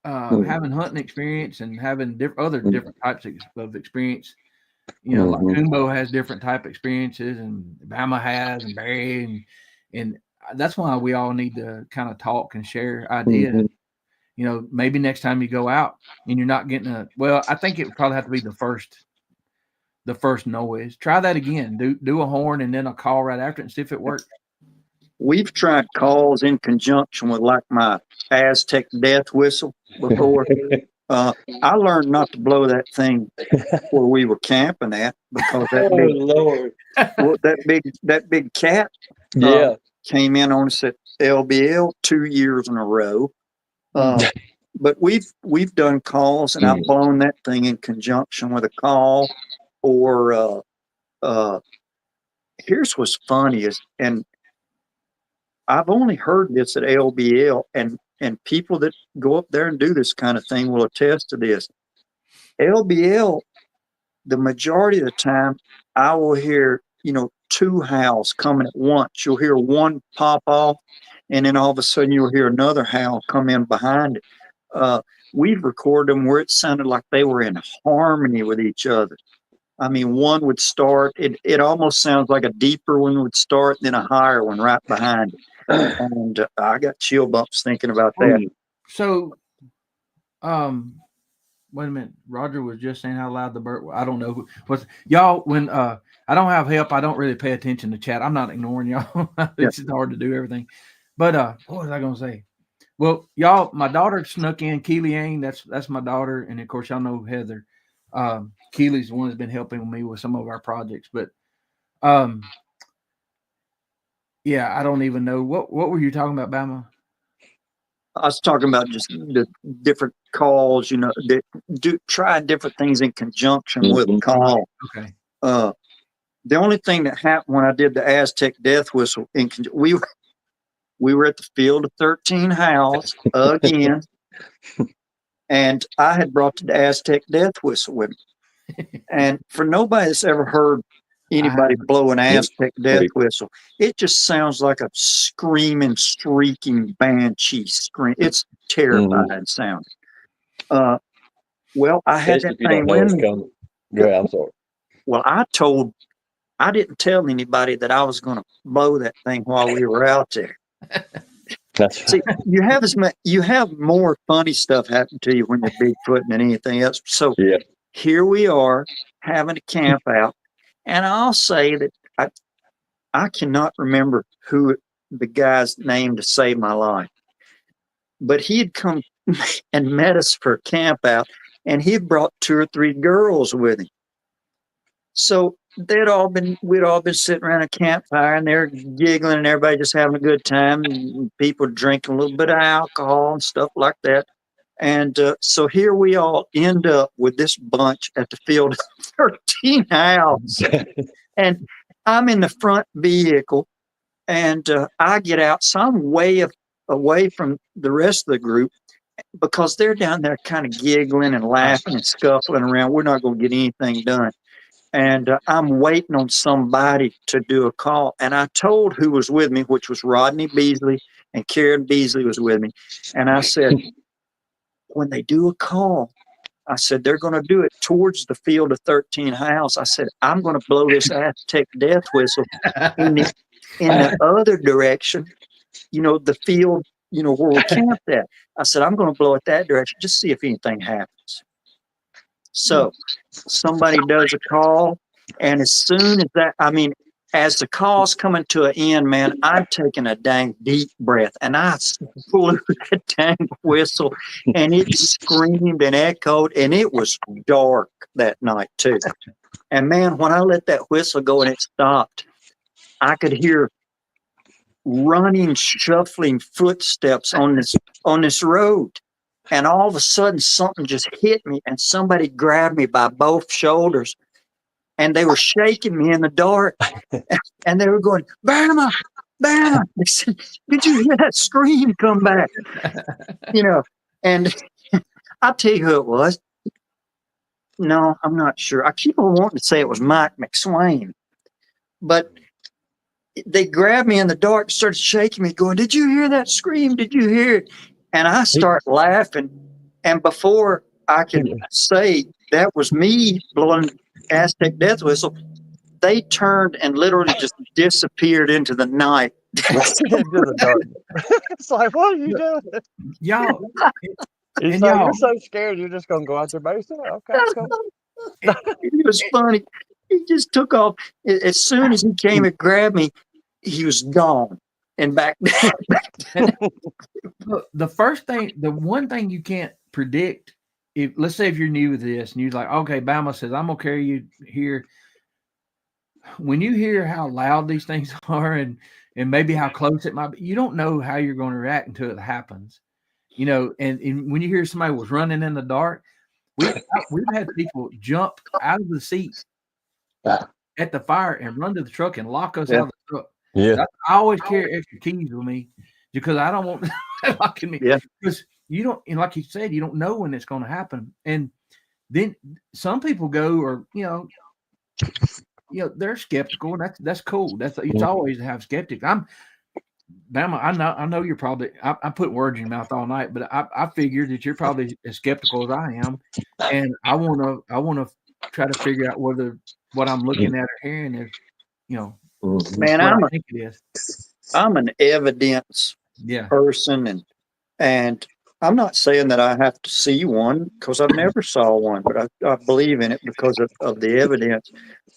having hunting experience and having different types of experience, like Kumbo has different type of experiences, and Bama has, and Barry, and that's why we all need to kind of talk and share ideas. Maybe next time you go out and you're not getting I think it would probably have to be the first noise. Try that again. Do a horn and then a call right after it and see if it works. We've tried calls in conjunction with like my Aztec death whistle before. I learned not to blow that thing where we were camping at, because that big cat came in on us at LBL 2 years in a row. But we've done calls, and I've blown that thing in conjunction with a call. Or here's what's funny is, and I've only heard this at LBL, and people that go up there and do this kind of thing will attest to this. LBL, the majority of the time, I will hear, two howls coming at once. You'll hear one pop off, and then all of a sudden you'll hear another howl come in behind it. We've recorded them where it sounded like they were in harmony with each other. I mean, one would start, it almost sounds like a deeper one would start, then a higher one right behind it. And I got chill bumps thinking about that. So, wait a minute. Roger was just saying how loud the bird. I don't know. Y'all, when I don't have help, I don't really pay attention to chat. I'm not ignoring y'all. It's hard to do everything. But what was I going to say? Well, y'all, my daughter snuck in. Keely-Ann, that's my daughter. And, of course, y'all know Heather. Keely's the one that's been helping me with some of our projects. But, I don't even know. What were you talking about, Bama? I was talking about just the different calls, try different things in conjunction with a call. Okay. The only thing that happened when I did the Aztec death whistle, we were at the Field of 13 house again, and I had brought the Aztec death whistle with me. And for nobody that's ever heard anybody blow an Aztec death whistle, it just sounds like a screaming, shrieking banshee scream. It's terrifying sound. Well, I had that thing with me. Yeah, I'm sorry. Well, I didn't tell anybody that I was going to blow that thing while we were out there. That's See, you have more funny stuff happen to you when you're Bigfooting than anything else. So here we are having a camp out, and I'll say that I cannot remember who the guy's name to save my life, but he had come and met us for a camp out, and he had brought 2 or 3 girls with him. So we'd all been sitting around a campfire, and they're giggling, and everybody just having a good time, and people drinking a little bit of alcohol and stuff like that. And so here we all end up with this bunch at the Field of 13 house, and I'm in the front vehicle, and I get out, so I'm way away from the rest of the group because they're down there kind of giggling and laughing and scuffling around. We're not going to get anything done. And I'm waiting on somebody to do a call. And I told who was with me, which was Rodney Beasley, and Karen Beasley was with me. And I said, when they do a call, I said, they're going to do it towards the Field of 13 house. I said, I'm going to blow this Aztec death whistle in the other direction, the field, where we camped at. I said, I'm going to blow it that direction, just see if anything happens. So somebody does a call, and as soon as as the call's coming to an end, man, I'm taking a dang deep breath, and I blew that dang whistle, and it screamed and echoed, and it was dark that night too. And man, when I let that whistle go and it stopped, I could hear running, shuffling footsteps on this road. And all of a sudden, something just hit me, and somebody grabbed me by both shoulders, and they were shaking me in the dark, and they were going, Bama, Bama. They said, did you hear that scream come back? And I'll tell you who it was. No, I'm not sure. I keep on wanting to say it was Mike McSwain, but they grabbed me in the dark, started shaking me, going, did you hear that scream? Did you hear it? And I start laughing, and before I can say that was me blowing Aztec death whistle, they turned and literally just disappeared into the night. It's like, what are you doing? Y'all, You're so scared you're just gonna go out there by yourself. Okay, cool. It was funny. He just took off. As soon as he came and grabbed me, he was gone. And back Look, the one thing you can't predict, let's say if you're new to this and you're like, okay, Bama says, I'm going to carry you here. When you hear how loud these things are and maybe how close it might be, you don't know how you're going to react until it happens. And when you hear somebody was running in the dark, we've had people jump out of the seat at the fire and run to the truck and lock us out of the truck. Yeah, I always carry extra keys with me because I don't want locking me. Yeah, because you don't, and like you said, you don't know when it's going to happen. And then some people go, or they're skeptical, and that's cool. It's always to have skeptics. Bama, I know you're probably. I put words in your mouth all night, but I figured that you're probably as skeptical as I am, and I want to try to figure out whether what I'm looking at or hearing is, Man, I'm an evidence person, and I'm not saying that I have to see one because I've never saw one, but I believe in it because of the evidence.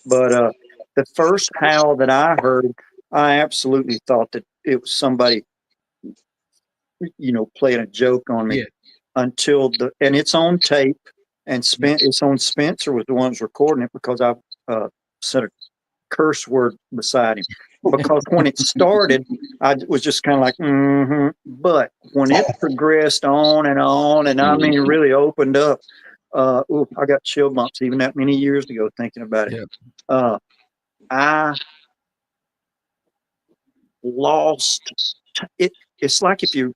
But the first howl that I heard, I absolutely thought that it was somebody, playing a joke on me until and it's on tape, and it's on Spencer was the ones recording it because I said a curse word beside him, because when it started, I was just kind of like, but when it progressed on, and I mean, really opened up, I got chill bumps even that many years ago thinking about it. I lost it. It's like if you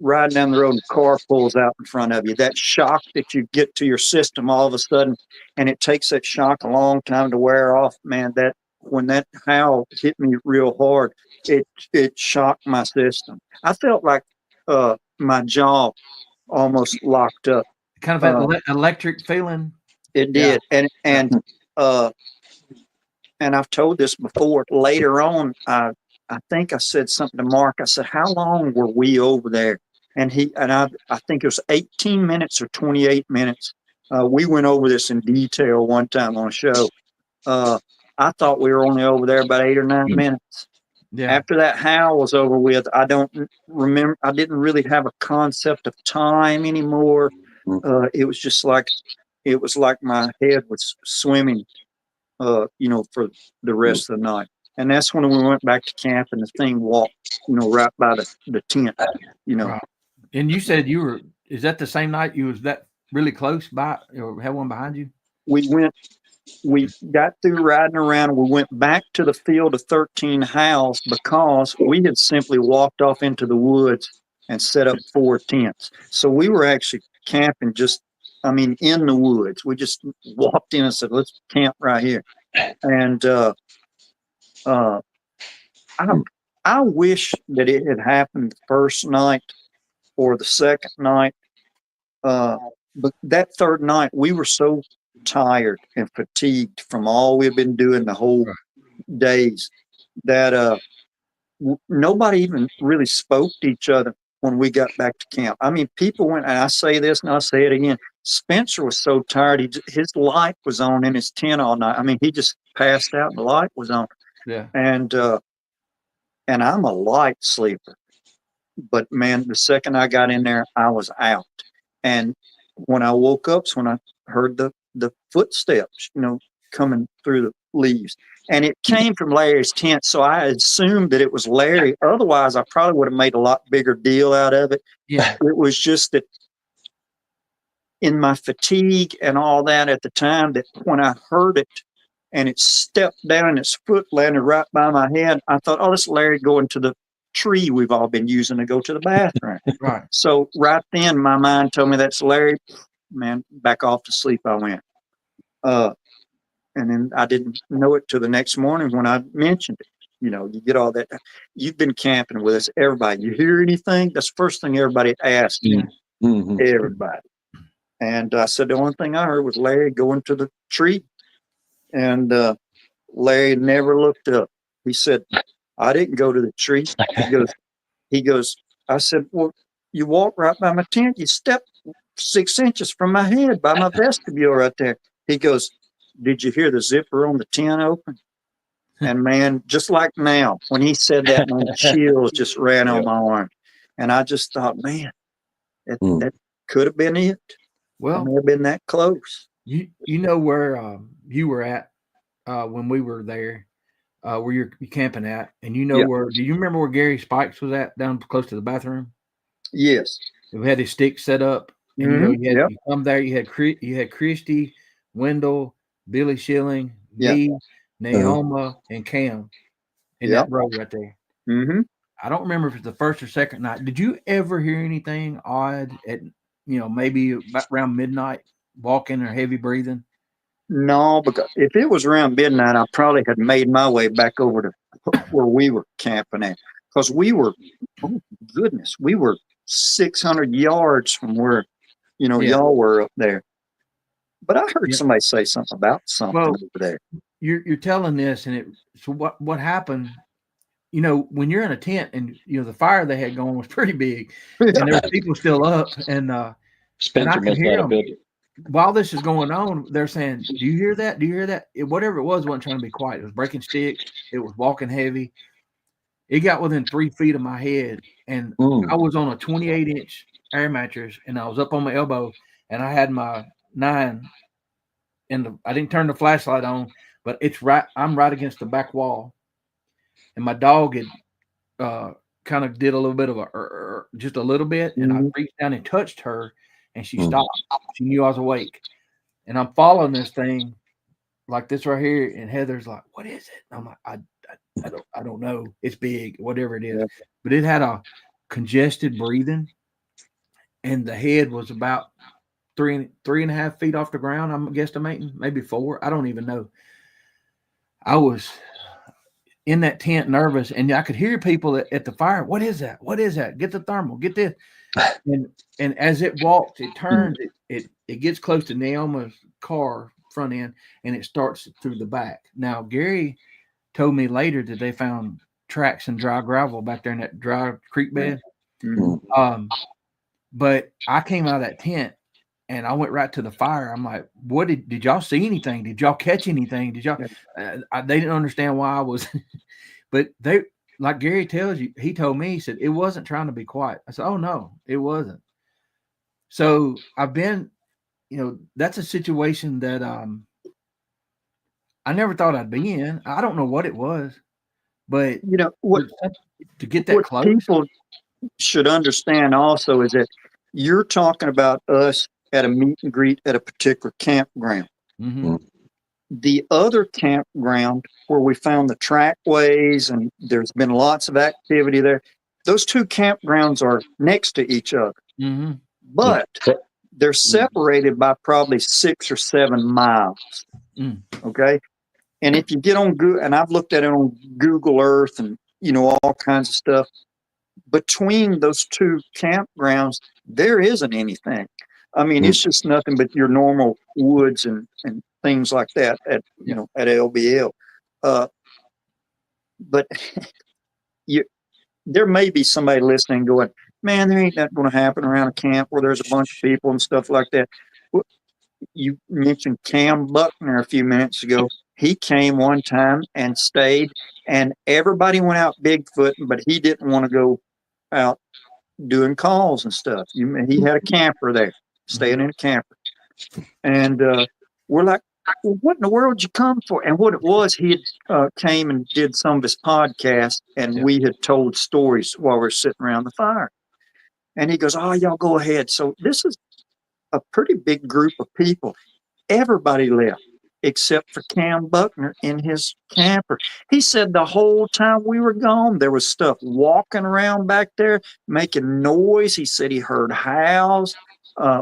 ride down the road and a car pulls out in front of you, that shock that you get to your system all of a sudden, and it takes that shock a long time to wear off, man. That when that howl hit me real hard, it shocked my system. I felt like my jaw almost locked up. Kind of an electric feeling. It did. And I've told this before. Later on, I think I said something to Mark. I said, "How long were we over there?" And I think it was 18 minutes or 28 minutes. We went over this in detail one time on a show. I thought we were only over there about 8 or 9 minutes. Yeah. After that howl was over with, I don't remember. I didn't really have a concept of time anymore. It was just like my head was swimming, for the rest of the night. And that's when we went back to camp, and the thing walked, right by the tent, Right. And you said is that the same night you was that really close by, or had one behind you? We got through riding around, and we went back to the field of 13 howls because we had simply walked off into the woods and set up 4 tents. So we were actually camping in the woods. We just walked in and said, "Let's camp right here." And I wish that it had happened the first night or the second night. But that third night, we were so tired and fatigued from all we've been doing the whole days that nobody even really spoke to each other when we got back to camp. I mean, people went, and I say this and I'll say it again. Spencer was so tired. His light was on in his tent all night. I mean, he just passed out and the light was on. Yeah. And I'm a light sleeper. But man, the second I got in there, I was out. And when I woke up, when I heard the footsteps, coming through the leaves. And it came from Larry's tent, so I assumed that it was Larry. Otherwise, I probably would have made a lot bigger deal out of it. Yeah. It was just that in my fatigue and all that at the time, that when I heard it and it stepped down and its foot landed right by my head, I thought, "Oh, this Larry going to the tree we've all been using to go to the bathroom." Right. So right then, my mind told me that's Larry. Man, back off to sleep I went. And then I didn't know it till the next morning when I mentioned it. You get all that. You've been camping with us, everybody. You hear anything? That's the first thing everybody asked. Mm-hmm. Everybody. And I said, the only thing I heard was Larry going to the tree. And Larry never looked up. He said, "I didn't go to the tree." He goes, I said, "Well, you walked right by my tent. You stepped 6 inches from my head by my vestibule right there." He goes, "Did you hear the zipper on the tent open?" And man, just like now, when he said that, my chills just ran on my arm. And I just thought, man, that could have been it. Well, I may have been that close. You know where you were at when we were there, where you're camping at, and where? Do you remember where Gary Spikes was at, down close to the bathroom? Yes. We had his stick set up, and you come there. You had Christy, Wendell, Billy Schilling, me, Naoma, and Cam in that row right there. Mm-hmm. I don't remember if it's the first or second night. Did you ever hear anything odd at maybe about around midnight, walking or heavy breathing? No, because if it was around midnight, I probably had made my way back over to where we were camping at, because we were 600 yards from where y'all were up there. But I heard somebody say something about something over there. You're telling this, and so what happened? When you're in a tent, and the fire they had going was pretty big, and there were people still up, and Spencer and I could hear them. While this is going on, they're saying, "Do you hear that? Do you hear that?" Whatever it was, wasn't trying to be quiet. It was breaking sticks. It was walking heavy. It got within 3 feet of my head, and I was on a 28-inch air mattress, and I was up on my elbow, and I had my 9, and I didn't turn the flashlight on, but I'm right against the back wall, and my dog had kind of did a little bit of just a little bit, and I reached down and touched her, and she stopped. She knew I was awake, and I'm following this thing like this right here, and Heather's like, "What is it?" I'm like, I don't know. It's big, whatever it is, but it had a congested breathing, and the head was about 3.5 feet off the ground. I'm guesstimating, maybe 4. I don't even know. I was in that tent nervous, and I could hear people at the fire. What is that? What is that? Get the thermal. Get this. And as it walks, it turns. It gets close to Naoma's car front end, and it starts through the back. Now Gary told me later that they found tracks and dry gravel back there in that dry creek bed. Mhm. But I came out of that tent and I went right to the fire. I'm like, what did y'all see anything? Did y'all catch anything? Did y'all, they didn't understand why I was, but they, like Gary tells you, he told me, he said, it wasn't trying to be quiet. I said, oh no, it wasn't. So I've been, that's a situation that, I never thought I'd be in. I don't know what it was, but What to get that close. People should understand also is that you're talking about us at a meet and greet at a particular campground. Mm-hmm. The other campground where we found the trackways and there's been lots of activity there, those two campgrounds are next to each other, but they're separated by probably 6 or 7 miles. Okay. And if you get on Google, and I've looked at it on Google Earth and, all kinds of stuff, between those two campgrounds, there isn't anything. I mean, it's just nothing but your normal woods and things like that at LBL. But there may be somebody listening going, man, there ain't nothing going to happen around a camp where there's a bunch of people and stuff like that. Well, you mentioned Cam Buckner a few minutes ago. He came one time and stayed, and everybody went out Bigfooting, but he didn't want to go out doing calls and stuff. He had a camper there, staying in a camper. And we're like, well, what in the world did you come for? And what it was, he had came and did some of his podcasts, and we had told stories while we were sitting around the fire. And he goes, oh, y'all go ahead. So this is a pretty big group of people. Everybody left except for Cam Buckner in his camper. He said the whole time we were gone, there was stuff walking around back there, making noise. He said he heard howls.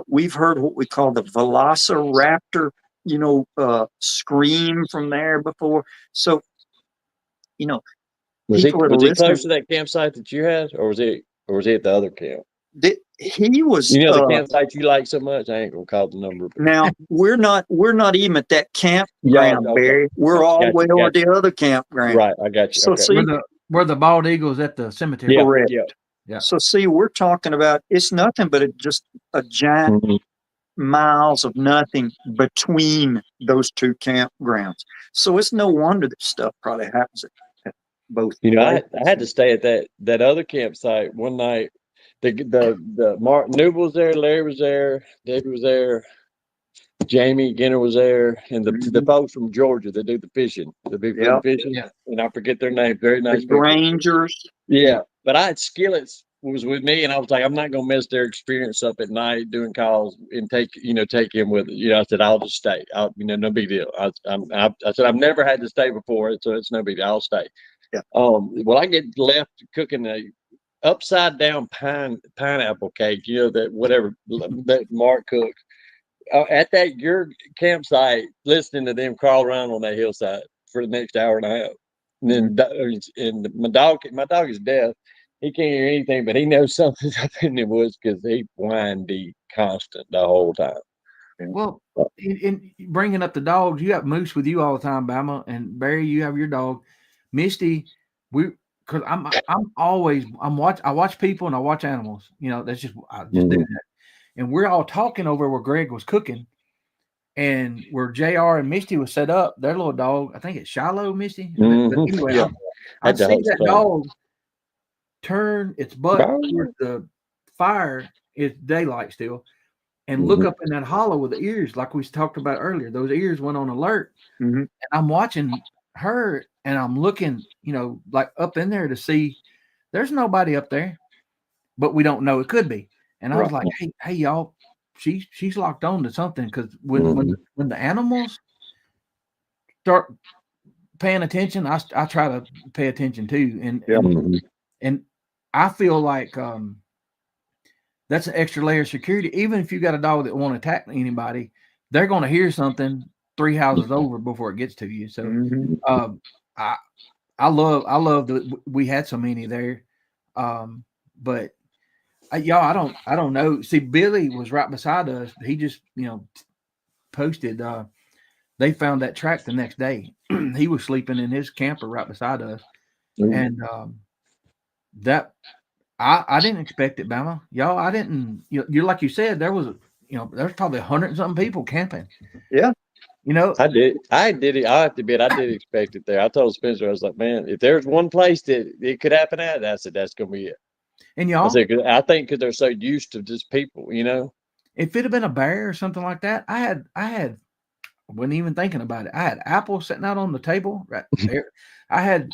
We've heard what we call the velociraptor, scream from there before. So, was he close to that campsite that you had, or was he at the other camp? He was, the campsite you like so much. I ain't gonna call the number. Now we're not even at that campground, Barry. We're all the way over the other campground. Right, I got you. So see, where the bald eagle's at the cemetery. Correct. Yeah. So see, we're talking about it's nothing but just a giant miles of nothing between those two campgrounds. So it's no wonder that stuff probably happens at both. I had to stay at that other campsite one night. The Mark Newell was there, Larry was there, David was there, Jamie Ginner was there, and the folks from Georgia that do the fishing, the Bigfoot fishing, and I forget their name. Very nice. The Rangers. Yeah, but I had Skillets was with me, and I was like, I'm not gonna mess their experience up at night doing calls and take him with it. I said I'll just stay. No big deal. I said I've never had to stay before, so it's no big deal. I'll stay. Yeah. Well, I get left cooking a upside down pineapple cake, that Mark cooked at your campsite, listening to them crawl around on that hillside for the next hour and a half. And then my dog is deaf. He can't hear anything, but he knows something's up in the woods because he whined constant the whole time. Well, in bringing up the dogs, you got Moose with you all the time, Bama, and Barry, you have your dog. Misty, because I watch people and I watch animals. That's just I just do that. And we're all talking over where Greg was cooking, and where JR and Misty was set up. Their little dog, I think it's Shiloh, Misty. But anyway, I see that dog turn its butt towards the fire. It's daylight still, and look up in that hollow with the ears, like we talked about earlier. Those ears went on alert, and I'm watching her. And I'm looking, like up in there to see there's nobody up there, but we don't know. It could be. And I was like, hey, y'all, she's locked on to something. Cause when the animals, start paying attention, I try to pay attention too. And I feel like that's an extra layer of security. Even if you got a dog that won't attack anybody, they're going to hear something 3 houses over before it gets to you. So I love that we had so many there. But y'all, I don't know. See, Billy was right beside us. He just, posted, they found that track the next day. He was sleeping in his camper right beside us. And that I didn't expect it, Bama. Y'all, I didn't, you're like you said, there's probably 100 and something people camping. Yeah. I did it. I have to admit, I did expect it there. I told Spencer, I was like, man, if there's one place that it could happen at, I said, that's going to be it. And y'all, I think because they're so used to just people, if it had been a bear or something like that, I wasn't even thinking about it. I had apples sitting out on the table right there. I had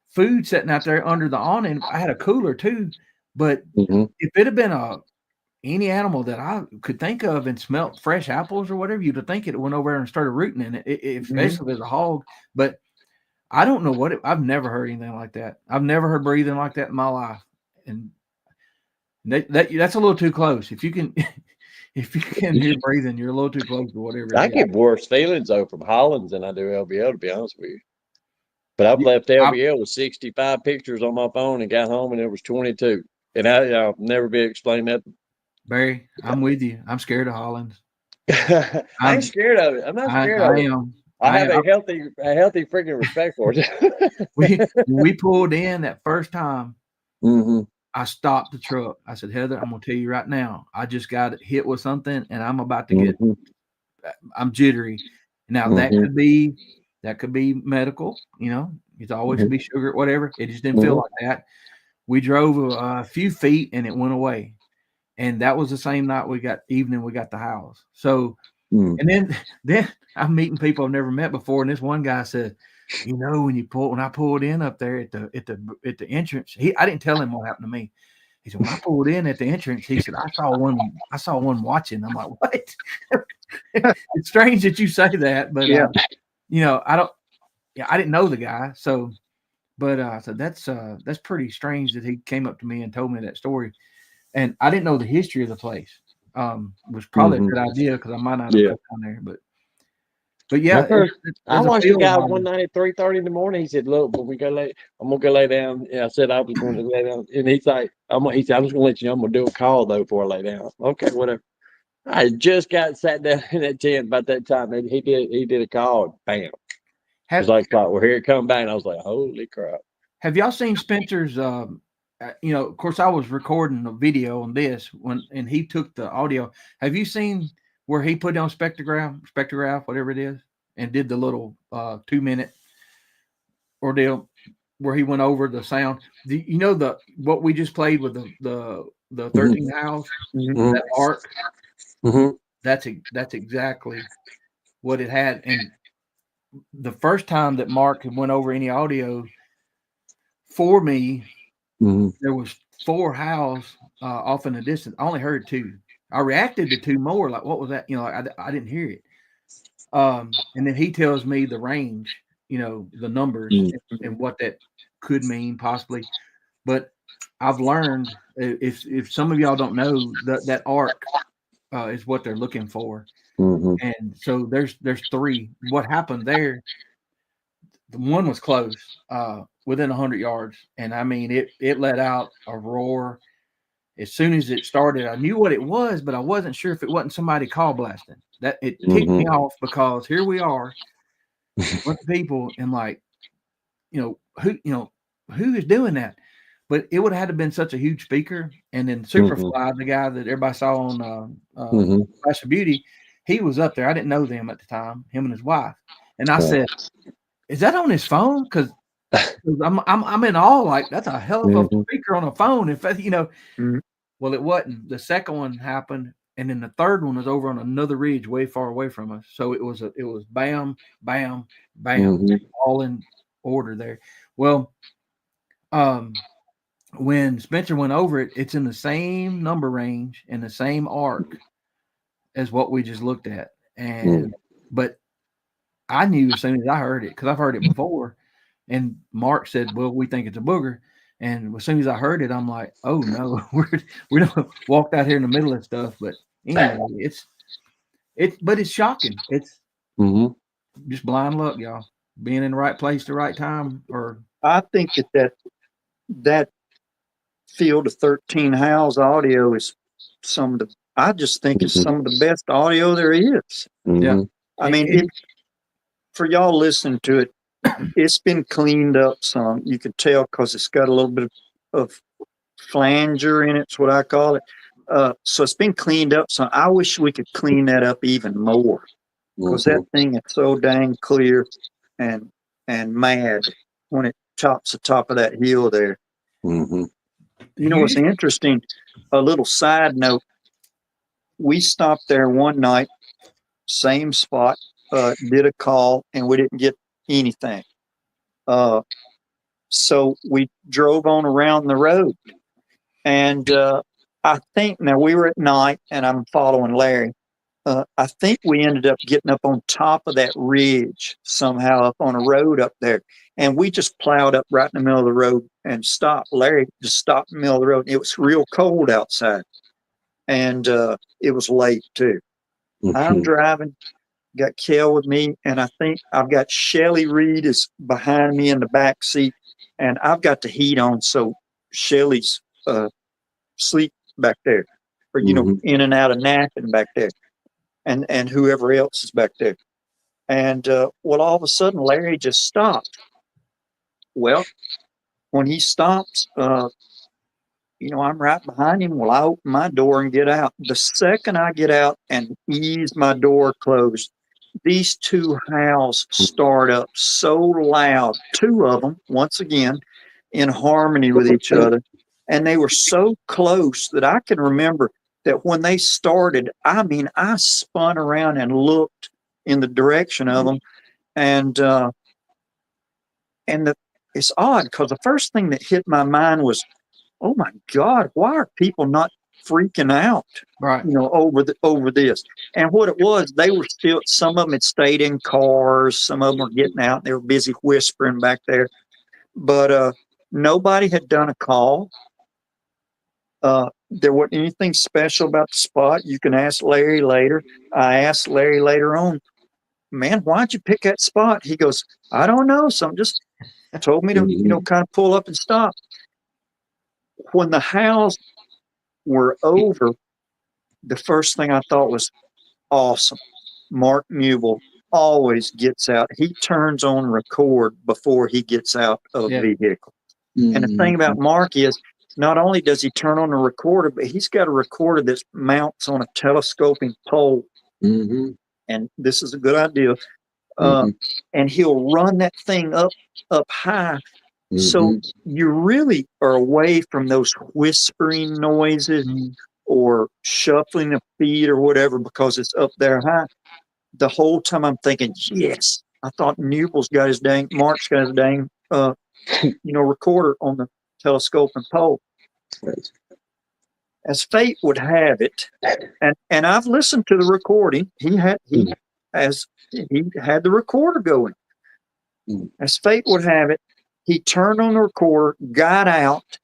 food sitting out there under the awning. I had a cooler too. But if it had been any animal that I could think of and smelt fresh apples or whatever, you'd think it went over there and started rooting in it, especially if it's a hog. But I don't know I've never heard anything like that. I've never heard breathing like that in my life. And that's a little too close. If you can hear breathing, you're a little too close to whatever. I get worse feelings though from Hollins than I do LBL, to be honest with you. But I've left LBL with 65 pictures on my phone and got home and there was 22. And I'll never be able to explain that. Barry, I'm with you. I'm scared of Hollins. I ain't scared of it. I'm not scared of it. I have a healthy freaking respect for it. we pulled in that first time. I stopped the truck. I said, Heather, I'm going to tell you right now, I just got hit with something and I'm about to I'm jittery. Now that could be medical, it's always could be sugar, whatever. It just didn't feel like that. We drove a few feet and it went away. And that was the same night we got the house. So, and then I'm meeting people I've never met before. And this one guy said, when I pulled in up there at the entrance, I didn't tell him what happened to me. He said, when I pulled in at the entrance, he said, I saw one watching. I'm like, what? It's strange that you say that, but I didn't know the guy. So, but so that's pretty strange that he came up to me and told me that story. And I didn't know the history of the place. Was probably a good idea because I might not have got down there, but yeah, I watched a guy one night at 3:30 in the morning. He said, "Look, but we go lay. I'm gonna go lay down." And I said I was going to lay down, and he's like, he said, "I'm just gonna let you know. I'm gonna do a call though before I lay down." Okay, whatever. I just got sat down in that tent about that time, and he did a call. And bam! It was like, "Well, here it come back." And I was like, "Holy crap!" Have y'all seen Spencer's? Of course, I was recording a video on this and he took the audio. Have you seen where he put on spectrograph, whatever it is, and did the little 2-minute ordeal where he went over the sound? What we just played with the 13 house, that arc? That's exactly what it had. And the first time that Mark went over any audio for me, there was 4 howls off in the distance. I only heard 2. I reacted to 2 more. Like, what was that? I didn't hear it. And then he tells me the range, the numbers and what that could mean possibly. But I've learned, if some of y'all don't know, that arc is what they're looking for. And so there's 3. What happened there? The one was close, within 100 yards. And I mean, it let out a roar. As soon as it started, I knew what it was, but I wasn't sure if it wasn't somebody call blasting. That it ticked me off because here we are, with people, and like, who is doing that? But it would have had to been such a huge speaker. And then Superfly, the guy that everybody saw on Flash of Beauty, he was up there. I didn't know them at the time, him and his wife. And I said, "Is that on his phone?" Because I'm in awe. Like, that's a hell of a speaker on a phone. If well, it wasn't. The second one happened, and then the third one was over on another ridge, way far away from us. So it was bam, bam, bam, all in order there. Well, when Spencer went over it, it's in the same number range and the same arc as what we just looked at, but I knew as soon as I heard it, because I've heard it before. And Mark said, "Well, we think it's a booger." And as soon as I heard it, I'm like, "Oh no, we don't walked out here in the middle of stuff." But anyway, but it's shocking. It's Mm-hmm. just blind luck, y'all. Being in the right place, the right time, or I think that Field of 13 Howls audio is some of the. I just think it's some of the best audio there is. yeah. I mean, for y'all listening to it, it's been cleaned up some. You can tell because it's got a little bit of flanger in it. It's what I call it. So it's been cleaned up some. I wish we could clean that up even more because that thing is so dang clear and mad when it chops the top of that hill there. Mm-hmm. You know what's interesting? A little side note. We stopped there one night, same spot, did a call, and we didn't get anything. So we drove on around the road. And I think, now we were at night, and I'm following Larry. I think we ended up getting up on top of that ridge somehow up on a road up there. And we just plowed up right in the middle of the road and stopped. Larry just stopped in the middle of the road. It was real cold outside. And it was late too. I'm driving, got Kel with me, and I think I've got Shelly Reed is behind me in the back seat, and I've got the heat on, so Shelly's sleep back there, or in and out of napping back there, and whoever else is back there. And well, all of a sudden, Larry just stopped. Well, when he stops, I'm right behind him. Well, I open my door and get out. The second I get out and ease my door closed, these two howls start up so loud, two of them, once again, in harmony with each other. And they were so close that I can remember that when they started, I mean, I spun around and looked in the direction of them. And it's odd because the first thing that hit my mind was, oh my God, why are people not freaking out, right, over this? And what it was, they were still, some of them had stayed in cars, some of them were getting out, and they were busy whispering back there. But nobody had done a call. There wasn't anything special about the spot. You can ask Larry later. I asked Larry later on, man, why'd you pick that spot? He goes, I don't know. Some just told me to, kind of pull up and stop. When the howls were over, the first thing I thought was, awesome. Mark Mubel always gets out. He turns on record before he gets out of a vehicle. And the thing about Mark is, not only does he turn on the recorder, but he's got a recorder that mounts on a telescoping pole. And this is a good idea. And he'll run that thing up high. So you really are away from those whispering noises or shuffling of feet or whatever, because it's up there high. The whole time I'm thinking, yes, I thought Mark's got his dang, recorder on the telescope and pole. As fate would have it, and I've listened to the recording. He had the recorder going. As fate would have it, he turned on the recorder, got out,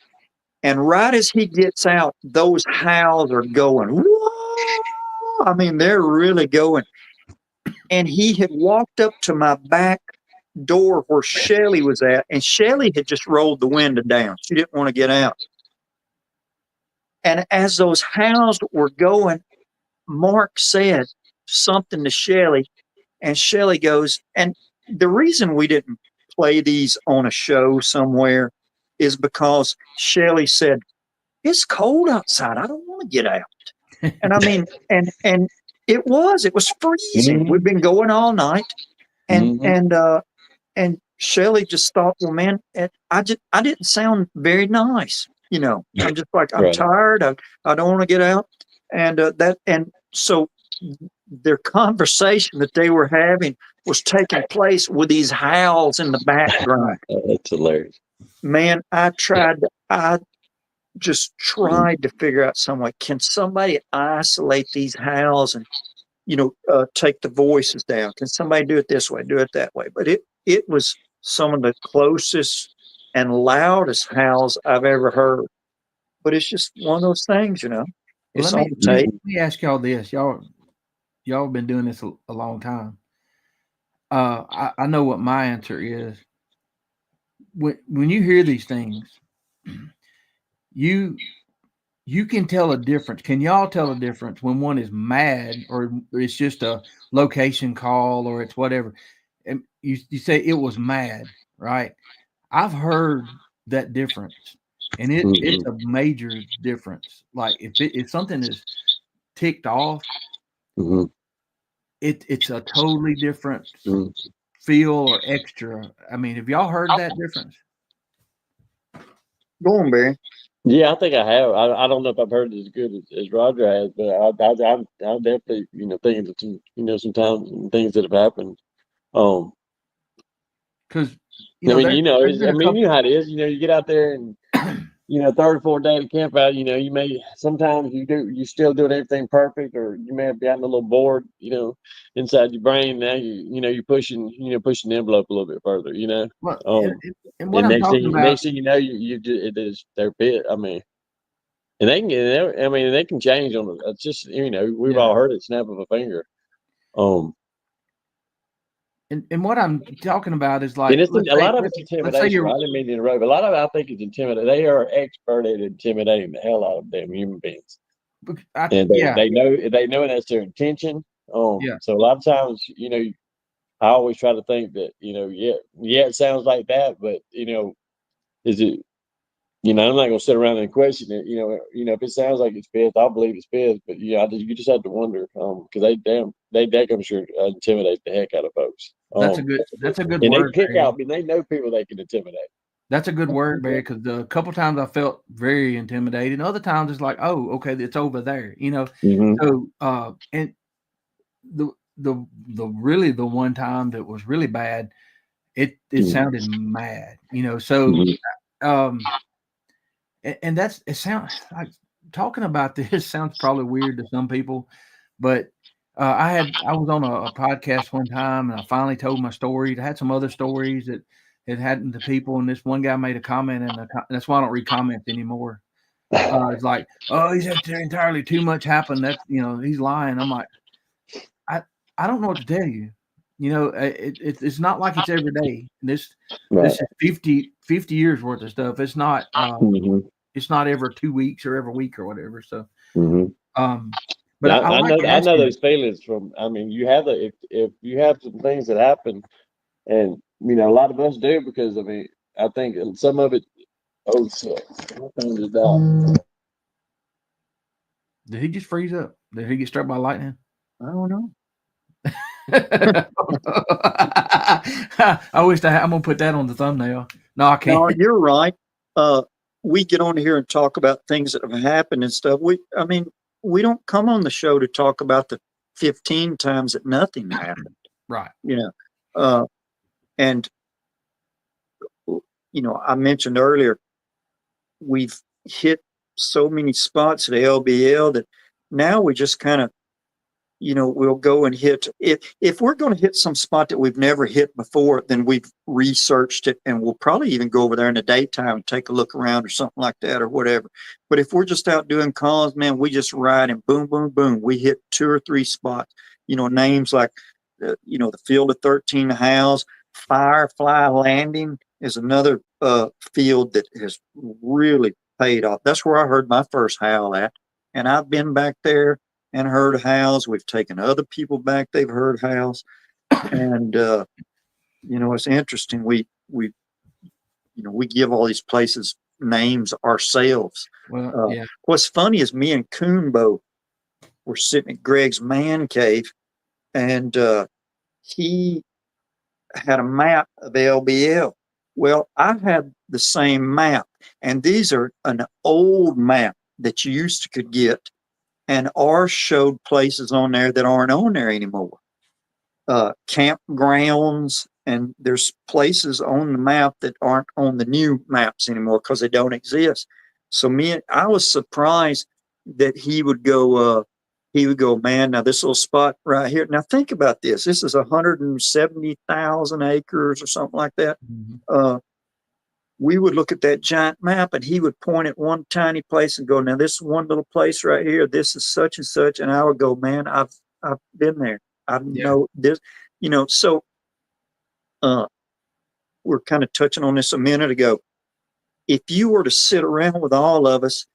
and right as he gets out, those howls are going. Whoa! I mean, they're really going. And he had walked up to my back door where Shelly was at, and Shelly had just rolled the window down. She didn't want to get out. And as those howls were going, Mark said something to Shelly, and Shelly goes, and the reason we didn't play these on a show somewhere is because Shelly said, it's cold outside. I don't want to get out. And I mean, and it was freezing. We've been going all night. And Shelly just thought, well, man, I didn't sound very nice. I'm just like, I'm tired. I don't want to get out. And so their conversation that they were having was taking place with these howls in the background. That's hilarious. Man, I just tried to figure out some way. Can somebody isolate these howls and take the voices down. Can somebody do it this way? Do it that way. But it was some of the closest and loudest howls I've ever heard. But it's just one of those things, It's on tape. Let me ask y'all this. Y'all have been doing this a long time. I know what my answer is. When you hear these things, you can tell a difference. Can y'all tell a difference when one is mad or it's just a location call or it's whatever? And you say it was mad, right? I've heard that difference, and it's a major difference. Like if something is ticked off, it's a totally different feel or extra. I mean, have y'all heard that difference? Go on, Barry. Yeah, I think I have. I don't know if I've heard it as good as Roger has, but I'm definitely thinking of some sometimes things that have happened. Because you know how it is. You get out there and third or fourth day to camp out. You may sometimes you still doing everything perfect, or you may have gotten a little bored. Inside your brain now you're pushing the envelope a little bit further. Well, and what I'm talking about, next thing you know, they're bit. I mean, and they can. They can change on it. It's just we've all heard it, snap of a finger. And what I'm talking about is like, and a lot of it's intimidation. I didn't mean to interrupt, but a lot of it I think is intimidating. They are expert at intimidating the hell out of damn human beings, and they know that's their intention. So a lot of times, I always try to think that it sounds like that, but is it? I'm not gonna sit around and question it. If it sounds like it's fizz, I'll believe it's fizz. But you just have to wonder because they damn sure intimidate the heck out of folks. That's a good and word. They pick out. They know people they can intimidate. That's a good word, Barry. Because a couple times I felt very intimidated. Other times it's like, oh, okay, it's over there. So and the really the one time that was really bad, it sounded mad. So and it sounds like talking about this sounds probably weird to some people, but I was on a podcast one time and I finally told my stories. I had some other stories that had happened to people, and this one guy made a comment, and that's why I don't read comments anymore. It's like, oh, he's had entirely too much happen. That's he's lying. I'm like, I don't know what to tell you. It's not like it's every day. This is 50 years worth of stuff. It's not it's not every 2 weeks or every week or whatever. So but I know those feelings from. You have if you have some things that happen, and a lot of us do because I think some of it. Oh shit! My phone just died. Did he just freeze up? Did he get struck by lightning? I don't know. I wish I'm gonna put that on the thumbnail. No, I can't. No, you're right. We get on here and talk about things that have happened and stuff. We don't come on the show to talk about the 15 times that nothing happened. Right. And I mentioned earlier, we've hit so many spots at LBL that now we just kind of, we'll go and hit. If we're going to hit some spot that we've never hit before, then we've researched it, and we'll probably even go over there in the daytime and take a look around or something like that or whatever. But if we're just out doing calls, man, we just ride and boom, boom, boom. We hit 2 or 3 spots. Names like, the Field of 13 Howls, Firefly Landing is another field that has really paid off. That's where I heard my first howl at, and I've been back there and heard howls. We've taken other people back; they've heard howls, and it's interesting. We give all these places names ourselves. Well, yeah. What's funny is me and Coonbo were sitting at Greg's man cave, and he had a map of LBL. Well, I had the same map, and these are an old map that you could get. And ours showed places on there that aren't on there anymore. Campgrounds, and there's places on the map that aren't on the new maps anymore because they don't exist. So I was surprised that he would go, he would go, man, now this little spot right here. Now think about this. This is 170,000 acres or something like that. We would look at that giant map and he would point at one tiny place and go, now this one little place right here, this is such and such. And I would go, man, I've been there. I know this, so we're kind of touching on this a minute ago. If you were to sit around with all of us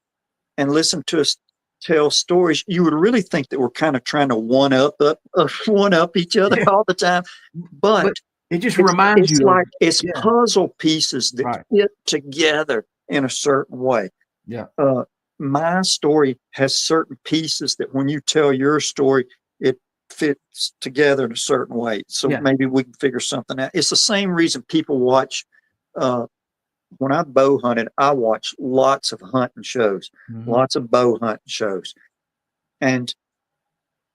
and listen to us tell stories, you would really think that we're kind of trying to one up each other all the time. But it just reminds you. It's puzzle pieces that fit together in a certain way. Yeah. My story has certain pieces that when you tell your story, it fits together in a certain way. So maybe we can figure something out. It's the same reason people watch. When I bow hunted, I watched lots of hunting shows, lots of bow hunting shows. And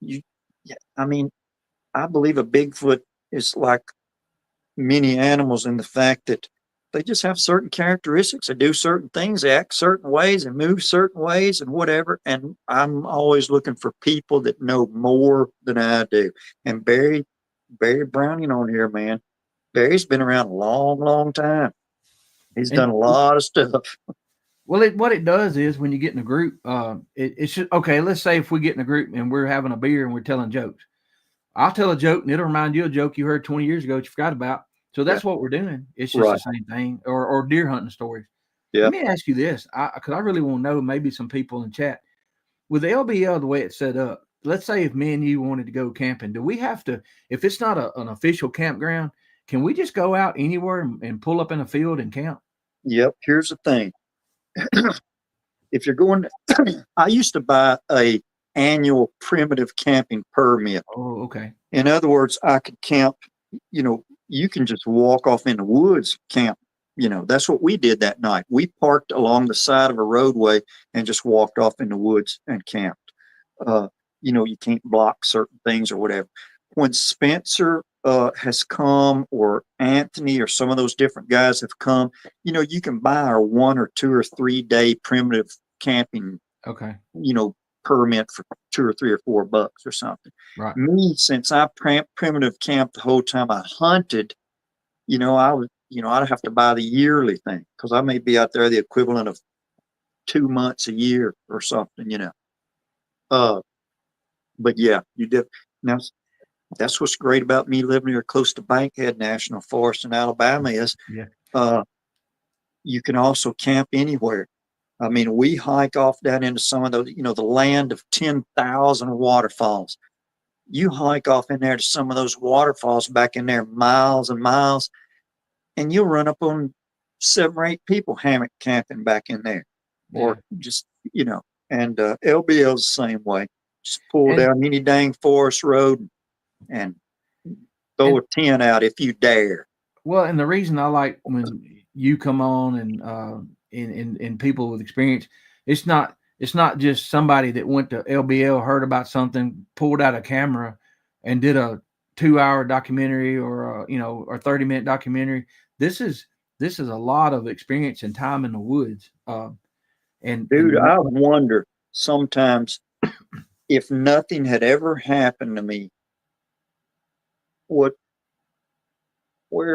I believe a Bigfoot is like many animals in the fact that they just have certain characteristics. They do certain things, they act certain ways and move certain ways and whatever. And I'm always looking for people that know more than I do. And Barry Browning on here, man. Barry's been around a long, long time. He's done a lot of stuff. Well, what it does is when you get in a group, it should, okay, let's say if we get in a group and we're having a beer and we're telling jokes. I'll tell a joke and it'll remind you of a joke you heard 20 years ago that you forgot about. So that's what we're doing. It's just the same thing. Or deer hunting stories. Yeah. Let me ask you this, because I really want to know, maybe some people in chat. With the LBL, the way it's set up, let's say if me and you wanted to go camping, do we have to, if it's not an official campground, can we just go out anywhere and pull up in a field and camp? Yep. Here's the thing. If you're going to, I used to buy a annual primitive camping permit. Oh, okay. In other words, I could camp, you can just walk off in the woods, camp. That's what we did that night. We parked along the side of a roadway and just walked off in the woods and camped. You can't block certain things or whatever. When Spencer has come, or Anthony, or some of those different guys have come, you can buy our 1 or 2 or 3 day primitive camping, permit for $2 or $3 or $4 or something. Right. Me, since I primitive camped the whole time I hunted, I'd have to buy the yearly thing because I may be out there the equivalent of 2 months a year or something, But yeah, you did. Now, that's what's great about me living here close to Bankhead National Forest in Alabama is you can also camp anywhere. I mean, we hike off down into some of those, the land of 10,000 waterfalls. You hike off in there to some of those waterfalls back in there, miles and miles, and you'll run up on 7 or 8 people hammock camping back in there. Or just, and LBL's the same way. Just pull down any dang forest road and throw a tent out if you dare. Well, and the reason I like when you come on and people with experience, it's not just somebody that went to LBL, heard about something, pulled out a camera and did a 2-hour documentary or 30-minute documentary. This is a lot of experience and time in the woods. Dude, I wonder sometimes if nothing had ever happened to me, where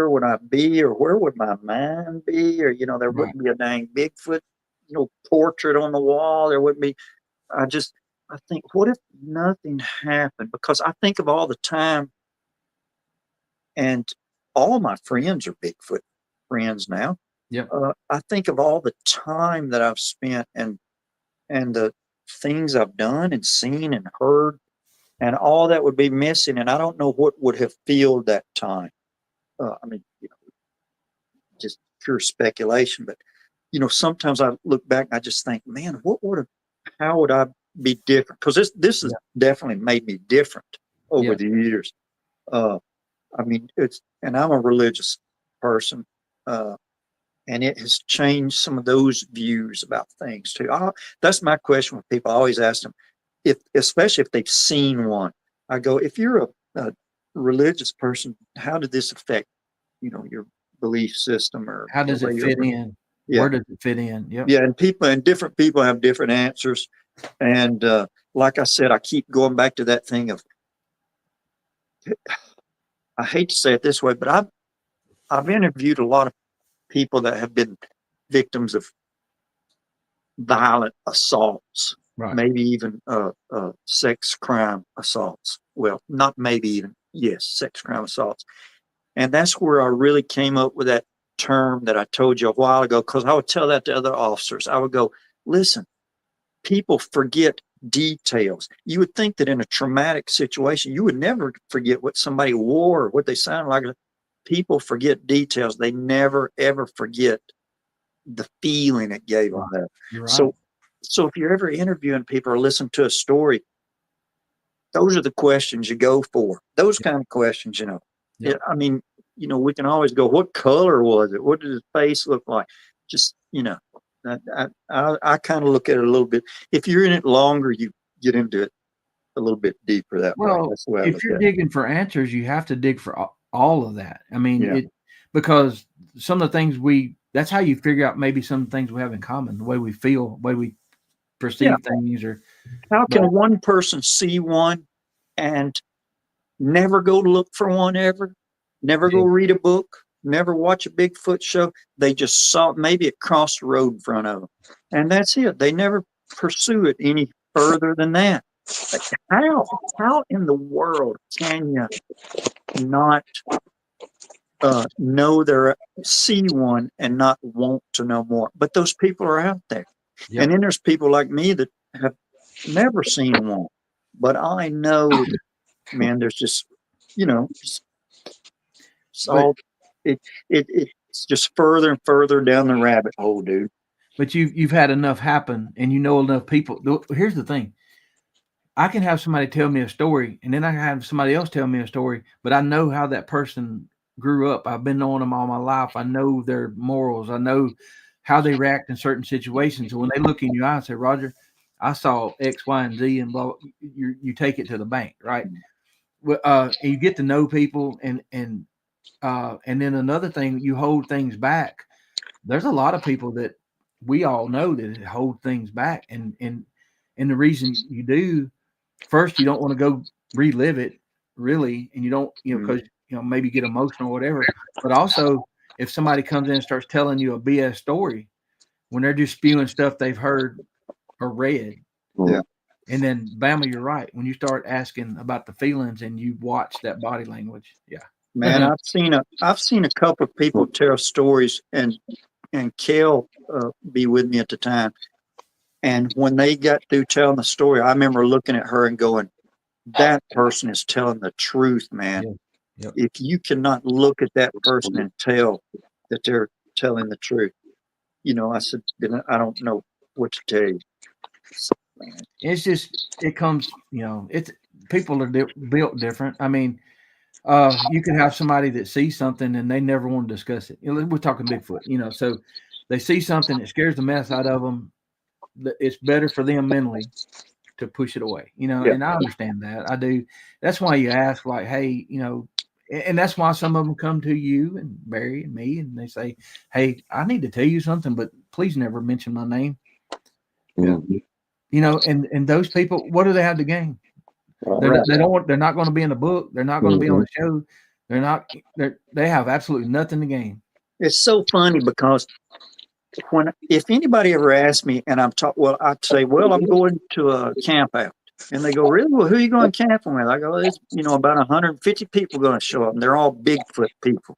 would I be, or where would my mind be? Or, there wouldn't be a dang Bigfoot, portrait on the wall. There wouldn't be, I think, what if nothing happened? Because I think of all the time, and all my friends are Bigfoot friends now. Yeah. I think of all the time that I've spent and the things I've done and seen and heard, and all that would be missing. And I don't know what would have filled that time. Just pure speculation, but sometimes I look back and I just think, man, how would I be different? Because this has definitely made me different over the years. And I'm a religious person, and it has changed some of those views about things too. That's my question with people. I always ask them, especially if they've seen one. I go, if you're a religious person, how did this affect, your belief system, or how does it fit in? Yeah. Where does it fit in? Yeah, and different people have different answers. And like I said, I keep going back to that thing of, I hate to say it this way, but I've interviewed a lot of people that have been victims of violent assaults, Right. maybe even sex crime assaults. Well, not maybe even, yes, sex crime assaults. And that's where I really came up with that term that I told you a while ago, because I would tell that to other officers. I would go, listen, people forget details. You would think that in a traumatic situation, you would never forget what somebody wore or what they sounded like. People forget details. They never, ever forget the feeling it gave them. You're right. So if you're ever interviewing people or listen to a story, those are the questions you go for. Those kind of questions, you know. Yeah. I mean, you know, we can always go, what color was it? What did his face look like? Just, you know, I kind of look at it a little bit. If you're in it longer, you get into it a little bit deeper that way. Well, That's the way I if look you're at it. digging for answers, you have to dig for all of that. I mean, Yeah. because some of the things that's how you figure out maybe some things we have in common, the way we feel, the way we perceive things. Or How can one person see one and never go to look for one ever? Never go read a book, never watch a Bigfoot show. They just saw it maybe across the road in front of them. And that's it. They never pursue it any further than that. How in the world can you not see one and not want to know more? But those people are out there. Yep. And then there's people like me that have never seen one. But I know, man, there's just, you know, it's just further and further down the rabbit hole, dude. But you've had enough happen, and you know enough people. Here's the thing: I can have somebody tell me a story, and then I can have somebody else tell me a story. But I know how that person grew up. I've been knowing them all my life. I know their morals. I know how they react in certain situations. So when they look in your eye and say, "Roger, I saw X, Y, and Z," and blah, you take it to the bank, right? You get to know people, and then another thing, you hold things back. There's a lot of people that we all know that hold things back, and the reason you do, first, you don't want to go relive it, really, and you don't, because maybe get emotional or whatever. But also, if somebody comes in and starts telling you a BS story when they're just spewing stuff they've heard or read, Yeah. and then Bama, you're right. When you start asking about the feelings and you watch that body language, Man, I've seen a couple of people tell stories, and Kel be with me at the time. And when they got through telling the story, I remember looking at her and going, that person is telling the truth, man. Yeah. Yep. If you cannot look at that person and tell that they're telling the truth, I said, then I don't know what to tell you. It's just, it comes, it's, people are built different. I mean, you can have somebody that sees something and they never want to discuss it. We're talking Bigfoot, so they see something that scares the mess out of them. It's better for them mentally to push it away, and I understand that. I do. That's why you ask, like, hey, and that's why some of them come to you and Barry and me, and they say, hey, I need to tell you something, but please never mention my name. Yeah. And those people, what do they have to gain? They're not going to be in the book. They're not going to be on the show. They have absolutely nothing to gain. It's so funny because if anybody ever asks me and I'd say, well, I'm going to a camp out. And they go, really? Well, who are you going camping with? I go, there's, about 150 people going to show up, and they're all Bigfoot people.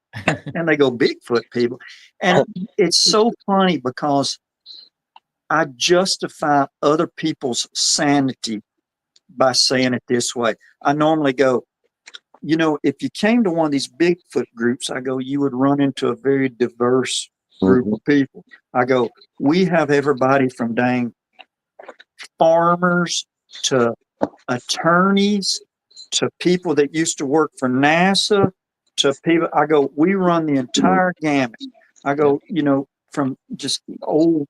And they go, Bigfoot people. And it's so funny because I justify other people's sanity by saying it this way. I normally go, if you came to one of these Bigfoot groups, I go, you would run into a very diverse group of people. I go, we have everybody from dang farmers to attorneys to people that used to work for NASA to people. I go, we run the entire gamut. I go, from just old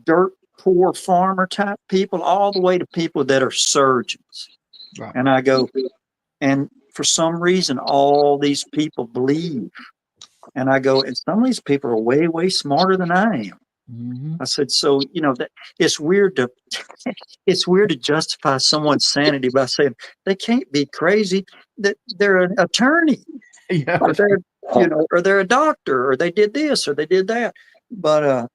dirt poor farmer type people all the way to people that are surgeons. Right. And I go, and for some reason, all these people believe. And I go, and some of these people are way, way smarter than I am. Mhm. I said, so, that it's weird to justify someone's sanity by saying they can't be crazy, that they're an attorney Yeah. or they're, or they're a doctor or they did this or they did that. But,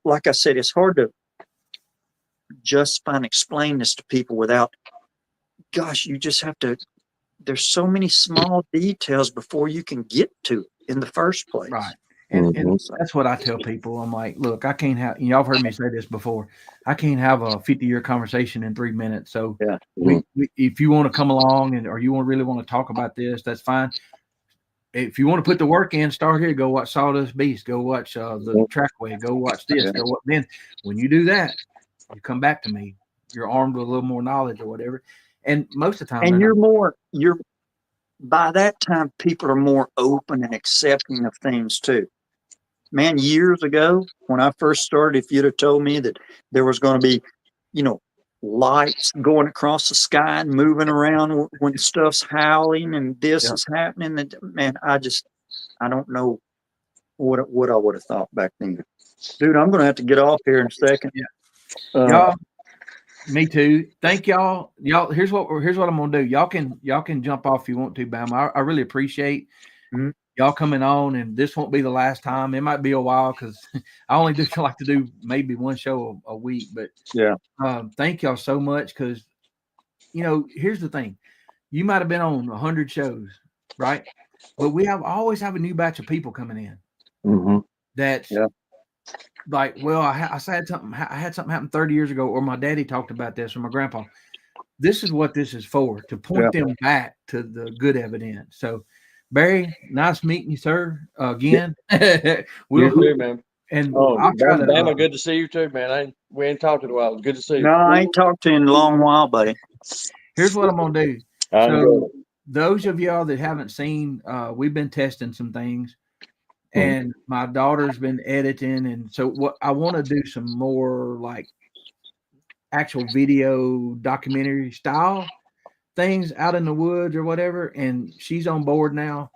like I said, it's hard to justify and explain this to people without, gosh, you just have to, there's so many small details before you can get to it in the first place. Right. And Mhm. that's what I tell people. I'm like, look, I can't have, y'all have heard me say this before. I can't have a 50-year conversation in 3 minutes. So Yeah. we, if you want to come along or you really want to talk about this, that's fine. If you want to put the work in, start here. Go watch Sawdust Beast. Go watch the Trackway. Go watch this. Yeah. Then when you do that, you come back to me. You're armed with a little more knowledge or whatever. And most of the time, And by that time, people are more open and accepting of things too. Man, years ago, when I first started, if you'd have told me that there was going to be, lights going across the sky and moving around when stuff's howling and this is happening, that, man, I don't know what I would have thought back then. Dude, I'm going to have to get off here in a second. Yeah. Y'all, me too. Thank y'all. Y'all, here's what I'm gonna do. Y'all can jump off if you want to, Bama. I really appreciate y'all coming on, and this won't be the last time. It might be a while because I only like to do maybe one show a week. But thank y'all so much because here's the thing: you might have been on 100 shows, right? But we always have a new batch of people coming in. Mm-hmm. That's like, well, I had something happen 30 years ago, or my daddy talked about this, or my grandpa. This is what this is for, to point them back to the good evidence. So, Barry, nice meeting you, sir. Again. You too, man. And Bama, good to see you too, man. We ain't talked in a while. Good to see you. No, I ain't talked to you in a long while, buddy. Here's what I'm gonna do. So those of y'all that haven't seen, we've been testing some things. And my daughter's been editing, and so what I want to do some more like actual video documentary style things out in the woods or whatever. And she's on board now.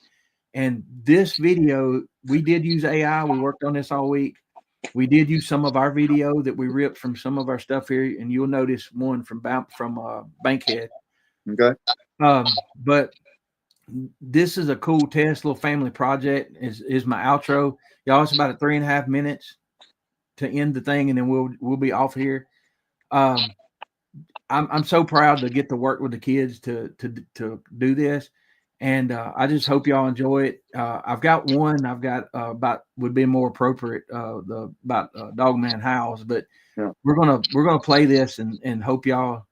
And this video, we did use AI. We worked on this all week. We did use some of our video that we ripped from some of our stuff here, and you'll notice one from Bankhead. Okay. But this is a cool test, little family project. Is my outro. Y'all, it's about 3.5 minutes to end the thing, and then we'll be off here. I'm so proud to get to work with the kids to do this, and I just hope y'all enjoy it. I've got about would be more appropriate about Dogman Howls, but we're gonna play this and hope y'all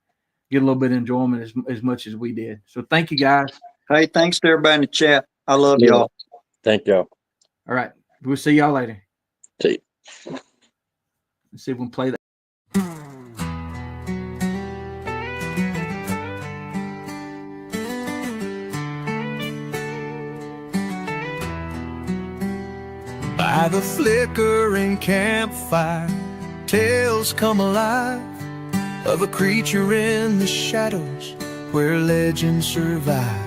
get a little bit of enjoyment as much as we did. So thank you guys. Hey, thanks to everybody in the chat. I love y'all. Thank y'all. All right. We'll see y'all later. See you. Let's see if we can play that. By the flickering campfire, tales come alive of a creature in the shadows where legends survive.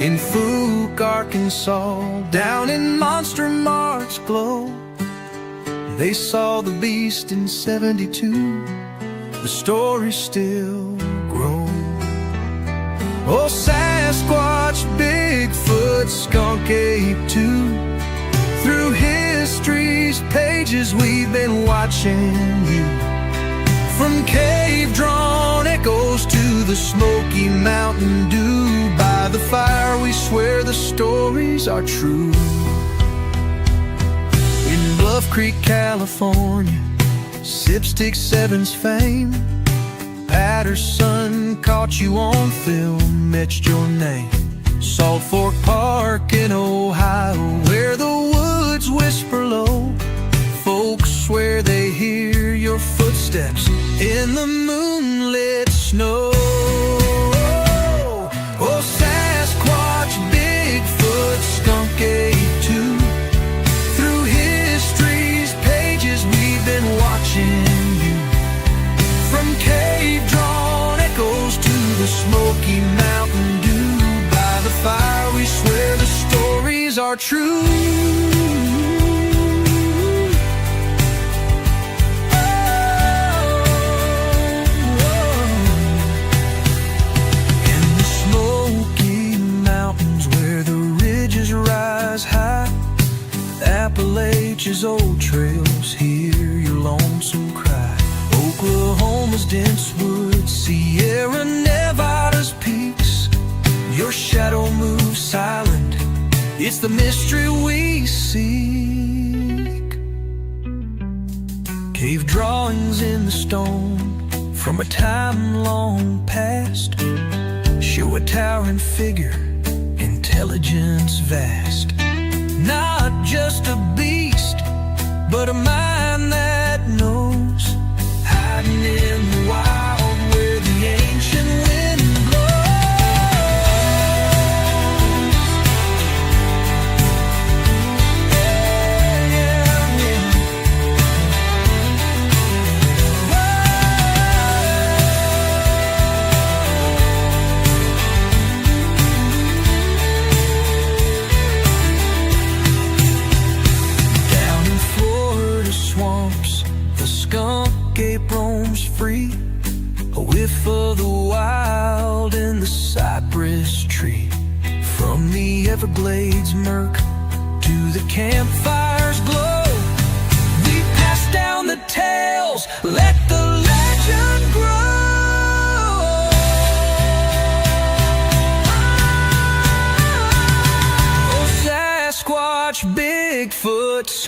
In Fouke, Arkansas, down in Monster Mart's glow, they saw the beast in 72. The story still grows. Oh, Sasquatch, Bigfoot, skunk ape too. Through history's pages we've been watching you. From cave-drawn echoes to the Smoky Mountain Dew. By the fire we swear the stories are true. In Bluff Creek, California, Sipstick 7's fame. Patterson caught you on film, etched your name. Salt Fork Park in Ohio, where the woods whisper low. Folks swear they hear your footsteps in the moonlit snow. Oh, Sasquatch, Bigfoot, skunk ape too. Through history's pages we've been watching you. From cave-drawn echoes to the Smoky Mountain Dew. By the fire we swear the stories are true. It's the mystery we seek. Cave drawings in the stone from a time long past show a towering figure, intelligence vast. Not just a beast, but a mind that knows, hiding in the wild where the ancient wind free, a whiff of the wild in the cypress tree. From the Everglades murk to the campfire's glow, we pass down the tales, let the legend grow. Oh, Sasquatch, Bigfoot,